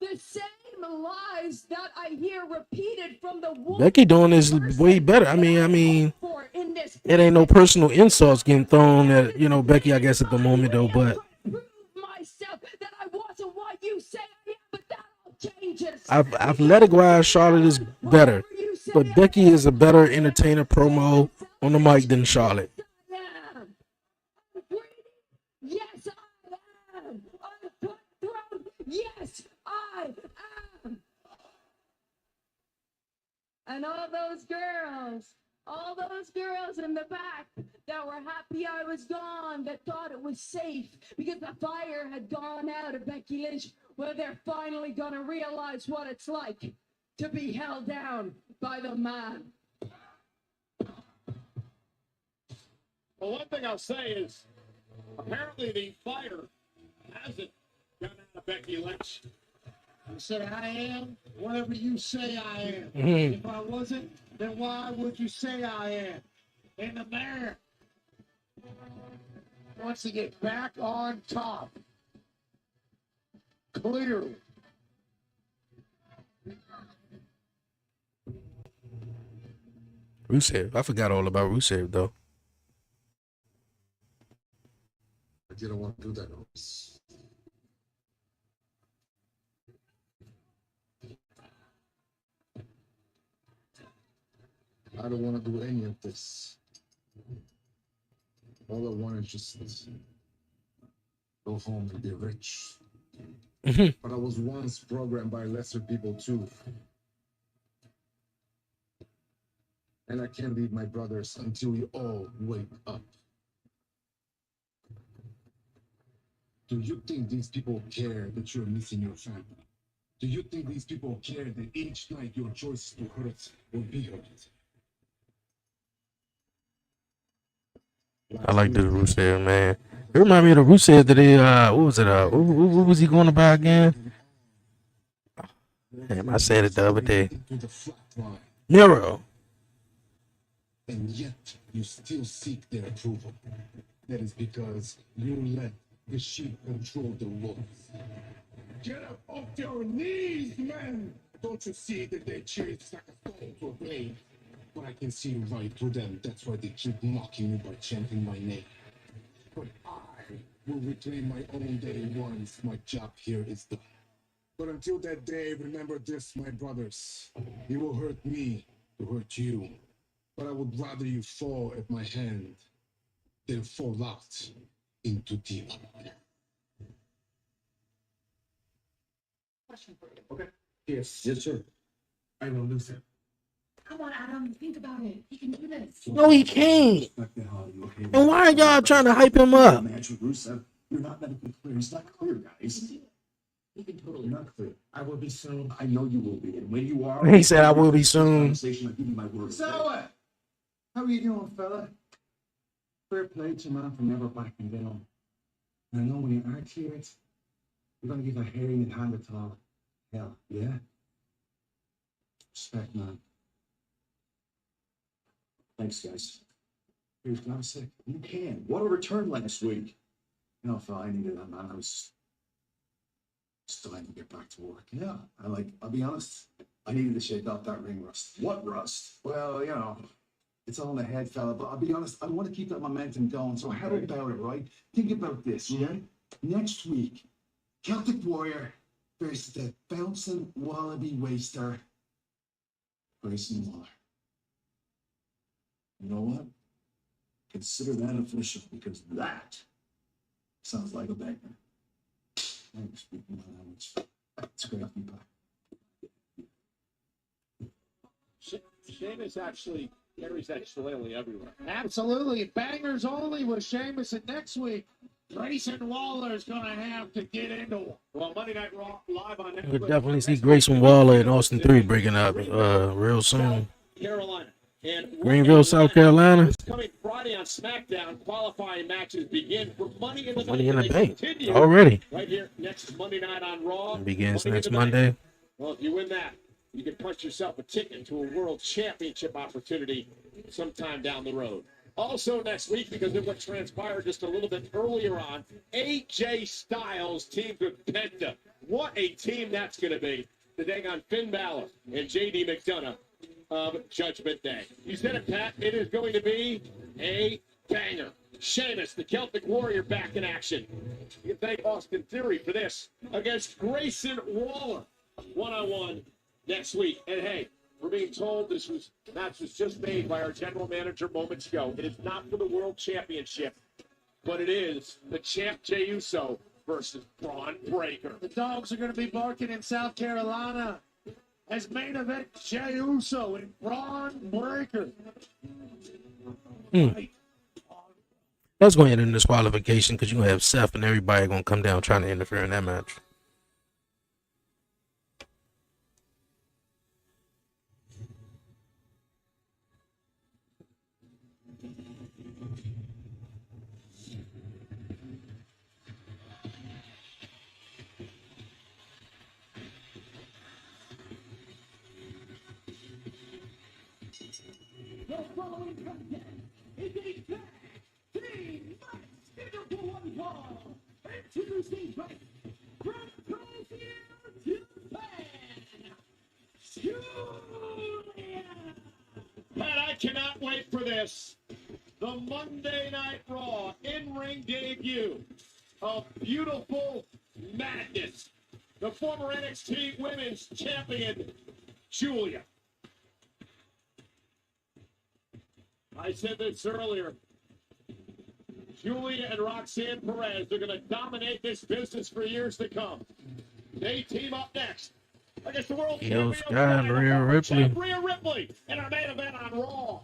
the same lies that I hear repeated from the woman. Becky doing this way better. I mean, it ain't no personal insults getting thrown at, you know, Becky, I guess, at the moment, though, but myself that I wasn't what you say I am, but that all changes. athletic-wise, Charlotte is better, but Becky is a better entertainer promo on the mic than Charlotte. Yes, I am. Uncut. Yes, I am. And all those girls in the back that were happy I was gone, that thought it was safe because the fire had gone out of Becky Lynch, well, they're finally gonna realize what it's like to be held down by the man. Well, one thing I'll say is, apparently the fire hasn't gotten out of Becky Lynch. I said I am whatever you say I am. Mhm. If I wasn't, then why would you say I am? And the man wants to get back on top. Clearly. Rusev. I forgot all about Rusev, though. I didn't want to do that. I don't want to do any of this. All I want is just go home and be rich. But I was once programmed by lesser people too. And I can't leave my brothers until we all wake up. Do you think these people care that you're missing your family? Do you think these people care that each night your choices to hurt will be hurt? I like this Rusev, man. It remind me of the Rusev that they, what was it? What was he going to buy again? Damn, I said it the other day. Miro. And yet you still seek their approval. That is because you let the sheep control the wolves. Get up off your knees, man! Don't you see that their cheers like a stone to a blade? But I can see right through them. That's why they keep mocking me by chanting my name. But I will reclaim my own day once my job here is done. But until that day, remember this, my brothers. It will hurt me to hurt you. But I would rather you fall at my hand than fall out into the unknown. Question for you. Okay. Yes, sir. I will lose him. Come on, Adam, think about it. He can do this. No, he can't. And why are y'all trying to hype him up? Match with Rusev. You're not medically clear. He's not clear, guys. He can totally Not clear. I will be soon. I know you will be. And when you are, He said, "I will be soon." Conversation, I give you my word. So, how are you doing, fella? Fair play to man for never backing down. And I know when you are cleared, you're gonna give a herring and hand it all. Hell, yeah. Respect, man. Thanks, guys. Here's not a sec. You can. What a return last week. You know, Phil, I needed that, man. I was still had to get back to work. Yeah, I'll be honest, I needed to shake off that ring rust. What rust? Well, you know, it's all in the head, fella, but I'll be honest, I want to keep that momentum going. So how about it, right? Think about this, yeah? Next week, Celtic Warrior versus the bouncing wallaby waster, Grayson Waller. You know what? Consider that official because that sounds like a banger. Thanks, speaking of language. It's great to be back. Sheamus actually carries that shillelagh everywhere. Absolutely. Bangers only with Sheamus. And next week, Grayson Waller is going to have to get into it. Well, Monday Night Raw live on Netflix. We'll definitely see Grayson Waller and Austin 3 breaking up real soon. Carolina. And Greenville, South Carolina. this coming Friday on SmackDown, qualifying matches begin for Money in the Money in Bank. the They Bank continue already. right here next Monday night on Raw. It begins Money in next the Bank. Monday. Well, if you win that, you can punch yourself a ticket to a world championship opportunity sometime down the road. Also next week, because of what transpired just a little bit earlier on, AJ Styles teamed with Penta. What a team that's going to be. The dang on Finn Balor and JD McDonough of Judgment Day. You said it, Pat. It is going to be a banger. Sheamus, the Celtic Warrior, back in action. You can thank Austin Theory for this against Grayson Waller. One-on-one next week. And hey, we're being told this match was just made by our general manager moments ago. It is not for the World Championship, but it is the champ Jey Uso versus Braun Breaker. The dogs are going to be barking in South Carolina as main event Jey Uso and Braun Breaker. That's going to end in disqualification because you're going to have Seth and everybody going to come down trying to interfere in that match. The following contest is a tag team match scheduled for one fall. Introducing first, from Brazil to Japan, Julia. Pat, I cannot wait for this. The Monday Night Raw in-ring debut of Beautiful Madness. The former NXT Women's Champion, Julia. I said this earlier. Julia and Roxanne Perez are going to dominate this business for years to come. They team up next against the world champion Scott, Rhea Ripley. Rhea Ripley in our main event on Raw.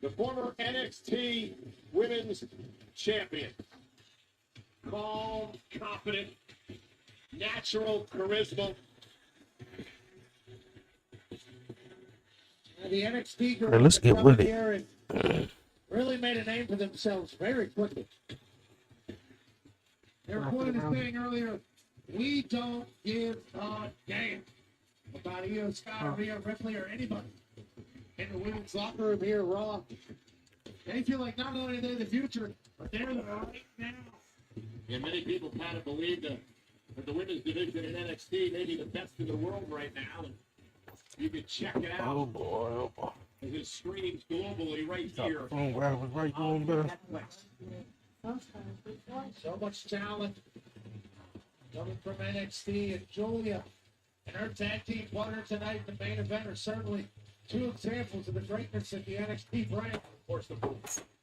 The former NXT Women's Champion. Calm, confident, natural charisma. The NXT girls Hey, let's get come with in it. here and really made a name for themselves very quickly. They were quoted as saying earlier, we don't give a damn about Io Scott or Rhea Ripley or anybody in the women's locker room here at Raw. They feel like not only are they the future, but they're the right now. And many people kind of believe that the women's division in NXT may be the best in the world right now. And you can check it out. Oh boy, oh boy. As it streams globally right here. Oh, wow, was right on doing Netflix. So much talent coming from NXT, and Julia and her tag team partner tonight in the main event are certainly two examples of the greatness of the NXT brand. Of course, the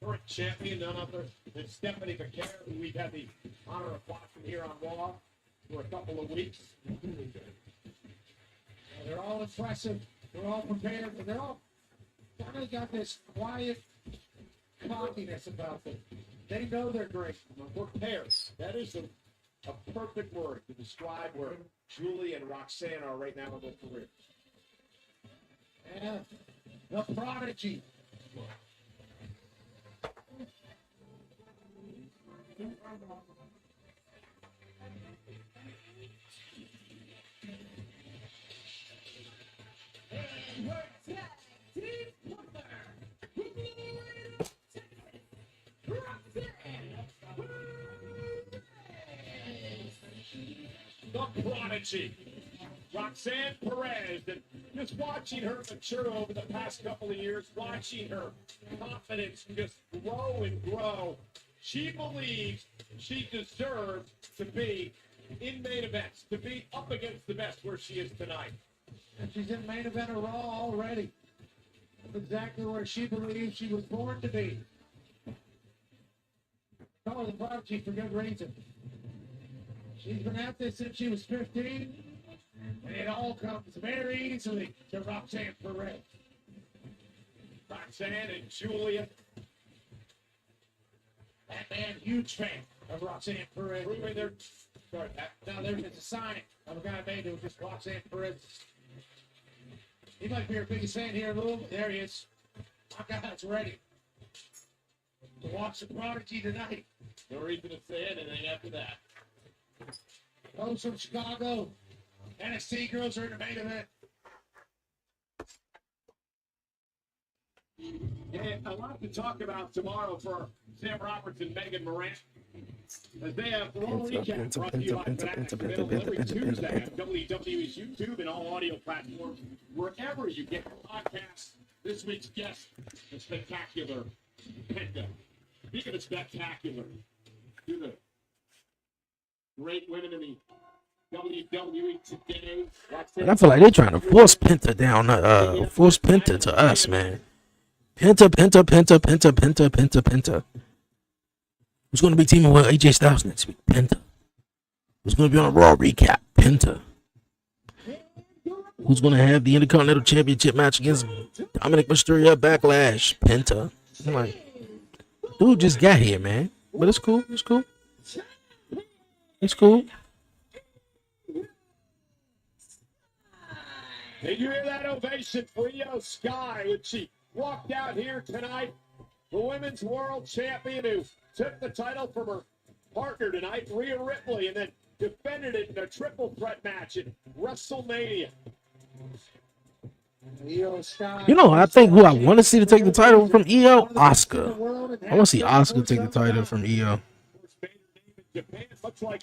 current champion, none other than Stephanie McCare, who we've had the honor of watching here on Raw for a couple of weeks. They're all impressive. They're all prepared, but they're all kind of got this quiet cockiness about them. They know they're great. Prepared. That is a perfect word to describe where Julie and Roxanne are right now in their careers. Yeah, the prodigy. The prodigy, Roxanne Perez, and just watching her mature over the past couple of years, watching her confidence just grow and grow, she believes she deserves to be in main events, to be up against the best where she is tonight. And she's in main event of Raw already. That's exactly where she believes she was born to be. Call her the prodigy for good reason. She's been at this since she was 15, and it all comes very easily to Roxanne Perez. Roxanne and Julia. That man, huge fan of Roxanne Perez. Proving their sorry, Pat. Now there's a sign of a guy made who just Roxanne Perez. He might be our biggest fan here in Louisville. There he is. My guy's ready to watch the prodigy tonight. No reason to say anything after that. Those from Chicago, NXT girls are in the main event. Yeah, a lot to talk about tomorrow for Sam Roberts and Megan Moran. As they have Raw Recap brought to you by Fanatics, available every Tuesday on WWE's YouTube and all audio platforms, wherever you get your podcasts. This week's guest, the spectacular Penta. Speaking of spectacular, to the great women in the WWE today. I feel like they're trying to force Penta down, force Penta to us, man. Penta. Who's going to be teaming with AJ Styles next week? Penta. Who's going to be on a Raw Recap? Penta. Who's going to have the Intercontinental Championship match against Dominic Mysterio at Backlash? Penta. I'm like, dude just got here, man. But it's cool. It's cool. It's cool. Did you hear that ovation for Io Sky when she walked out here tonight? The Women's World Champion who took the title from her partner tonight, Rhea Ripley, and then defended it in a triple threat match at WrestleMania. You know, I think who I want to see to take the title from Io, Asuka. I want to see Asuka take the title from Io.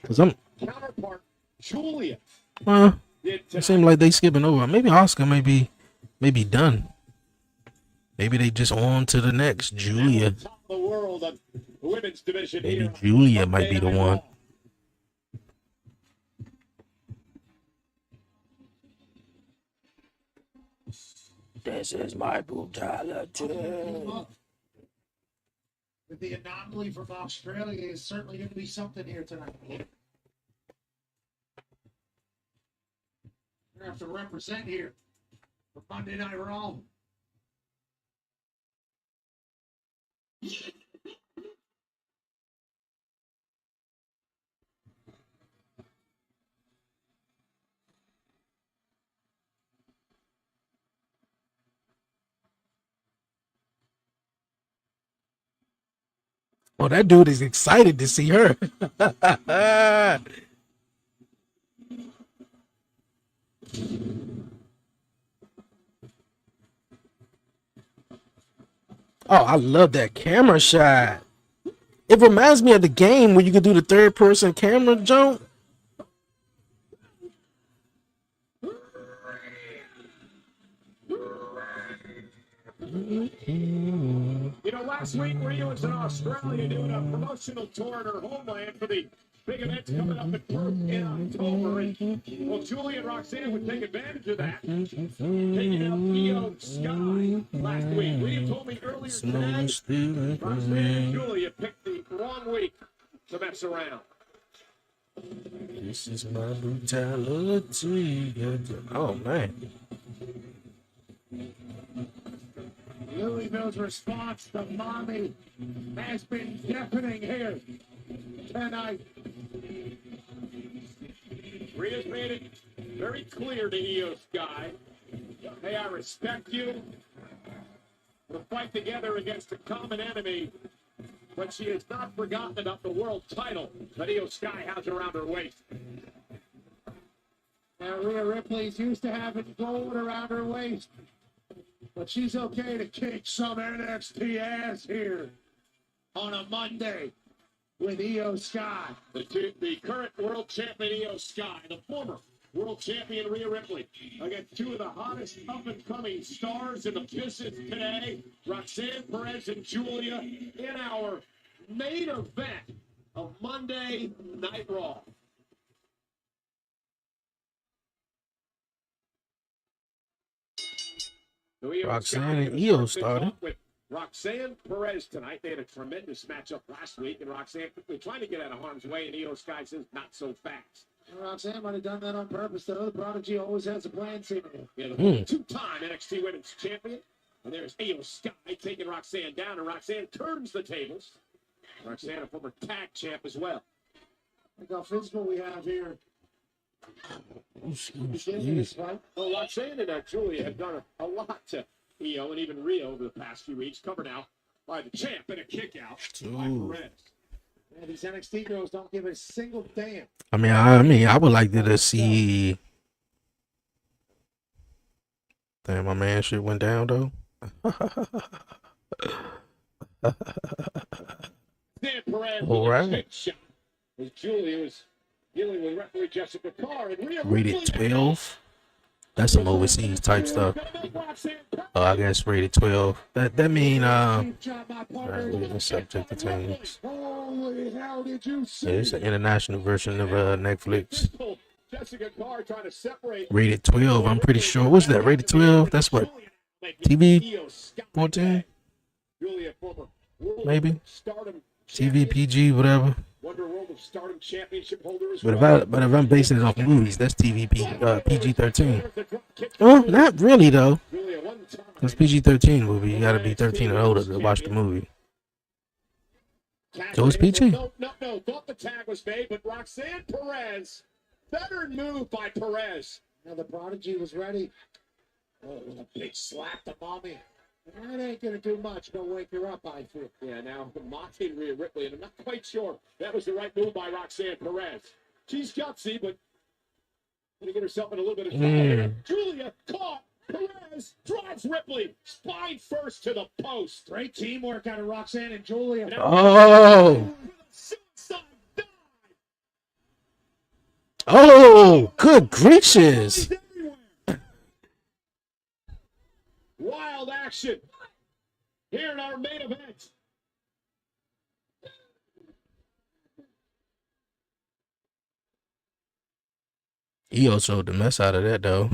Cause I'm. Counterpart Julia. Well, it seems like they skipping over. Maybe Asuka may be done. Maybe they just on to the next Julia. The world of the women's division. Maybe Julia might be the one. This is my brutality. With the anomaly from Australia is certainly going to be something here tonight. We're going to have to represent here for Monday Night Raw. Oh, that dude is excited to see her. Oh, I love that camera shot. It reminds me of the game where you can do the third person camera jump. You know, last week Rhea was in Australia doing a promotional tour in her homeland for the big events coming up in October. And, well, Julia and Roxanne would take advantage of that, taking out Io Sky last week. Rhea told me earlier today, Roxanne and Julia picked the wrong week to mess around. This is my brutality. Oh, man. Louisville's response to Mommy has been deafening here tonight. Rhea's made it very clear to Io Sky, hey, I respect you. We'll fight together against a common enemy, but she has not forgotten about the world title that Io Sky has around her waist. Now, Rhea Ripley's used to having gold around her waist, but she's okay to kick some NXT ass here on a Monday with Io Sky. The current world champion Io Sky, the former world champion Rhea Ripley, against two of the hottest up-and-coming stars in the business today, Roxanne Perez and Julia, in our main event of Monday Night Raw. Roxanne and Io started. With Roxanne Perez tonight. They had a tremendous matchup last week, and Roxanne quickly trying to get out of harm's way, and Io Sky says not so fast. Roxanne might have done that on purpose, though. The Prodigy always has a plan, seemingly. Yeah, the two-time NXT Women's Champion, And there's Io Sky taking Roxanne down, and Roxanne turns the tables. Roxanne, a former tag champ as well. Look how physical we have here. Well, Roxanne and Julia have done a lot to Io and even Rio over the past few weeks. Covered now by the champ and a kick out by Perez. Man, these NXT girls don't give a single damn. I mean, I would like to see. Damn, my man shit went down though. All right. As Julia was dealing with referee Jessica Carr and Rhea Rated 12. That's some overseas type stuff. Oh, I guess rated 12. That mean subject to change. Yeah, it's an international version of Netflix. Jessica Carr trying to separate. Rated 12. I'm pretty sure. What's that? Rated 12. That's what. TV 14. Maybe. TV PG whatever. But if I'm basing it off movies, that's TV PG 13. Well, not really though. Because PG 13 movie, you gotta be 13 and older to watch the movie. So it's PG. No. Thought the tag was made, but Roxanne Perez, better move by Perez. Now the prodigy was ready. Oh, with a big slap to mommy. That ain't gonna do much. Gonna wake her up, I feel. Yeah, now mocking Rhea Ripley, and I'm not quite sure that was the right move by Roxanne Perez. She's gutsy, but gonna get herself in a little bit of trouble here. Julia caught. Perez drives Ripley spine first to the post. Great teamwork out of Roxanne and Julia. Oh. Oh, good gracious. Wild action here in our main event. Io sold the mess out of that though.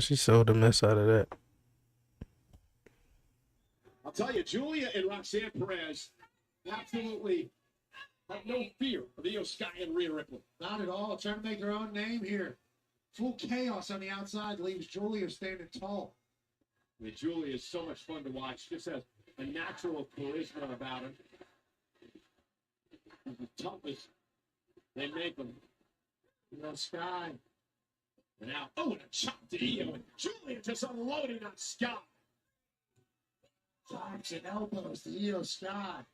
She sold the mess out of that. I'll tell you, Julia and Roxanne Perez absolutely have no fear of Io Sky and Rhea Ripley. Not at all. Trying to make their own name here. Full chaos on the outside leaves Julia standing tall. I mean, Julia is so much fun to watch. Just has a natural charisma about her. She's the toughest. They make them. Sky. And now, and a chop to Io. And Julia just unloading on Sky. Chops and elbows to Io Sky.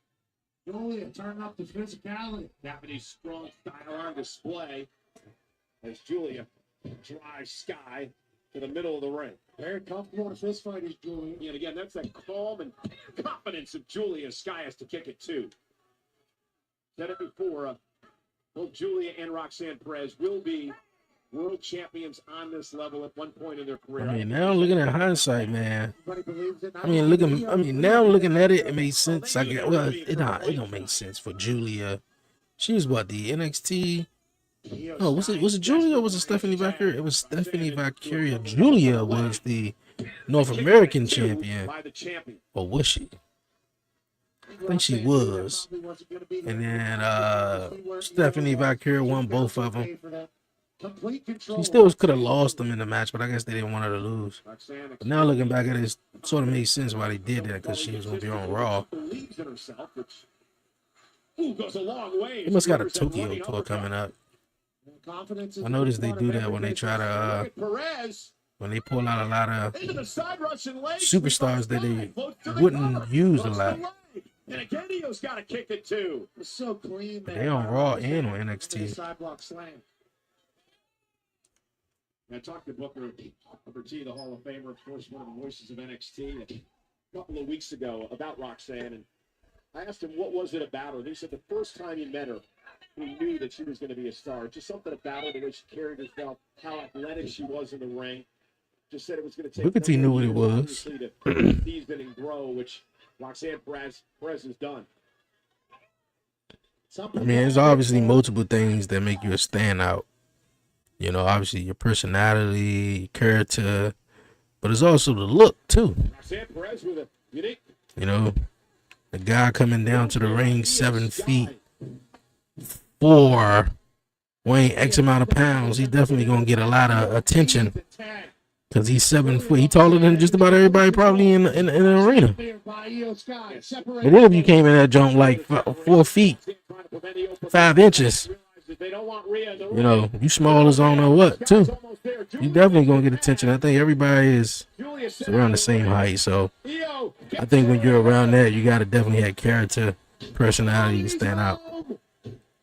Julia turning up the physicality. Japanese strong style on display as Julia drives Sky to the middle of the ring. Very comfortable in a fist fight is Julia. And again, that's that calm and confidence of Julia. Sky has to kick it too. Said it before, both Julia and Roxanne Perez will be world champions on this level at one point in their career. I mean, now looking at hindsight, man. Now looking at it, it makes sense. I get it don't make sense for Julia. She was what, the NXT. Oh, was it Julia or was it Stephanie Vaqueria? It was Stephanie Vaqueria. Julia was the North American champion. Or was she? I think she was. And then Stephanie Vaqueria won both of them. She still could have lost them in the match, but I guess they didn't want her to lose. But now looking back at it, it sort of makes sense why they did that, because she was going to be on Raw. They must got a Tokyo tour coming up. I noticed they do that when they try to, when they pull out a lot of superstars that they wouldn't use a lot. And again, Io's got to kick it too. It's so clean. They on Raw and on NXT. Sidewalk slam. I talked to Booker T, the Hall of Famer, of course, one of the voices of NXT, a couple of weeks ago about Roxanne, and I asked him what was it about her. And he said the first time he met her, he knew that she was going to be a star. Just something about her, the way she carried herself, how athletic she was in the ring. Just said it was going to take. Booker T knew what it was. To season and grow, which Roxanne Perez has done. I mean, there's obviously multiple things that make you a standout. You know, obviously your personality, your character, but it's also the look too. You know, the guy coming down to the ring 7 feet 4, weighing X amount of pounds, he's definitely gonna get a lot of attention Because he's 7 foot. He taller than just about everybody probably in the arena. But then if you came in that jump like 4 feet, 5 inches, you know, you small as I don't know what, too. You definitely going to get attention. I think everybody is around the same height. So I think when you're around that, you got to definitely have character, personality to stand out.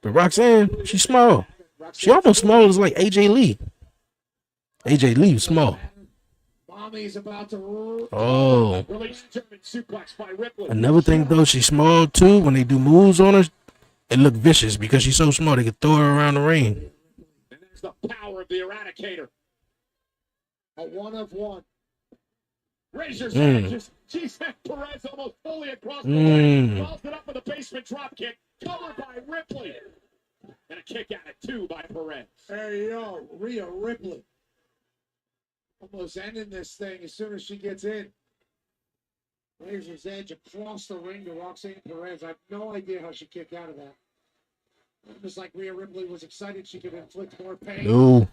But Roxanne, she's small. She almost small as like AJ Lee. AJ Lee was small. Oh. Another thing though, she's small too. When they do moves on her, it look vicious because she's so small. They can throw her around the ring. And there's the power of the Eradicator. A 1-of-1. Razor's edge. She sent Perez almost fully across the ring. Follows it up with a basement drop kick. Covered by Ripley. And a kick out at 2 by Perez. There you go. Rhea Ripley. Almost ending this thing as soon as she gets in. Razor's edge across the ring to Roxanne Perez. I have no idea how she kicked out of that. Just like Rhea Ripley was excited she could inflict more pain. No.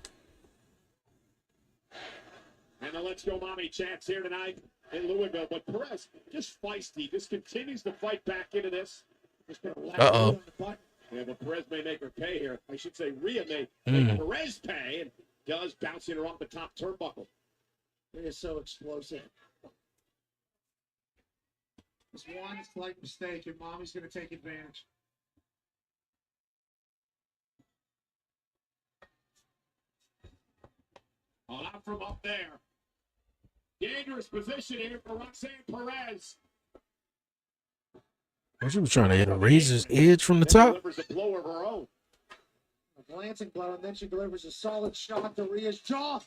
And the Let's Go Mommy chants here tonight in Louisville. But Perez, just feisty, just continues to fight back into this. Uh-oh. Yeah, but Perez may make her pay here. I should say Rhea may make Perez pay, and does, bouncing her off the top turnbuckle. It is so explosive. This one slight mistake, and Mommy's going to take advantage. Oh, not from up there. Dangerous position here for Roxanne Perez. Well, she was trying to hit a Razor's edge from the top. Delivers a blow of her own. A glancing blow, and then she delivers a solid shot to Rhea's jaw.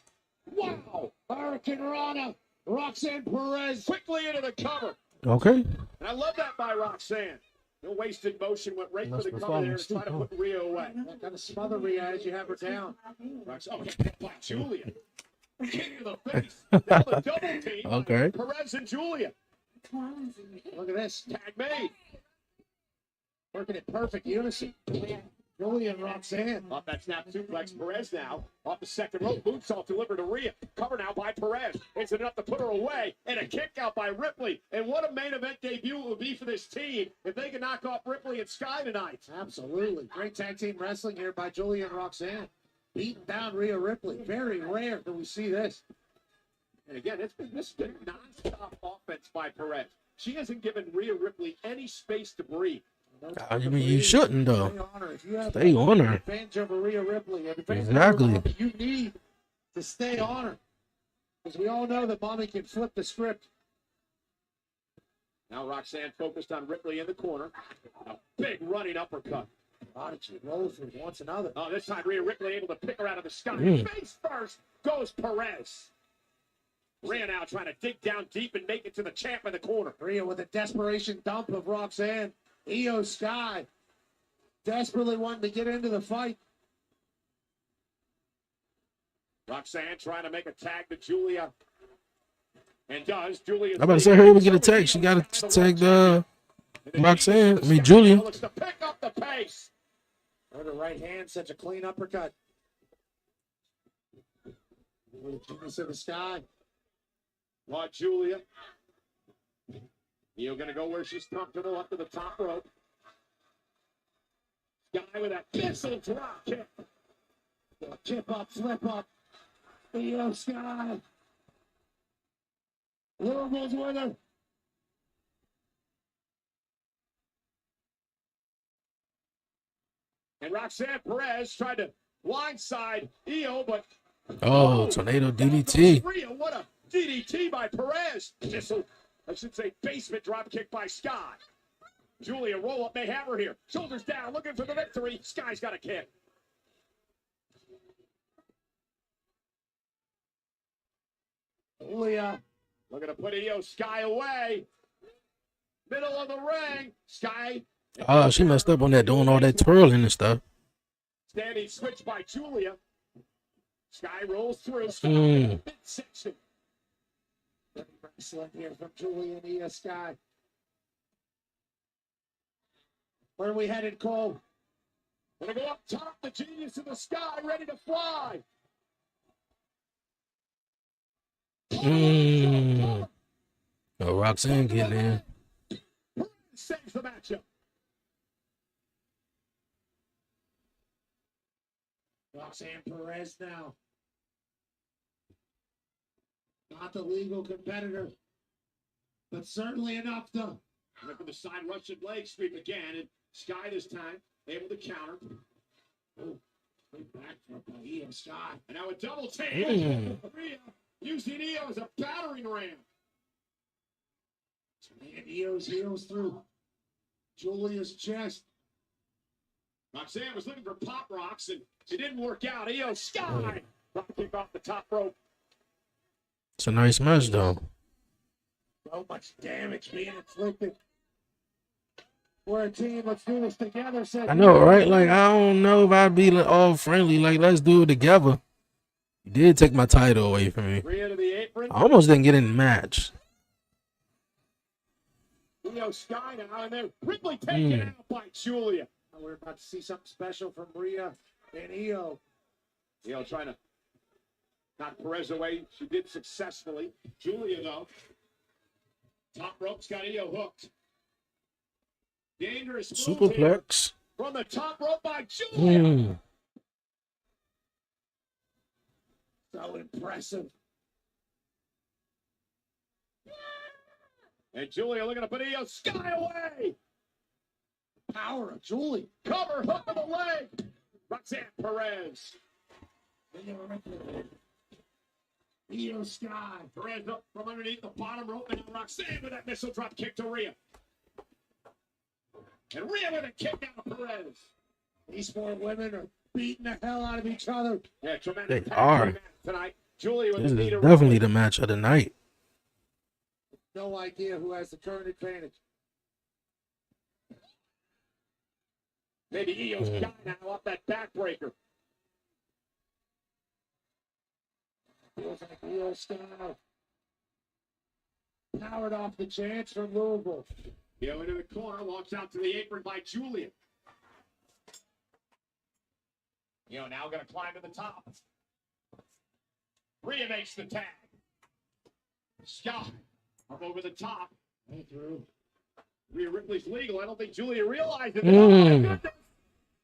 Wow! Hurricane Rana. Roxanne Perez quickly into the cover. Okay. And I love that by Roxanne. No wasted motion, went right for the cover there and trying to put Rhea away. Got to smother Rhea as you have her down. Oh, hit by Julia. Kick to the face. Now the double team. Okay. Perez and Julia. Look at this. Tag made. Working in perfect unison. Julia and Roxanne. Off that snap suplex, Perez now. Off the second rope, moonsault delivered to Rhea. Cover now by Perez. It's enough to put her away. And a kick out by Ripley. And what a main event debut it would be for this team if they can knock off Ripley and Sky tonight. Absolutely. Great tag team wrestling here by Julia and Roxanne. Beating down Rhea Ripley. Very rare that we see this. And again, this has been non-stop offense by Perez. She hasn't given Rhea Ripley any space to breathe. I mean, you shouldn't though. Stay on her. Advantage over Rhea Ripley. Exactly. You need to stay on her. Because we all know that Mommy can flip the script. Now Roxanne focused on Ripley in the corner. A big running uppercut. Prodigy rolls through once another. Oh, this time Rhea Ripley able to pick her out of the sky. Face first goes Perez. Rhea now trying to dig down deep and make it to the champ in the corner. Rhea with a desperation dump of Roxanne. Io Sky desperately wanting to get into the fight. Roxanne trying to make a tag to Julia. And does. Julia. I'm about to say her even get a tag. She got to tag the Roxanne. I mean Julia. Looks to pick up the pace. With her right hand, such a clean uppercut. Genius in the sky. Watch Julia. Io gonna go where she's comfortable up to the top rope. Guy with that missile drop kick. Chip up, flip up. Io Sky. Louisville's with her. And Roxanne Perez tried to blindside Io, but tornado DDT. Rhea, what a DDT by Perez. Missile. I should say basement drop kick by Sky. Julia roll up may have her here. Shoulders down, looking for the victory. Sky's got a kick. Julia looking to put Io Sky away. Middle of the ring. Sky. Oh, she messed up on that, doing all that twirling and stuff. Standing switch by Julia. Sky rolls through. Sky midsection. Excellent here from Julia and Io Sky. Where are we headed, Cole? Gonna go up top, the genius in the sky, ready to fly. Oh, Roxanne getting in. Saves the matchup. Roxanne Perez now. Not the legal competitor, but certainly enough to. Went for the side Russian leg sweep again, and Sky this time able to counter. Oh, great back from Io Sky. And now a double take. Rhea using Io as a battering ram. And Io's heels through Julia's chest. Roxanne was looking for pop rocks, and it didn't work out. Io Sky. Drop kick off the top rope. It's a nice match, though. So much damage being inflicted. We're a team. Let's do this together. Said I know, right? Like, I don't know if I'd be all friendly. Like, let's do it together. You did take my title away from me. Rhea to the apron. I almost didn't get in the match. Io Sky now, and then Ripley taken out by Julia. We're about to see something special from Rhea and Io. Io trying to knock Perez away. She did successfully. Julia, though. Top rope's got Io hooked. Dangerous move here Superplex. from the top rope by Julia. So impressive. And Julia looking to put Io Sky away. Power of Julie. Cover, hook of the leg. Roxanne Perez. Io Sky. Perez up from underneath the bottom rope. And now Roxanne with that missile drop kick to Rhea. And Rhea with a kick out of Perez. These four women are beating the hell out of each other. Yeah, tremendous. They are. Tonight. Julia with This the is knee to definitely the match of the night. No idea who has the current advantage. Maybe Io's got now off that backbreaker. Feels like Io Sky. Powered off the chance from Louisville. Io into the corner, walks out to the apron by Julia. Io now going to climb to the top. Rhea makes the tag. Sky up over the top. Hey, through. Rhea Ripley's legal. I don't think Julia realized it. Oh my goodness.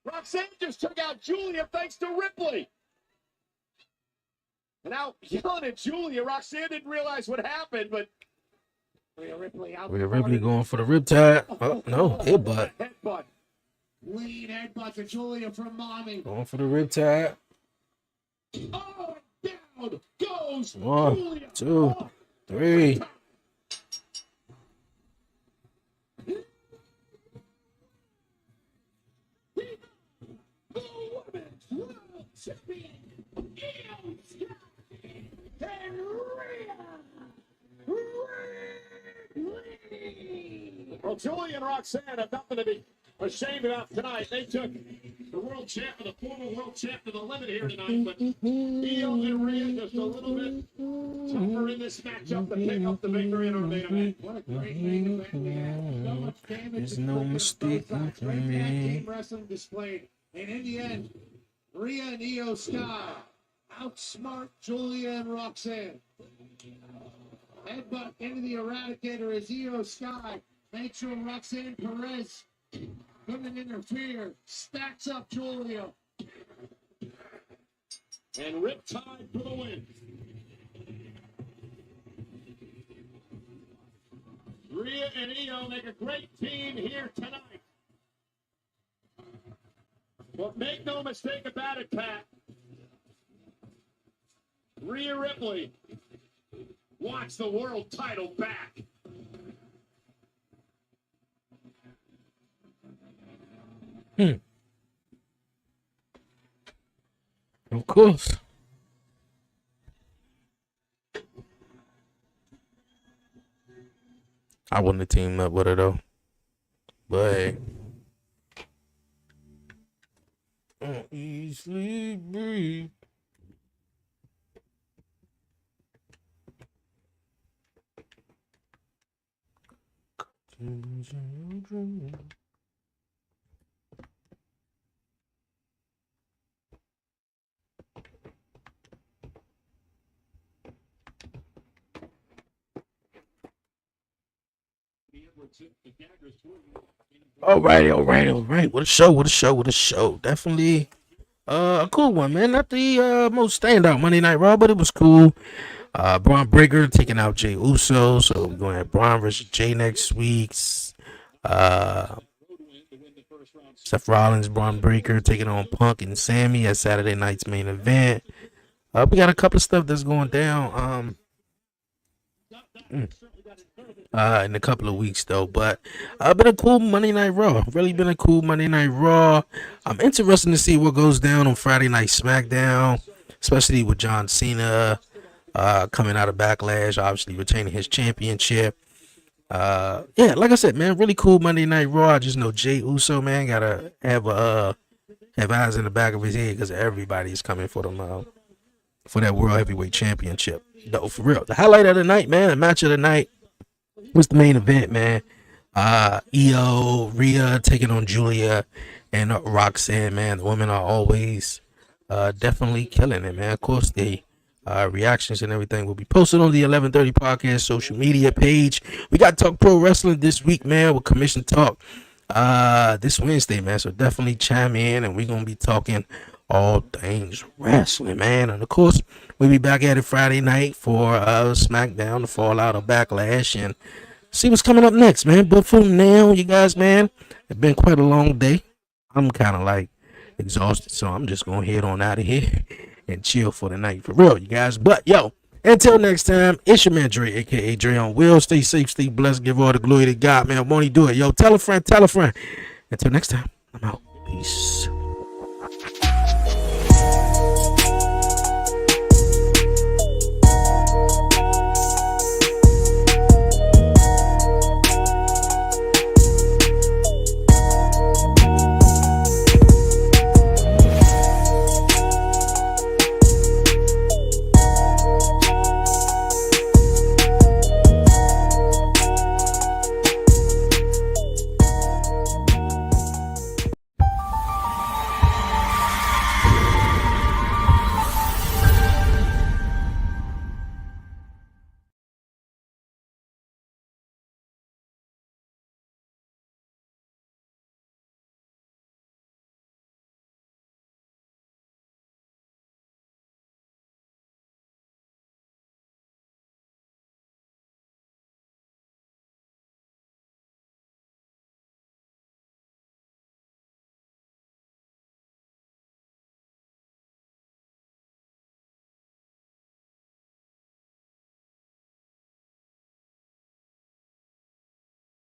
Roxanne just took out Julia thanks to Ripley. And now yelling at Julia. Roxanne didn't realize what happened, but Rhea Ripley out. Rhea Ripley going for the riptide. Oh, no. Headbutt. Headbutt. Lead headbutt to Julia from Mommy. Going for the riptide. Oh, down goes 1, Julia. 2, 3. Champion, Io Sky, and Rhea. Well, Julia and Roxanne have nothing to be ashamed about tonight. They took the world champ, the former world champ, to the limit here tonight. But Io and Rhea just a little bit tougher in this matchup to pick up the victory in our main event. What a great main event we had. So much damage. There's no mistake for me. Team wrestling displayed. And in the end, Rhea and Io Sky outsmart Julia and Roxanne. Headbutt into the Eradicator as Io Sky makes sure Roxanne Perez couldn't interfere. Stacks up Julia. And Riptide for the win. Rhea and Io make a great team here tonight. But make no mistake about it, Pat. Rhea Ripley wants the world title back. Of course. I wouldn't have teamed up with her, though. But hey. Eat, sleep, breathe. All right. What a show. Definitely a cool one, man. Not the most standout Monday Night Raw, but it was cool. Braun Breaker taking out Jey Uso, so we're going to have Braun versus Jey next week. Uh, Seth Rollins, Braun Breaker taking on Punk and Sammy at Saturday night's main event. We got a couple of stuff that's going down. In a couple of weeks though, but been a cool Monday Night Raw. Really been a cool Monday Night Raw. I'm interested to see what goes down on Friday Night SmackDown, especially with John Cena coming out of Backlash, obviously retaining his championship. Yeah, like I said, man, really cool Monday Night Raw. I just know Jey Uso, man, gotta have eyes in the back of his head because everybody's coming for them for that World Heavyweight Championship. No, for real. The highlight of the night, man, the match of the night was the main event, man. Io, Rhea taking on Julia and Roxanne, man. The women are always definitely killing it, man. Of course, the reactions and everything will be posted on the 1130 podcast social media page. We got Talk Pro Wrestling this week, man, with Commission Talk this Wednesday, man. So definitely chime in, and we're gonna be talking all things wrestling, man. And of course, we'll be back at it Friday night for SmackDown, the fallout of Backlash, and see what's coming up next, man. But for now, you guys, man, it's been quite a long day. I'm kind of like exhausted, so I'm just gonna head on out of here and chill for the night, for real, you guys. But yo, until next time, it's your man Dre, aka Dre on Will. Stay safe, stay blessed, give all the glory to God, man. Won't he do it? Yo, tell a friend. Until next time, I'm out. Peace.